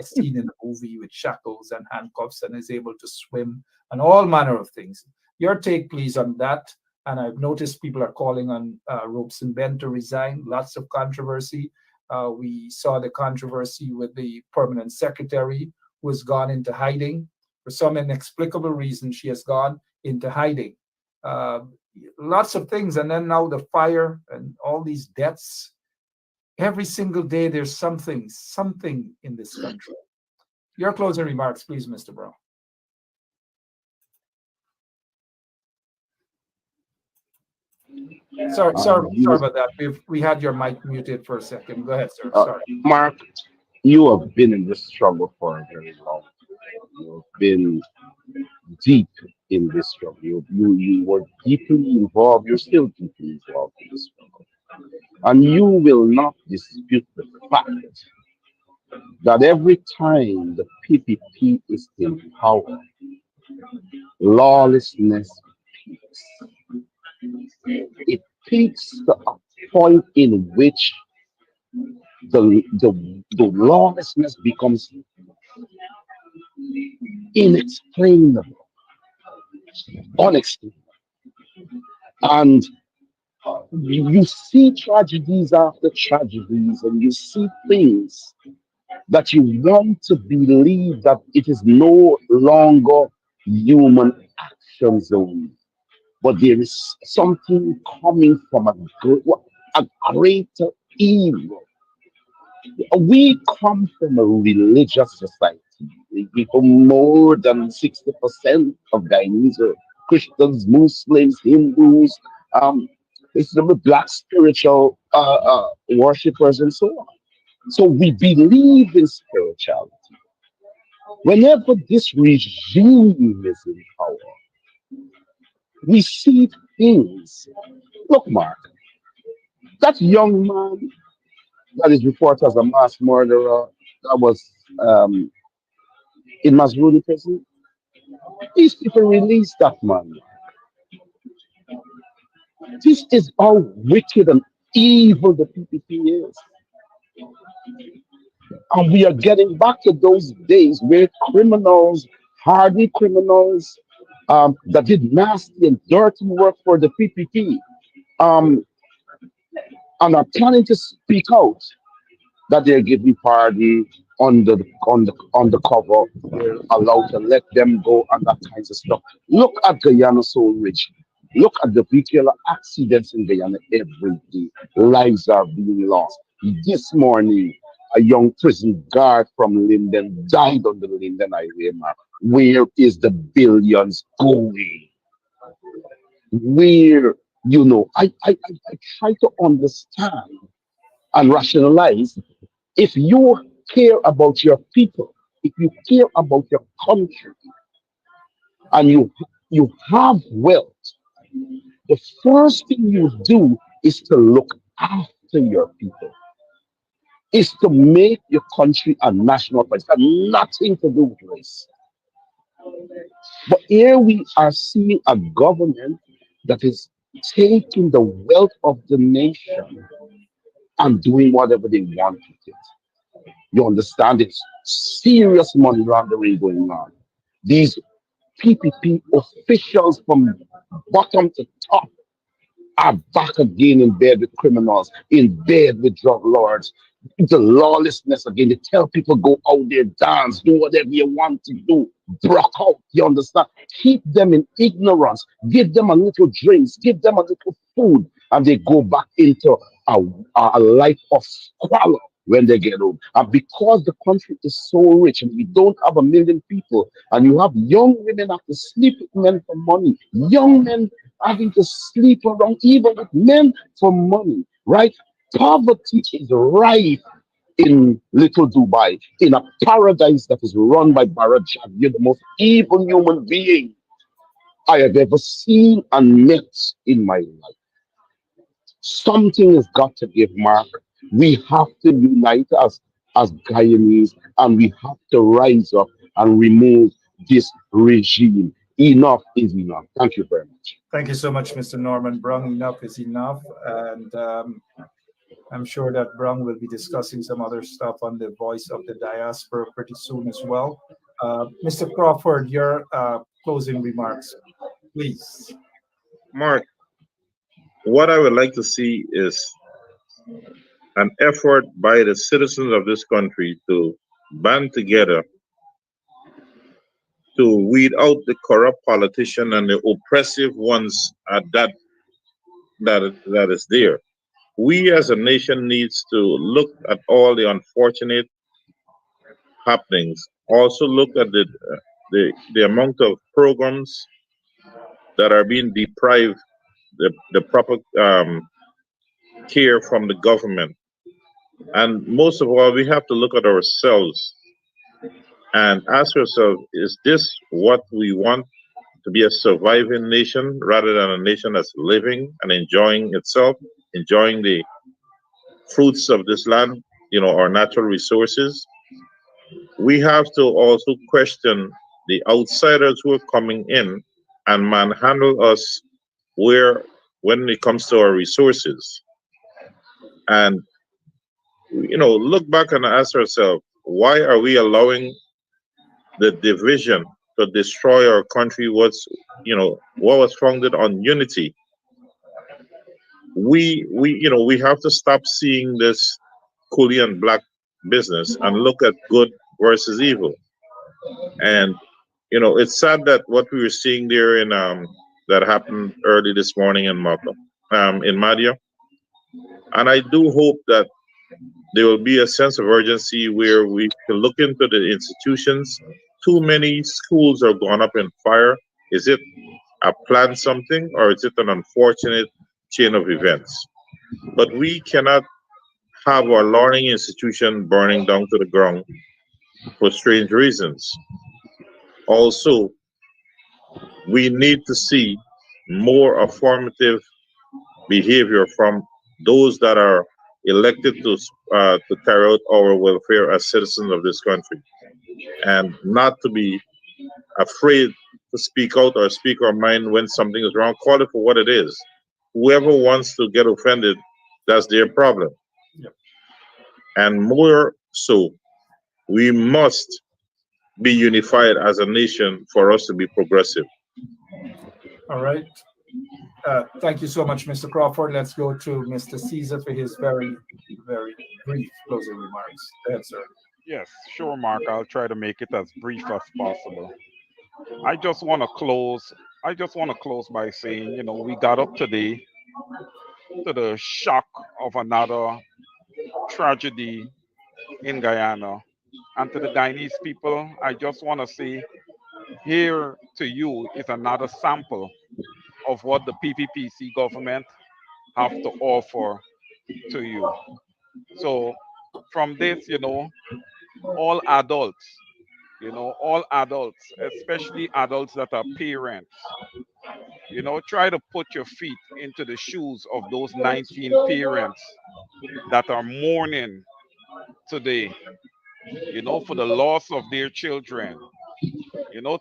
scene in a movie with shackles and handcuffs, and is able to swim and all manner of things. Your take, please, on that. And I've noticed people are calling on Robeson Ben to resign. Lots of controversy. We saw the controversy with the permanent secretary, who has gone into hiding. For some inexplicable reason, she has gone into hiding. Lots of things. And then now the fire and all these deaths. Every single day, there's something in this country. Your closing remarks, please, Mr. Brown. Sorry about that. We had your mic muted for a second. Go ahead, sir. Sorry. Mark, you have been in this struggle for a very long time. You've been deep in this struggle. You were deeply involved. You're still deeply involved in this struggle. And you will not dispute the fact that every time the PPP is in power, lawlessness peaks. It peaks to a point in which the lawlessness becomes inexplainable, unexplainable. And you see tragedies after tragedies, and you see things that you want to believe that it is no longer human actions only, but there is something coming from a greater evil. We come from a religious society. More than 60% of Guyanese are Christians, Muslims, Hindus, Black spiritual worshippers, and so on. So we believe in spirituality. Whenever this regime is in power, we see things. Look, Mark, that young man that is reported as a mass murderer that was in Mazruni prison, these people released that man. This is how wicked and evil the PPP is. And we are getting back to those days where criminals, hardened criminals, that did nasty and dirty work for the PPP, and are planning to speak out that they're giving pardon on the cover. They're allowed to let them go and that kinds of stuff. Look at Guyana so rich. Look at the vehicular accidents in Guyana every day. Lives are being lost. This morning, a young prison guard from Linden died on the Linden Highway, Mark. Where is the billions going? Where, I try to understand and rationalize. If you care about your people, if you care about your country, and you have wealth, the first thing you do is to look after your people, is to make your country a national priority. It has nothing to do with race. But here we are seeing a government that is taking the wealth of the nation and doing whatever they want with it. You understand? It's serious money laundering going on. These PPP officials from bottom to top are back again in bed with criminals, in bed with drug lords, the lawlessness again. They tell people go out there, dance, do whatever you want to do, broke out. You understand? Keep them in ignorance, give them a little drinks, give them a little food, and they go back into a life of squalor when they get home. And because the country is so rich and we don't have 1 million people, and you have young women have to sleep with men for money, young men having to sleep around even with men for money, right? Poverty is rife in Little Dubai, in a paradise that is run by Barajab. You're the most evil human being I have ever seen and met in my life. Something has got to give, Mark. We have to unite as Guyanese, and we have to rise up and remove this regime. Enough is enough. Thank you very much. Thank you so much, Mr. Norman Brung. Enough is enough. And I'm sure that Brung will be discussing some other stuff on the voice of the diaspora pretty soon as well. Mr. Crawford, your closing remarks, please. Mark, what I would like to see is an effort by the citizens of this country to band together to weed out the corrupt politician and the oppressive ones that is there. We as a nation needs to look at all the unfortunate happenings. Also look at the amount of programs that are being deprived the proper care from the government. And most of all, we have to look at ourselves and ask ourselves, is this what we want to be, a surviving nation rather than a nation that's living and enjoying itself, enjoying the fruits of this land, our natural resources? We have to also question the outsiders who are coming in and manhandle us when it comes to our resources. And look back and ask ourselves, why are we allowing the division to destroy our country? What was founded on unity? We have to stop seeing this coolie and black business and look at good versus evil. And it's sad that what we were seeing there in that happened early this morning in Mahdia. And I do hope that there will be a sense of urgency where we can look into the institutions. Too many schools are gone up in fire. Is it a planned something, or is it an unfortunate chain of events? But we cannot have our learning institution burning down to the ground for strange reasons. Also, we need to see more affirmative behavior from those that are elected to carry out our welfare as citizens of this country, and not to be afraid to speak out or speak our mind when something is wrong. Call it for what it is. Whoever wants to get offended, that's their problem. Yep. And more so, we must be unified as a nation for us to be progressive. All right. Thank you so much, Mr. Crawford. Let's go to Mr. Caesar for his very, very brief closing remarks. Go ahead, sir. Yes, sure, Mark. I'll try to make it as brief as possible. I just want to close by saying, we got up today to the shock of another tragedy in Guyana. And to the Guyanese people, I just want to say, here to you is another sample of what the PPPC government have to offer to you. So from this, all adults, all adults, especially adults that are parents, try to put your feet into the shoes of those 19 parents that are mourning today, for the loss of their children.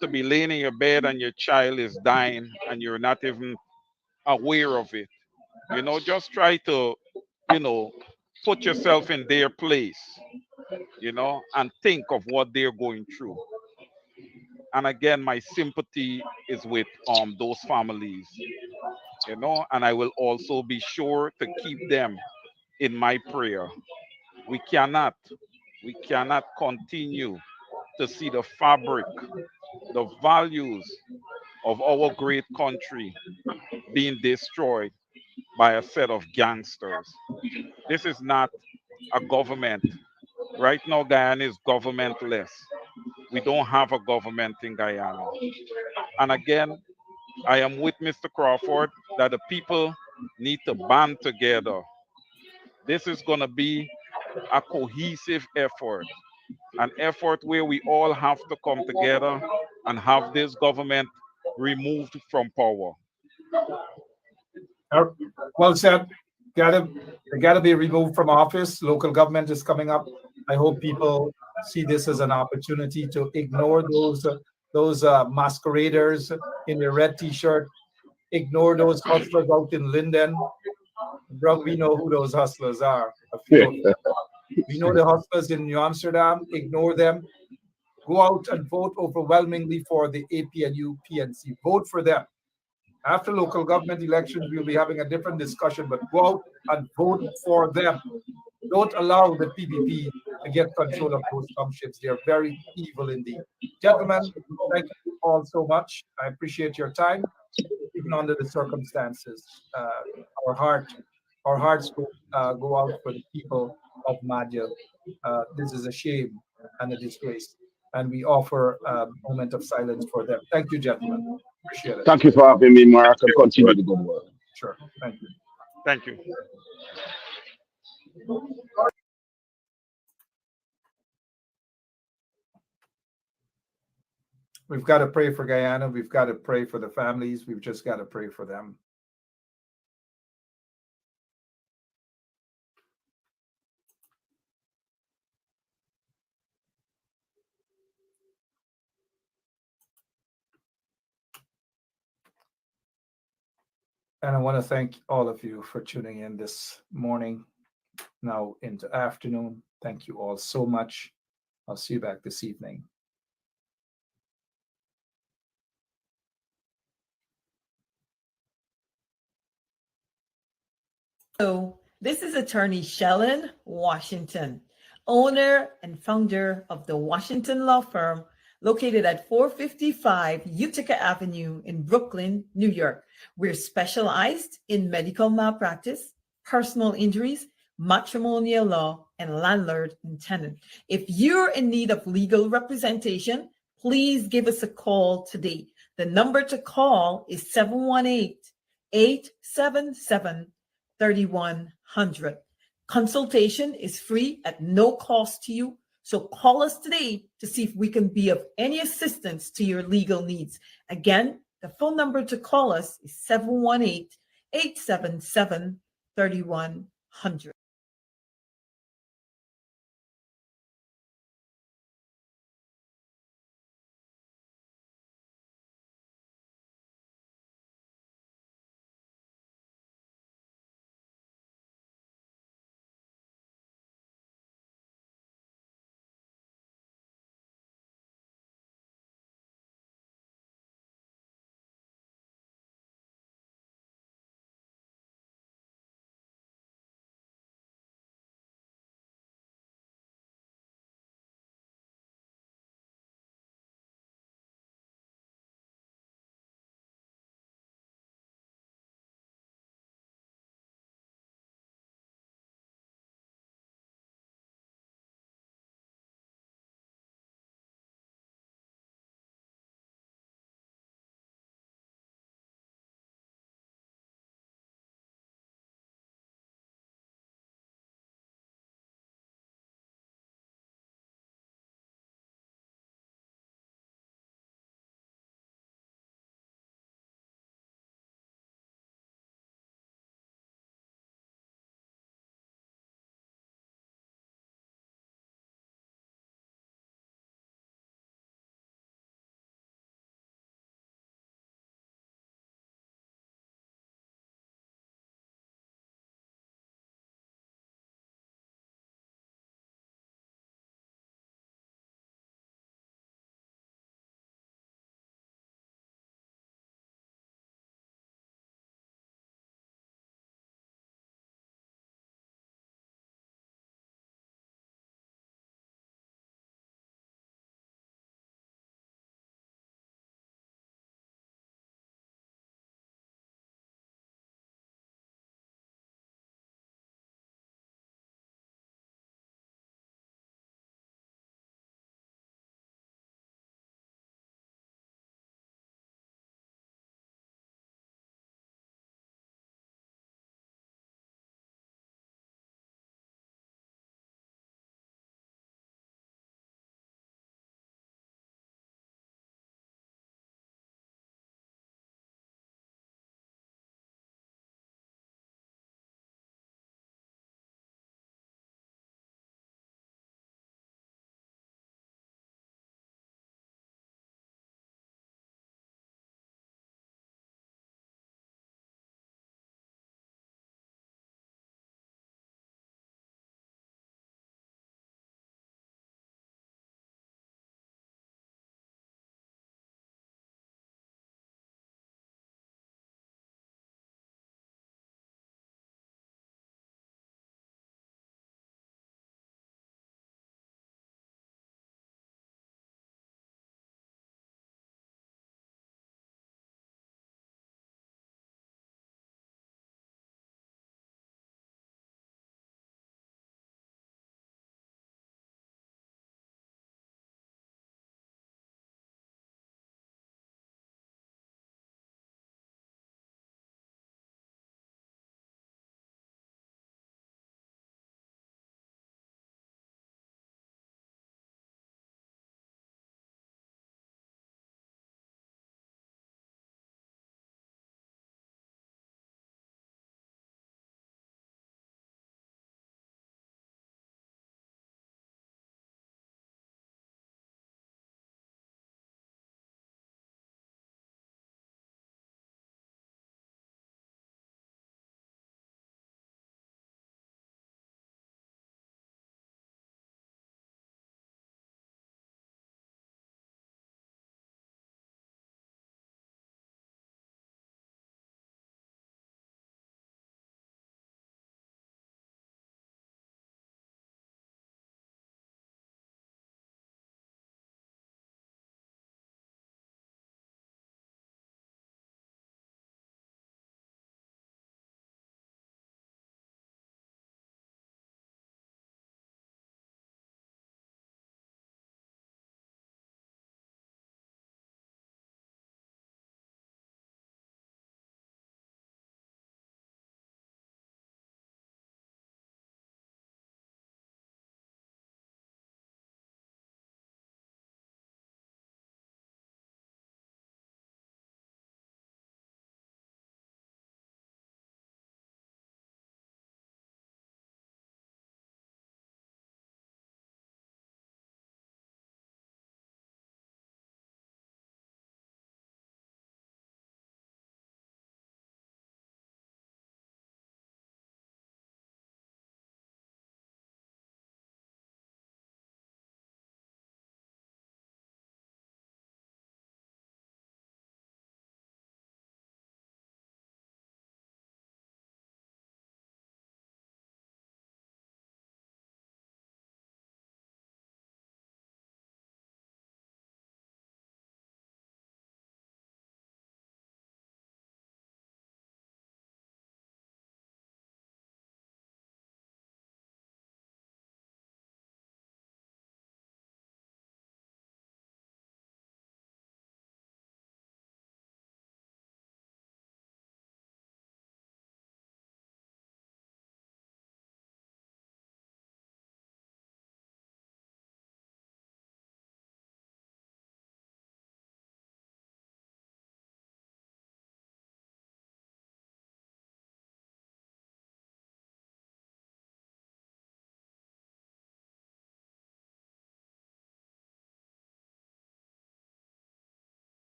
To be laying in your bed and your child is dying and you're not even aware of it. Just try to, put yourself in their place, and think of what they're going through. And again, my sympathy is with those families, and I will also be sure to keep them in my prayer. We cannot continue to see the fabric, the values of our great country being destroyed by a set of gangsters. This is not a government. Right now, Guyana is governmentless. We don't have a government in Guyana. And again, I am with Mr. Crawford that the people need to band together. This is going to be a cohesive effort, an effort where we all have to come together and have this government removed from power. Well said. They gotta be removed from office. Local government is coming up. I hope people see this as an opportunity to ignore those masqueraders in their red T-shirt. Ignore those hustlers out in Linden. Bro, we know who those hustlers are. A few of them. We know the hustlers in New Amsterdam. Ignore them. Go out and vote overwhelmingly for the APNU PNC. Vote for them. After local government elections, we'll be having a different discussion, but go out and vote for them. Don't allow the PPP to get control of those townships. They're very evil indeed. Gentlemen, thank you all so much. I appreciate your time, even under the circumstances. Our hearts go out for the people of Mahdia. This is a shame and a disgrace, and we offer a moment of silence for them. Thank you, gentlemen. Appreciate it. Thank you for having me, Mark, and continue the good work. Sure. Thank you. Thank you. We've got to pray for Guyana. We've got to pray for the families. We've just got to pray for them. And I want to thank all of you for tuning in this morning, now into afternoon. Thank you all so much. I'll see you back this evening. So this is attorney Shellen Washington, owner and founder of the Washington law firm located at 455 Utica Avenue in Brooklyn, New York. We're specialized in medical malpractice, personal injuries, matrimonial law, and landlord and tenant. If you're in need of legal representation, please give us a call today. The number to call is 718-877-3100. Consultation is free at no cost to you. So call us today to see if we can be of any assistance to your legal needs. Again, the phone number to call us is 718-877-3100.